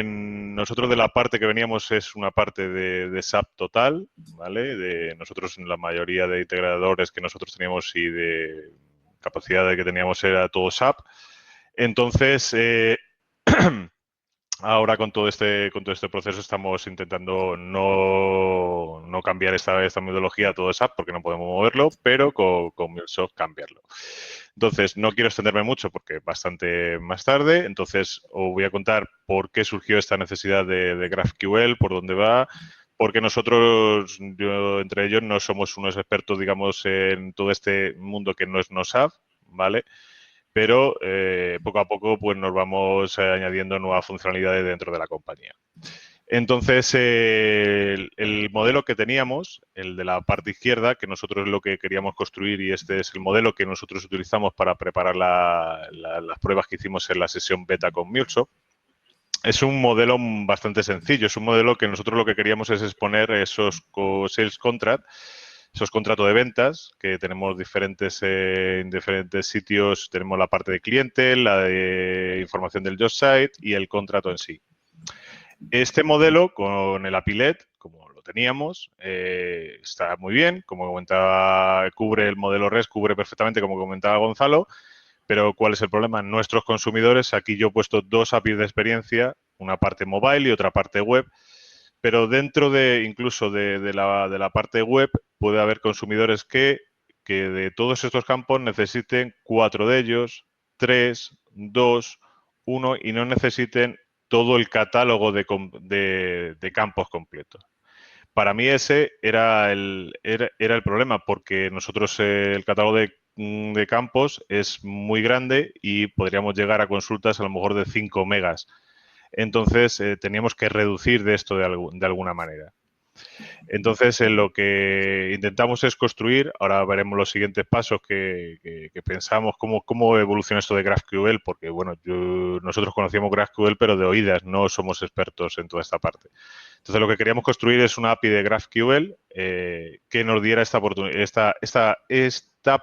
Nosotros de la parte que veníamos es una parte de SAP total, ¿vale? Nosotros la mayoría de integradores que nosotros teníamos y de capacidad que teníamos era todo SAP. Entonces, ahora con todo este proceso estamos intentando no cambiar esta metodología a todo SAP porque no podemos moverlo, pero con MuleSoft cambiarlo. Entonces, no quiero extenderme mucho porque es bastante más tarde. Entonces, os voy a contar por qué surgió esta necesidad de GraphQL, por dónde va, porque nosotros, yo entre ellos, no somos unos expertos, digamos, en todo este mundo que no es NoSAP, ¿vale? Pero poco a poco pues nos vamos añadiendo nuevas funcionalidades dentro de la compañía. Entonces, el modelo que teníamos, el de la parte izquierda, que nosotros es lo que queríamos construir y este es el modelo que nosotros utilizamos para preparar las pruebas que hicimos en la sesión beta con MuleSoft, es un modelo bastante sencillo. Es un modelo que nosotros lo que queríamos es exponer esos sales contracts, esos contratos de ventas que tenemos en diferentes sitios. Tenemos la parte de cliente, la de información del job site y el contrato en sí. Este modelo con el API-LED, como lo teníamos, está muy bien. Como comentaba, cubre el modelo REST, cubre perfectamente, como comentaba Gonzalo. Pero ¿cuál es el problema? Nuestros consumidores, aquí yo he puesto 2 APIs de experiencia, una parte mobile y otra parte web. Pero dentro incluso de la parte web puede haber consumidores que de todos estos campos necesiten 4 de ellos, 3, 2, 1 y no necesiten todo el catálogo de campos completos. Para mí ese era el problema porque nosotros el catálogo de campos es muy grande y podríamos llegar a consultas a lo mejor de 5 megas. Entonces, teníamos que reducir de esto de alguna manera. Entonces, lo que intentamos es construir, ahora veremos los siguientes pasos que pensamos, cómo evoluciona esto de GraphQL, porque, bueno, nosotros conocíamos GraphQL, pero de oídas, no somos expertos en toda esta parte. Entonces, lo que queríamos construir es una API de GraphQL que nos diera esta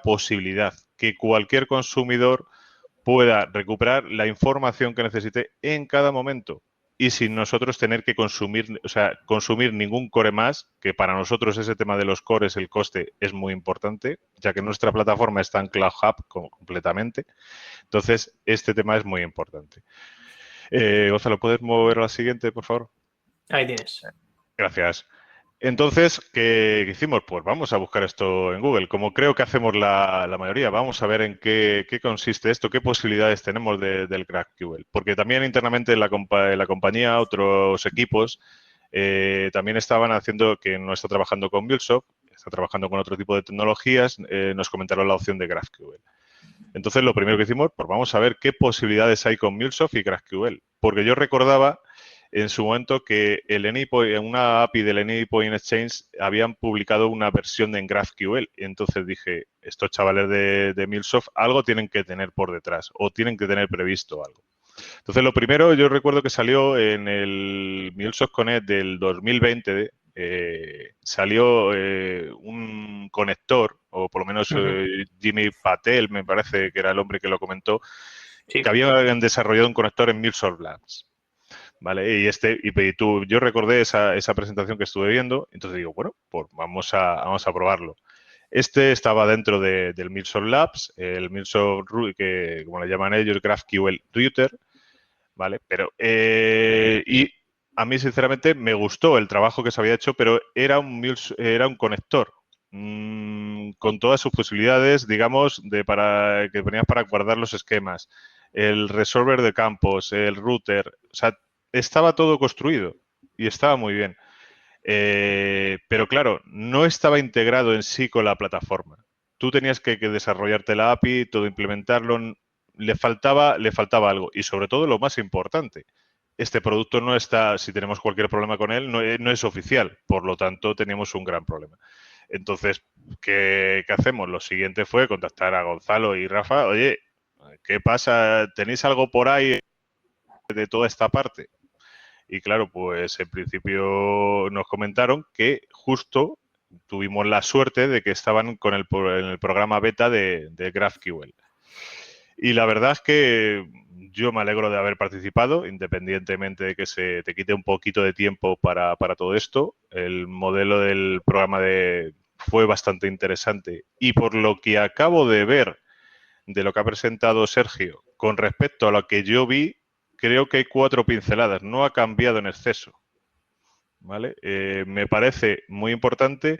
posibilidad, que cualquier consumidor pueda recuperar la información que necesite en cada momento y sin nosotros tener que consumir ningún core más, que para nosotros ese tema de los cores, el coste, es muy importante, ya que nuestra plataforma está en Cloud Hub completamente. Entonces, este tema es muy importante. Gonzalo, ¿puedes mover a la siguiente, por favor? Ahí tienes. Gracias. Entonces, ¿qué hicimos? Pues vamos a buscar esto en Google, como creo que hacemos la mayoría. Vamos a ver en qué consiste esto, qué posibilidades tenemos del GraphQL. Porque también internamente en la compañía, otros equipos también estaban haciendo, que no está trabajando con MuleSoft, está trabajando con otro tipo de tecnologías, nos comentaron la opción de GraphQL. Entonces, lo primero que hicimos, pues vamos a ver qué posibilidades hay con MuleSoft y GraphQL. Porque yo recordaba en su momento que en una API del Anypoint Exchange habían publicado una versión en GraphQL. Y entonces dije, estos chavales de MuleSoft algo tienen que tener por detrás o tienen que tener previsto algo. Entonces, lo primero, yo recuerdo que salió en el MuleSoft Connect del 2020, salió un conector, o por lo menos Jimmy Patel, me parece que era el hombre que lo comentó, Sí. que habían desarrollado un conector en MuleSoft Labs. ¿Vale? Yo recordé esa presentación que estuve viendo, entonces digo, bueno, pues vamos a probarlo. Este estaba dentro del MuleSoft Labs, el MuleSoft, que como le llaman ellos, GraphQL Router, ¿vale? Pero, y a mí, sinceramente, me gustó el trabajo que se había hecho, pero era un conector con todas sus posibilidades, digamos, que venías para guardar los esquemas, el resolver de campos, el router, o sea, estaba todo construido y estaba muy bien. Pero claro, no estaba integrado en sí con la plataforma. Tú tenías que desarrollarte la API, todo implementarlo, le faltaba algo. Y sobre todo, lo más importante, este producto no está, si tenemos cualquier problema con él, no es oficial. Por lo tanto, teníamos un gran problema. Entonces, ¿qué hacemos? Lo siguiente fue contactar a Gonzalo y Rafa. Oye, ¿qué pasa? ¿Tenéis algo por ahí de toda esta parte? Y claro, pues en principio nos comentaron que justo tuvimos la suerte de que estaban en el programa beta de GraphQL. Y la verdad es que yo me alegro de haber participado, independientemente de que se te quite un poquito de tiempo para todo esto. El modelo del programa fue bastante interesante. Y por lo que acabo de ver de lo que ha presentado Sergio con respecto a lo que yo vi, creo que hay 4 pinceladas. No ha cambiado en exceso. ¿Vale? Me parece muy importante.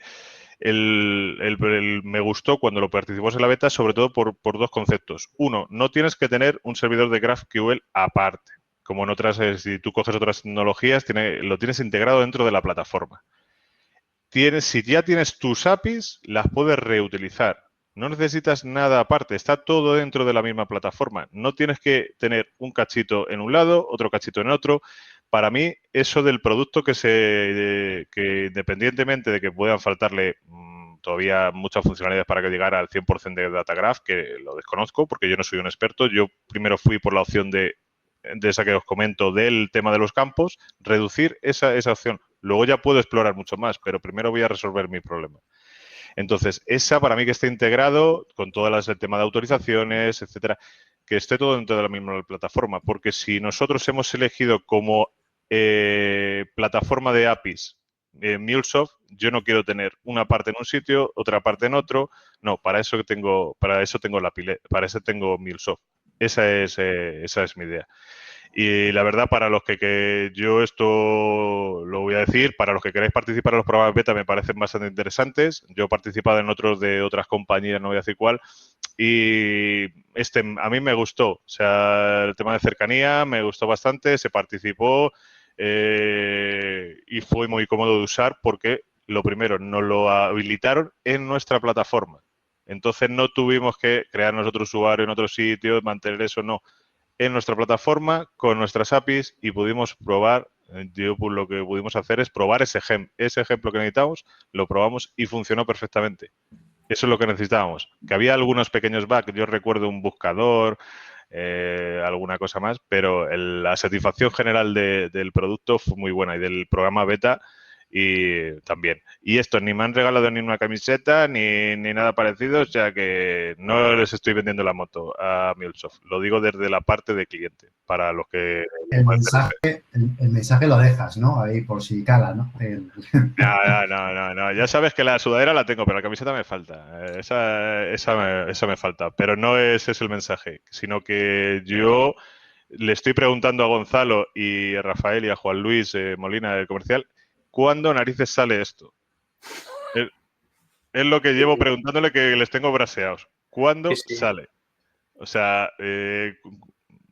Me gustó cuando lo participamos en la beta, sobre todo por 2 conceptos. Uno, no tienes que tener un servidor de GraphQL aparte. Como en otras, si tú coges otras tecnologías, lo tienes integrado dentro de la plataforma. Si ya tienes tus APIs, las puedes reutilizar. No necesitas nada aparte, está todo dentro de la misma plataforma. No tienes que tener un cachito en un lado, otro cachito en otro. Para mí, eso del producto que independientemente de que puedan faltarle todavía muchas funcionalidades para que llegara al 100% de DataGraph, que lo desconozco porque yo no soy un experto. Yo primero fui por la opción de esa que os comento del tema de los campos, reducir esa opción. Luego ya puedo explorar mucho más, pero primero voy a resolver mi problema. Entonces, esa para mí que esté integrado con todo el tema de autorizaciones, etcétera, que esté todo dentro de la misma plataforma. Porque si nosotros hemos elegido como plataforma de APIs MuleSoft, yo no quiero tener una parte en un sitio, otra parte en otro. No, para eso tengo MuleSoft. Esa es mi idea. Y la verdad, para los que yo esto lo voy a decir, para los que queráis participar en los programas beta me parecen bastante interesantes. Yo he participado en otros de otras compañías, no voy a decir cuál, y a mí me gustó. O sea, el tema de cercanía me gustó bastante, se participó y fue muy cómodo de usar porque, lo primero, nos lo habilitaron en nuestra plataforma. Entonces no tuvimos que crear nosotros usuario en otro sitio, mantener eso, no. En nuestra plataforma, con nuestras APIs, y pudimos probar Yo pues, lo que pudimos hacer es probar ese ejemplo que necesitamos, lo probamos y funcionó perfectamente. Eso es lo que necesitábamos. Que había algunos pequeños bugs, yo recuerdo un buscador, alguna cosa más, pero la satisfacción general del producto fue muy buena y del programa beta y también. Y esto, ni me han regalado ni una camiseta ni nada parecido, o sea que no les estoy vendiendo la moto a MuleSoft. Lo digo desde la parte de cliente, para los que... El mensaje lo dejas, ¿no? Ahí por si cala, ¿no? No. Ya sabes que la sudadera la tengo, pero la camiseta me falta. Esa me falta. Pero no ese es el mensaje, sino que yo le estoy preguntando a Gonzalo y a Rafael y a Juan Luis Molina del comercial, ¿cuándo narices sale esto? Es lo que llevo preguntándole, que les tengo braseados. ¿Cuándo sale? O sea,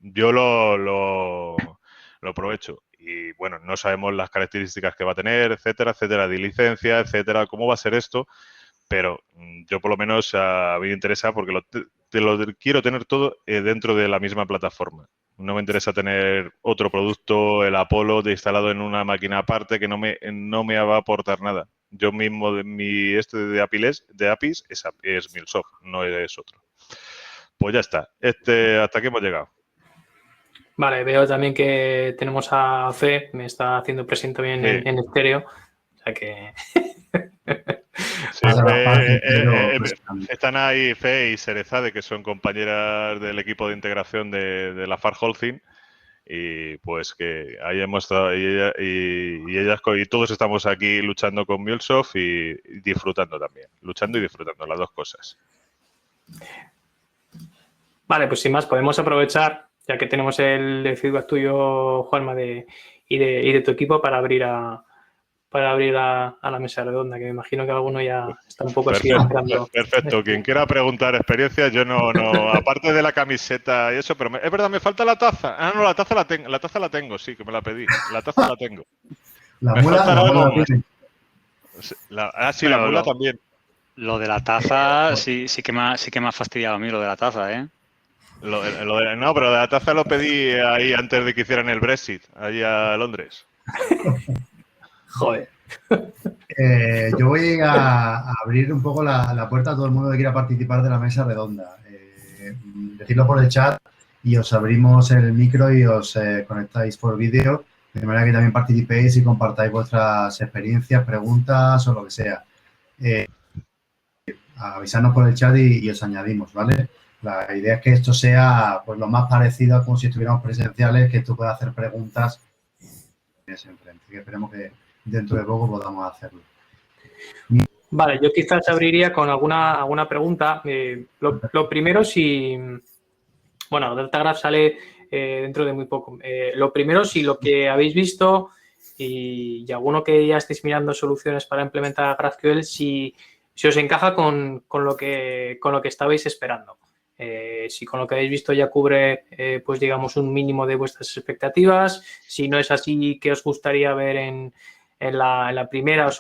yo lo aprovecho. Y bueno, no sabemos las características que va a tener, etcétera, de licencia, etcétera, cómo va a ser esto, pero yo por lo menos a mí me interesa porque lo quiero tener todo dentro de la misma plataforma. No me interesa tener otro producto, el Apollo, instalado en una máquina aparte que no me va a aportar nada. Yo mismo, de APIs es MuleSoft, no es otro. Pues ya está. Hasta aquí hemos llegado. Vale, veo también que tenemos a Fe, me está haciendo presión también en estéreo. O sea que... Sí, están ahí Fe y Serezade, que son compañeras del equipo de integración de la Far Holcim, y pues que ahí hemos estado, y ellas y todos estamos aquí luchando con MuleSoft y disfrutando también, luchando y disfrutando, las dos cosas. Vale, pues sin más, podemos aprovechar, ya que tenemos el feedback tuyo, Juanma, y de tu equipo, para abrir a la mesa redonda, que me imagino que alguno ya está un poco así esperando. Perfecto. Quien quiera preguntar experiencias, yo no, aparte de la camiseta y eso, pero es verdad, me falta la taza. Ah, no, la taza la tengo, sí, que me la pedí. La taza la tengo. La mula sí, la mula también. Lo de la taza sí que me ha fastidiado a mí, lo de la taza, ¿eh? No, pero de la taza lo pedí ahí antes de que hicieran el Brexit, ahí a Londres. Joder. Yo voy a abrir un poco la puerta a todo el mundo que quiera participar de la mesa redonda. Decidlo por el chat y os abrimos el micro y os conectáis por vídeo, de manera que también participéis y compartáis vuestras experiencias, preguntas o lo que sea. Avisarnos por el chat y os añadimos, ¿vale? La idea es que esto sea pues lo más parecido a como si estuviéramos presenciales, que tú puedas hacer preguntas enfrente. Que esperemos que dentro de poco podamos hacerlo. Vale, yo quizás abriría con alguna pregunta. Lo primero, bueno, DeltaGraph sale dentro de muy poco. Lo primero, si lo que habéis visto y alguno que ya estéis mirando soluciones para implementar GraphQL, si os encaja con lo que estabais esperando. Si con lo que habéis visto ya cubre, pues digamos, un mínimo de vuestras expectativas. Si no es así, ¿qué os gustaría ver en la primera o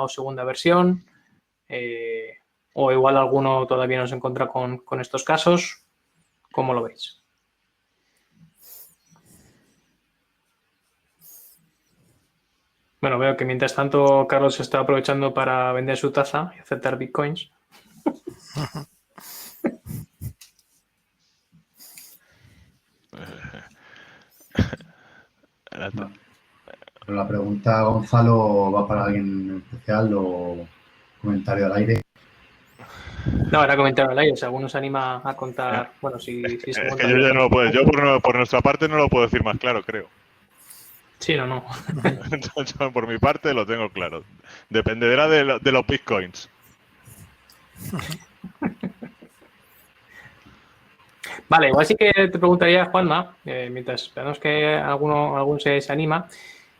segunda versión? O igual alguno todavía no se encuentra con estos casos. ¿Cómo lo veis? Bueno, veo que mientras tanto Carlos se está aprovechando para vender su taza y aceptar bitcoins. La pregunta, Gonzalo, ¿va para alguien especial o comentario al aire? No, era comentario al aire. Si alguno se anima a contar, bueno, si es que yo ya no lo puedo. Yo por nuestra parte no lo puedo decir más claro, creo. Sí, no. Entonces, por mi parte lo tengo claro. Dependerá de los bitcoins. Vale, igual sí que te preguntaría, Juanma, mientras esperamos que alguno se anima,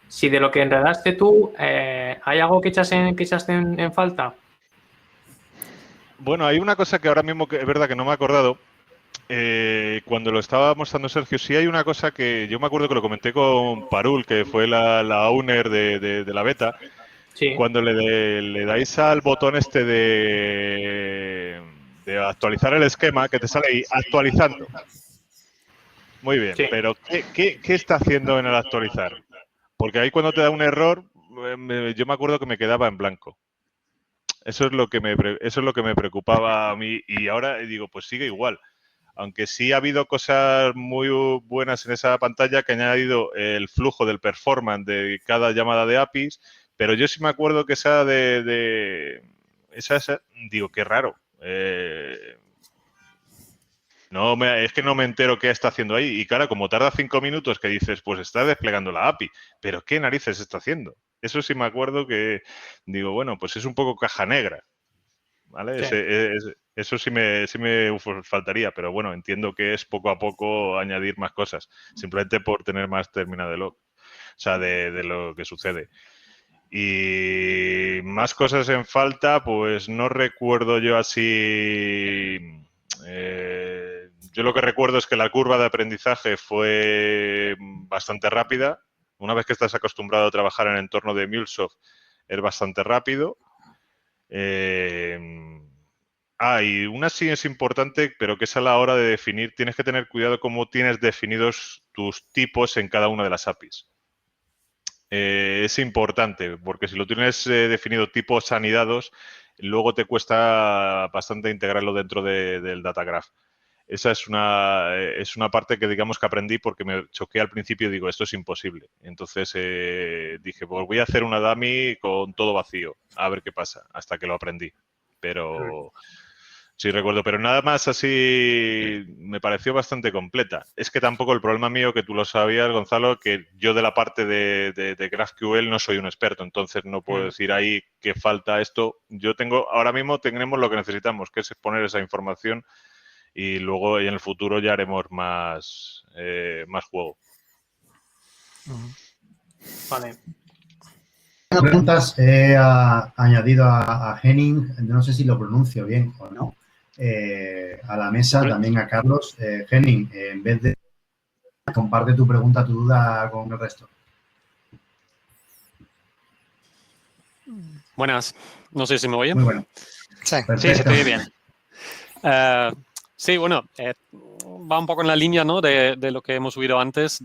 si de lo que enredaste tú, ¿hay algo que echaste en falta? Bueno, hay una cosa que ahora mismo es verdad que no me he acordado. Cuando lo estaba mostrando Sergio, sí hay una cosa que yo me acuerdo que lo comenté con Parul, que fue la owner de la beta. Sí. Cuando le dais al botón este de actualizar el esquema, que te sale ahí actualizando. Muy bien, Sí. pero ¿qué está haciendo en el actualizar? Porque ahí cuando te da un error, yo me acuerdo que me quedaba en blanco. Eso es lo que me preocupaba a mí y ahora digo, pues sigue igual. Aunque sí ha habido cosas muy buenas en esa pantalla que han añadido el flujo del performance de cada llamada de APIs, pero yo sí me acuerdo que esa digo, qué raro. Es que no me entero qué está haciendo ahí. Y claro, como tarda 5 minutos que dices, pues está desplegando la API, pero ¿qué narices está haciendo? Eso sí me acuerdo que digo, bueno, pues es un poco caja negra, ¿vale? Sí. Eso sí me faltaría, pero bueno, entiendo que es poco a poco añadir más cosas, simplemente por tener más terminal de log, o sea, de lo que sucede. Y más cosas en falta, pues no recuerdo yo así. Yo lo que recuerdo es que la curva de aprendizaje fue bastante rápida. Una vez que estás acostumbrado a trabajar en el entorno de MuleSoft, es bastante rápido. Y una sí es importante, pero que es a la hora de definir, tienes que tener cuidado cómo tienes definidos tus tipos en cada una de las APIs. Es importante, porque si lo tienes definido tipos anidados, luego te cuesta bastante integrarlo dentro del data graph. Esa es una parte que digamos que aprendí porque me choqué al principio y digo, esto es imposible. Entonces dije, pues voy a hacer una dummy con todo vacío, a ver qué pasa, hasta que lo aprendí. Pero sí recuerdo, pero nada más así me pareció bastante completa. Es que tampoco el problema mío, que tú lo sabías, Gonzalo, que yo de la parte de GraphQL no soy un experto, entonces no puedo decir ahí que falta esto. Ahora mismo tenemos lo que necesitamos, que es exponer esa información y luego en el futuro ya haremos más juego. Vale. Preguntas he añadido a Henning, no sé si lo pronuncio bien o no, a la mesa, también a Carlos. Henning, en vez de comparte tu pregunta, tu duda con el resto. Buenas, no sé si me oyen. Muy bueno. Sí, Sí, se te oye bien. Sí, bueno, va un poco en la línea, ¿no? de lo que hemos oído antes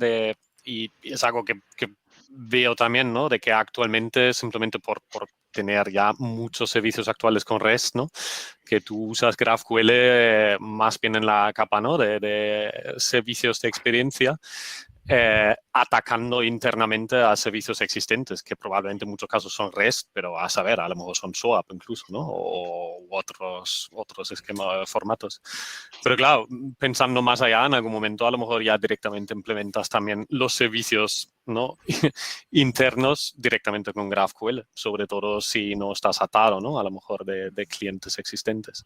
y es algo que veo también, ¿no? De que actualmente, simplemente por tener ya muchos servicios actuales con REST, ¿no? Que tú usas GraphQL más bien en la capa, ¿no? de servicios de experiencia, atacando internamente a servicios existentes, que probablemente en muchos casos son REST, pero a saber, a lo mejor son SOAP incluso, ¿no? O otros esquemas, formatos. Pero claro, pensando más allá, en algún momento a lo mejor ya directamente implementas también los servicios, ¿no? internos directamente con GraphQL, sobre todo si no estás atado, ¿no? A lo mejor de clientes existentes.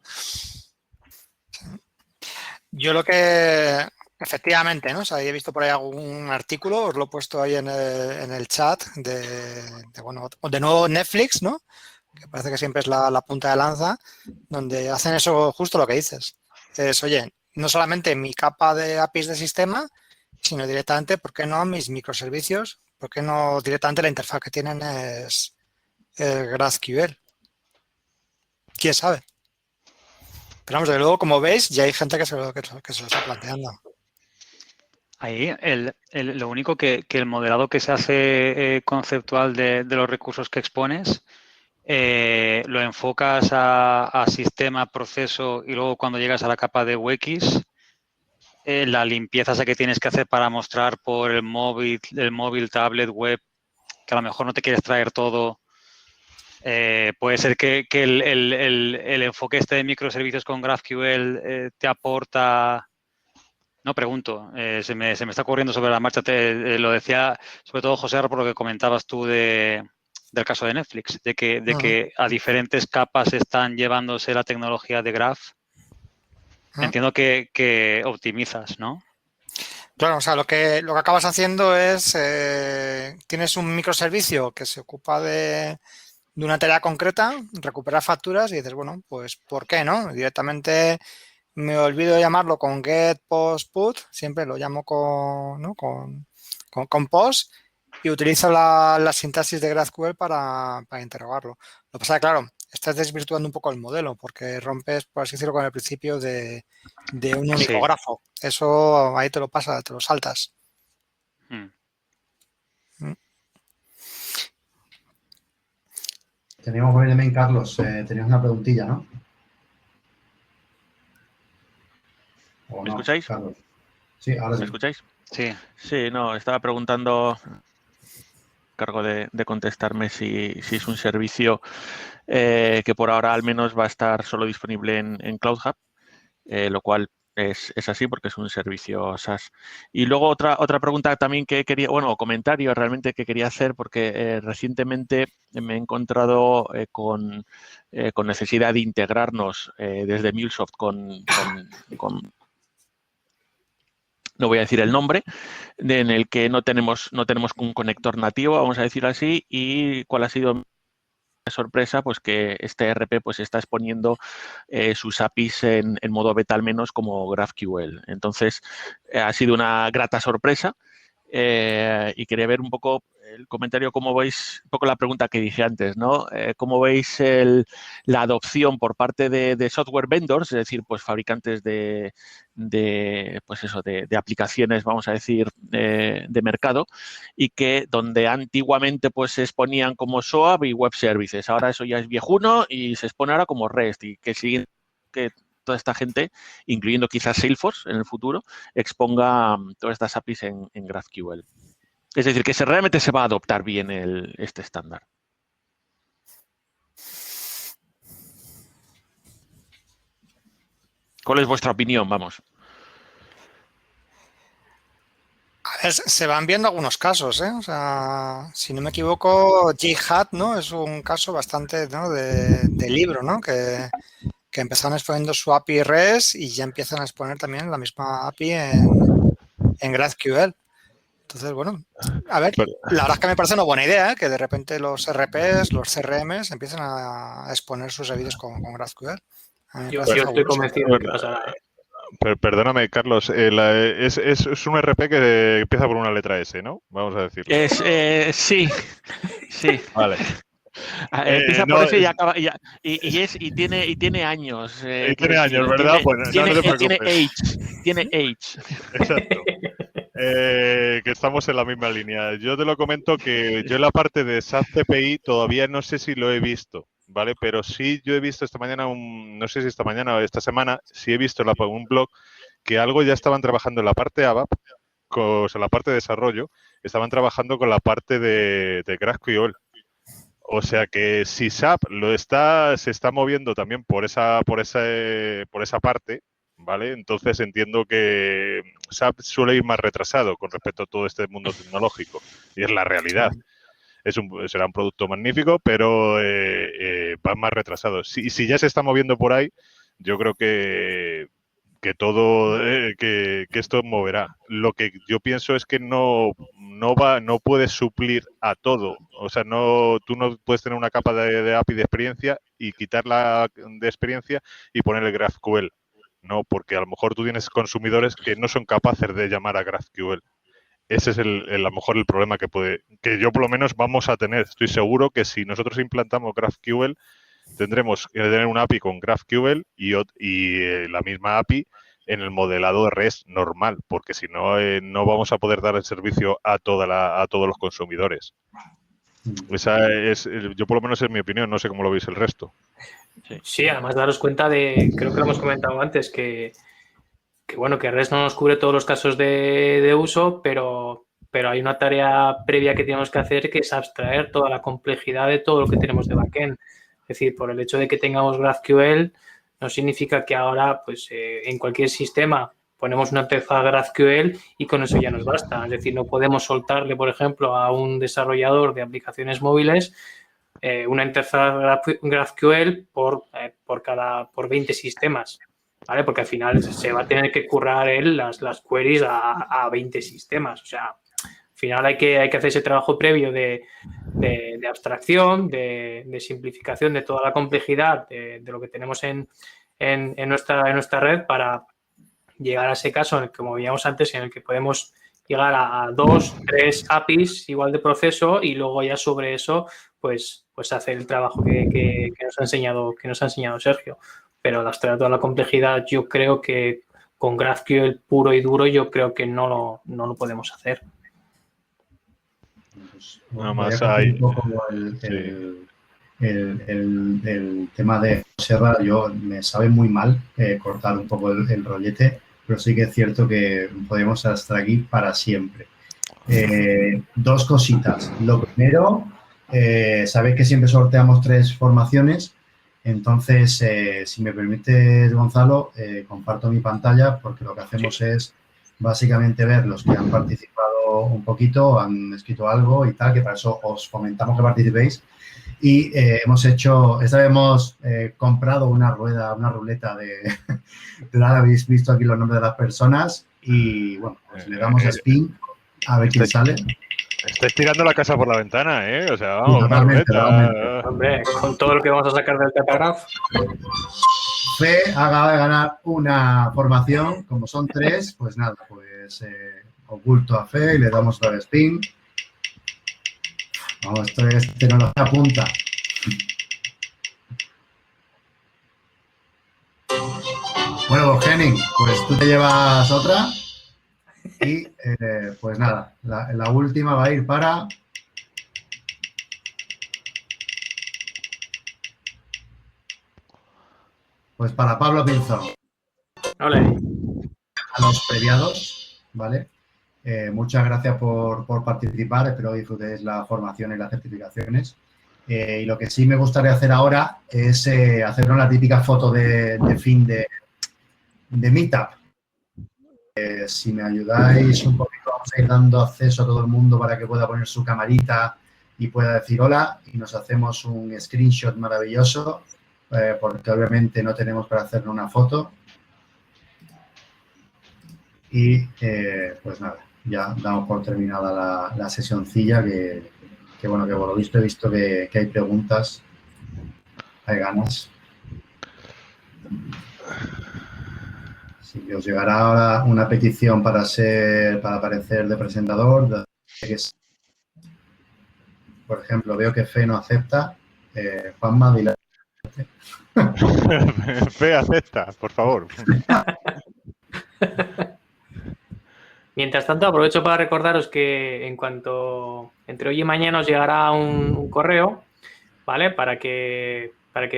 Yo lo que, efectivamente, ¿no? O sea, he visto por ahí algún artículo, os lo he puesto ahí en el chat de nuevo Netflix, ¿no? Que parece que siempre es la punta de lanza, donde hacen eso justo lo que dices. Es, oye, no solamente mi capa de APIs de sistema, sino directamente, ¿por qué no mis microservicios? ¿Por qué no directamente la interfaz que tienen es GraphQL? ¿Quién sabe? Pero vamos, de luego, como veis, ya hay gente que se lo está planteando. Ahí, lo único que el modelado que se hace conceptual de los recursos que expones, lo enfocas a sistema, proceso y luego cuando llegas a la capa de UX, la limpieza esa que tienes que hacer para mostrar por el móvil, tablet, web, que a lo mejor no te quieres traer todo. Puede ser que el enfoque este de microservicios con GraphQL te aporta. No, pregunto, se me está ocurriendo sobre la marcha, lo decía sobre todo José, por lo que comentabas tú del caso de Netflix, de que a diferentes capas están llevándose la tecnología de Graph. Entiendo que optimizas, ¿no? Claro, o sea, lo que acabas haciendo es, tienes un microservicio que se ocupa de una tarea concreta, recupera facturas y dices, bueno, pues ¿por qué no? Directamente me olvido de llamarlo con get, post, put, siempre lo llamo con post y utilizo la sintaxis de GraphQL para interrogarlo. Lo que pasa es que, claro, estás desvirtuando un poco el modelo porque rompes, por así decirlo, con el principio de un único grafo. Eso ahí te lo saltas. teníamos por ahí también, Carlos, tenías una preguntilla, ¿no? ¿O ¿Me no, escucháis? Carlos? Sí, ahora sí. ¿Me escucháis? Sí. Sí, no, estaba preguntando, cargo de contestarme si es un servicio que por ahora al menos va a estar solo disponible en Cloud Hub, lo cual es así porque es un servicio SaaS. Y luego otra pregunta también que quería, bueno, comentario realmente que quería hacer, porque recientemente me he encontrado con necesidad de integrarnos desde MuleSoft con no voy a decir el nombre, en el que no tenemos un conector nativo, vamos a decir así, y cuál ha sido mi sorpresa, pues que este ERP pues está exponiendo sus APIs en modo beta al menos como GraphQL. Entonces, ha sido una grata sorpresa y quería ver un poco el comentario, cómo veis, un poco la pregunta que dije antes, ¿no? ¿Cómo veis la adopción por parte de software vendors, es decir, pues fabricantes pues eso, de aplicaciones, vamos a decir, de mercado, y que donde antiguamente pues se exponían como SOAP y web services, ahora eso ya es viejuno y se expone ahora como REST, y que siguen que toda esta gente, incluyendo quizás Salesforce en el futuro, exponga todas estas APIs en GraphQL. Es decir, que realmente se va a adoptar bien este estándar. ¿Cuál es vuestra opinión? Vamos. A ver, se van viendo algunos casos, ¿eh? O sea, si no me equivoco, Jhat, ¿no? Es un caso bastante, ¿no? de libro, ¿no? Que empezaron exponiendo su API REST y ya empiezan a exponer también la misma API en GraphQL. Entonces, bueno, a ver, la verdad es que me parece una buena idea, ¿eh? Que de repente los RPs, los CRMs empiecen a exponer sus servicios con GraphQL. Yo estoy convencido de que pasará. Perdóname, Carlos, es un RP que empieza por una letra S, ¿no? Vamos a decirlo. Sí. Vale. Empieza por eso y acaba y tiene años. Tiene años, ¿verdad? Pues no te preocupes. Tiene age. Exacto. Que estamos en la misma línea. Yo te lo comento que yo en la parte de SAP CPI todavía no sé si lo he visto, ¿vale? Pero sí yo he visto esta mañana, no sé si esta mañana o esta semana, sí he visto en un blog que algo ya estaban trabajando en la parte ABAP, o sea, la parte de desarrollo, estaban trabajando con la parte de GraphQL. O sea que si SAP se está moviendo también por esa parte, ¿vale? Entonces entiendo que SAP suele ir más retrasado con respecto a todo este mundo tecnológico. Y es la realidad. Será un producto magnífico, pero va más retrasado. Si ya se está moviendo por ahí, yo creo que esto moverá. Lo que yo pienso es que no puedes suplir a todo. O sea, tú no puedes tener una capa de API de experiencia y quitarla de experiencia y ponerle GraphQL. No, porque a lo mejor tú tienes consumidores que no son capaces de llamar a GraphQL. Ese es a lo mejor el problema que yo por lo menos vamos a tener. Estoy seguro que si nosotros implantamos GraphQL, tendremos que tener una API con GraphQL y la misma API en el modelado de REST normal, porque si no, no vamos a poder dar el servicio a todos los consumidores. Yo por lo menos es mi opinión, no sé cómo lo veis el resto. Sí, además daros cuenta creo que lo hemos comentado antes, que bueno, que REST no nos cubre todos los casos de uso, pero hay una tarea previa que tenemos que hacer, que es abstraer toda la complejidad de todo lo que tenemos de backend. Es decir, por el hecho de que tengamos GraphQL, no significa que ahora, pues, en cualquier sistema ponemos una interfaz GraphQL y con eso ya nos basta. Es decir, no podemos soltarle, por ejemplo, a un desarrollador de aplicaciones móviles una interfaz GraphQL por 20 sistemas, ¿vale? Porque al final se va a tener que currar él las queries a 20 sistemas. O sea, al final hay que hacer ese trabajo previo de abstracción, de simplificación de toda la complejidad de lo que tenemos en nuestra red, para llegar a ese caso, en el que, como veíamos antes, en el que podemos llegar a 2, 3 APIs igual de proceso, y luego ya sobre eso pues hacer el trabajo que nos ha enseñado Sergio. Pero abstraer toda la complejidad, yo creo que con GraphQL puro y duro, yo creo que no lo podemos hacer. Pues, Nada voy a más coger hay. un poco el tema de Serra, me sabe muy mal cortar un poco el rollete, pero sí que es cierto que podemos estar aquí para siempre. Dos cositas. Lo primero, sabéis que siempre sorteamos 3 formaciones. Entonces, si me permites, Gonzalo, comparto mi pantalla porque lo que hacemos es básicamente ver los que han participado un poquito, han escrito algo y tal, que para eso os fomentamos que participéis. Y esta vez hemos comprado una ruleta de nada, habéis visto aquí los nombres de las personas y, bueno, pues le damos spin a ver quién sale. Estáis tirando la casa por la ventana, ¿eh? O sea, vamos, una Totalmente. ruleta. Hombre, con todo lo que vamos a sacar del Tetagraph. Fe acaba de ganar una formación, como son 3, pues nada, pues oculto a Fe y le damos la spin. Vamos, este no lo apunta. Bueno, pues Henning, pues tú te llevas otra y pues nada, la última va a ir para... Pues para Pablo Pinzón. Ole. A los premiados, ¿vale? Muchas gracias por participar, espero que disfrutéis la formación y las certificaciones. Y lo que sí me gustaría hacer ahora es hacernos la típica foto de fin de Meetup. Si me ayudáis un poquito, vamos a ir dando acceso a todo el mundo para que pueda poner su camarita y pueda decir hola y nos hacemos un screenshot maravilloso, porque obviamente no tenemos para hacer una foto. Y pues nada, ya damos por terminada la sesioncilla que bueno, que por lo visto he visto que hay preguntas, hay ganas. Sí, que os llegará ahora una petición para aparecer de presentador. Por ejemplo, veo que Fe no acepta. Juanma, dile. Fe acepta, por favor. Mientras tanto, aprovecho para recordaros que en cuanto entre hoy y mañana os llegará un correo, ¿vale? Para que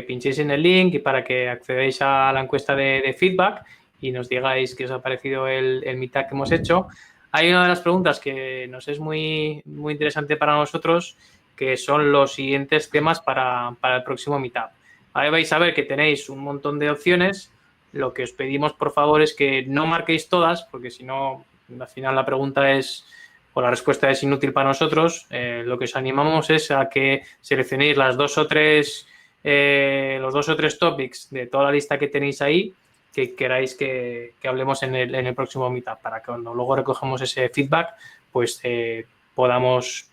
pinchéis en el link y para que accedáis a la encuesta de feedback y nos digáis qué os ha parecido el meetup que hemos hecho. Hay una de las preguntas que nos es muy, muy interesante para nosotros, que son los siguientes temas para el próximo meetup. Ahí vais a ver que tenéis un montón de opciones. Lo que os pedimos, por favor, es que no marquéis todas, porque si no, al final la pregunta es, o la respuesta es inútil para nosotros. Lo que os animamos es a que seleccionéis los 2 o 3 topics de toda la lista que tenéis ahí, que queráis que hablemos en el próximo meetup, para que cuando luego recogemos ese feedback, pues podamos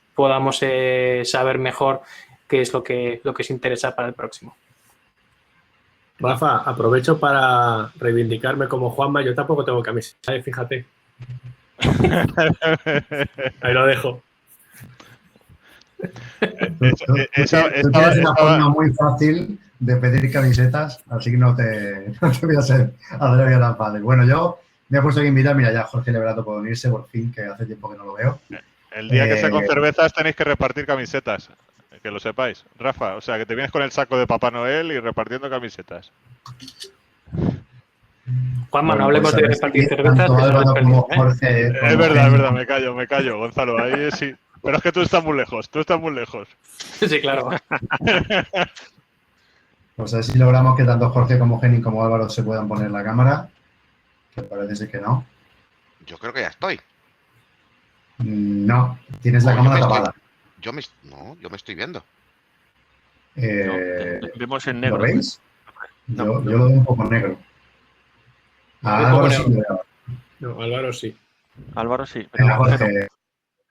saber mejor qué es lo que os interesa para el próximo. Rafa, aprovecho para reivindicarme como Juanma. Yo tampoco tengo camiseta, fíjate. Ahí lo dejo. Tienes una forma muy fácil de pedir camisetas, así que no te voy a hacer adrede tan fácil. Bueno, yo me he puesto que invitar, mira, ya Jorge Leberato puede unirse por fin, que hace tiempo que no lo veo. El día que sea con cervezas tenéis que repartir camisetas, que lo sepáis. Rafa, o sea, que te vienes con el saco de Papá Noel y repartiendo camisetas. Juanma, no hablemos de repartir cervezas. Es verdad, me callo, Gonzalo, ahí sí. Pero es que tú estás muy lejos. Sí, claro. Pues a ver si logramos que tanto Jorge como Henning como Álvaro se puedan poner la cámara, que parece ser que no. Yo creo que ya estoy. No, tienes la cámara tapada. Yo me estoy viendo. Vemos en negro. ¿Lo veis? Yo lo veo un poco negro. Álvaro sí. No, Álvaro sí. Álvaro sí. Venga, Jorge.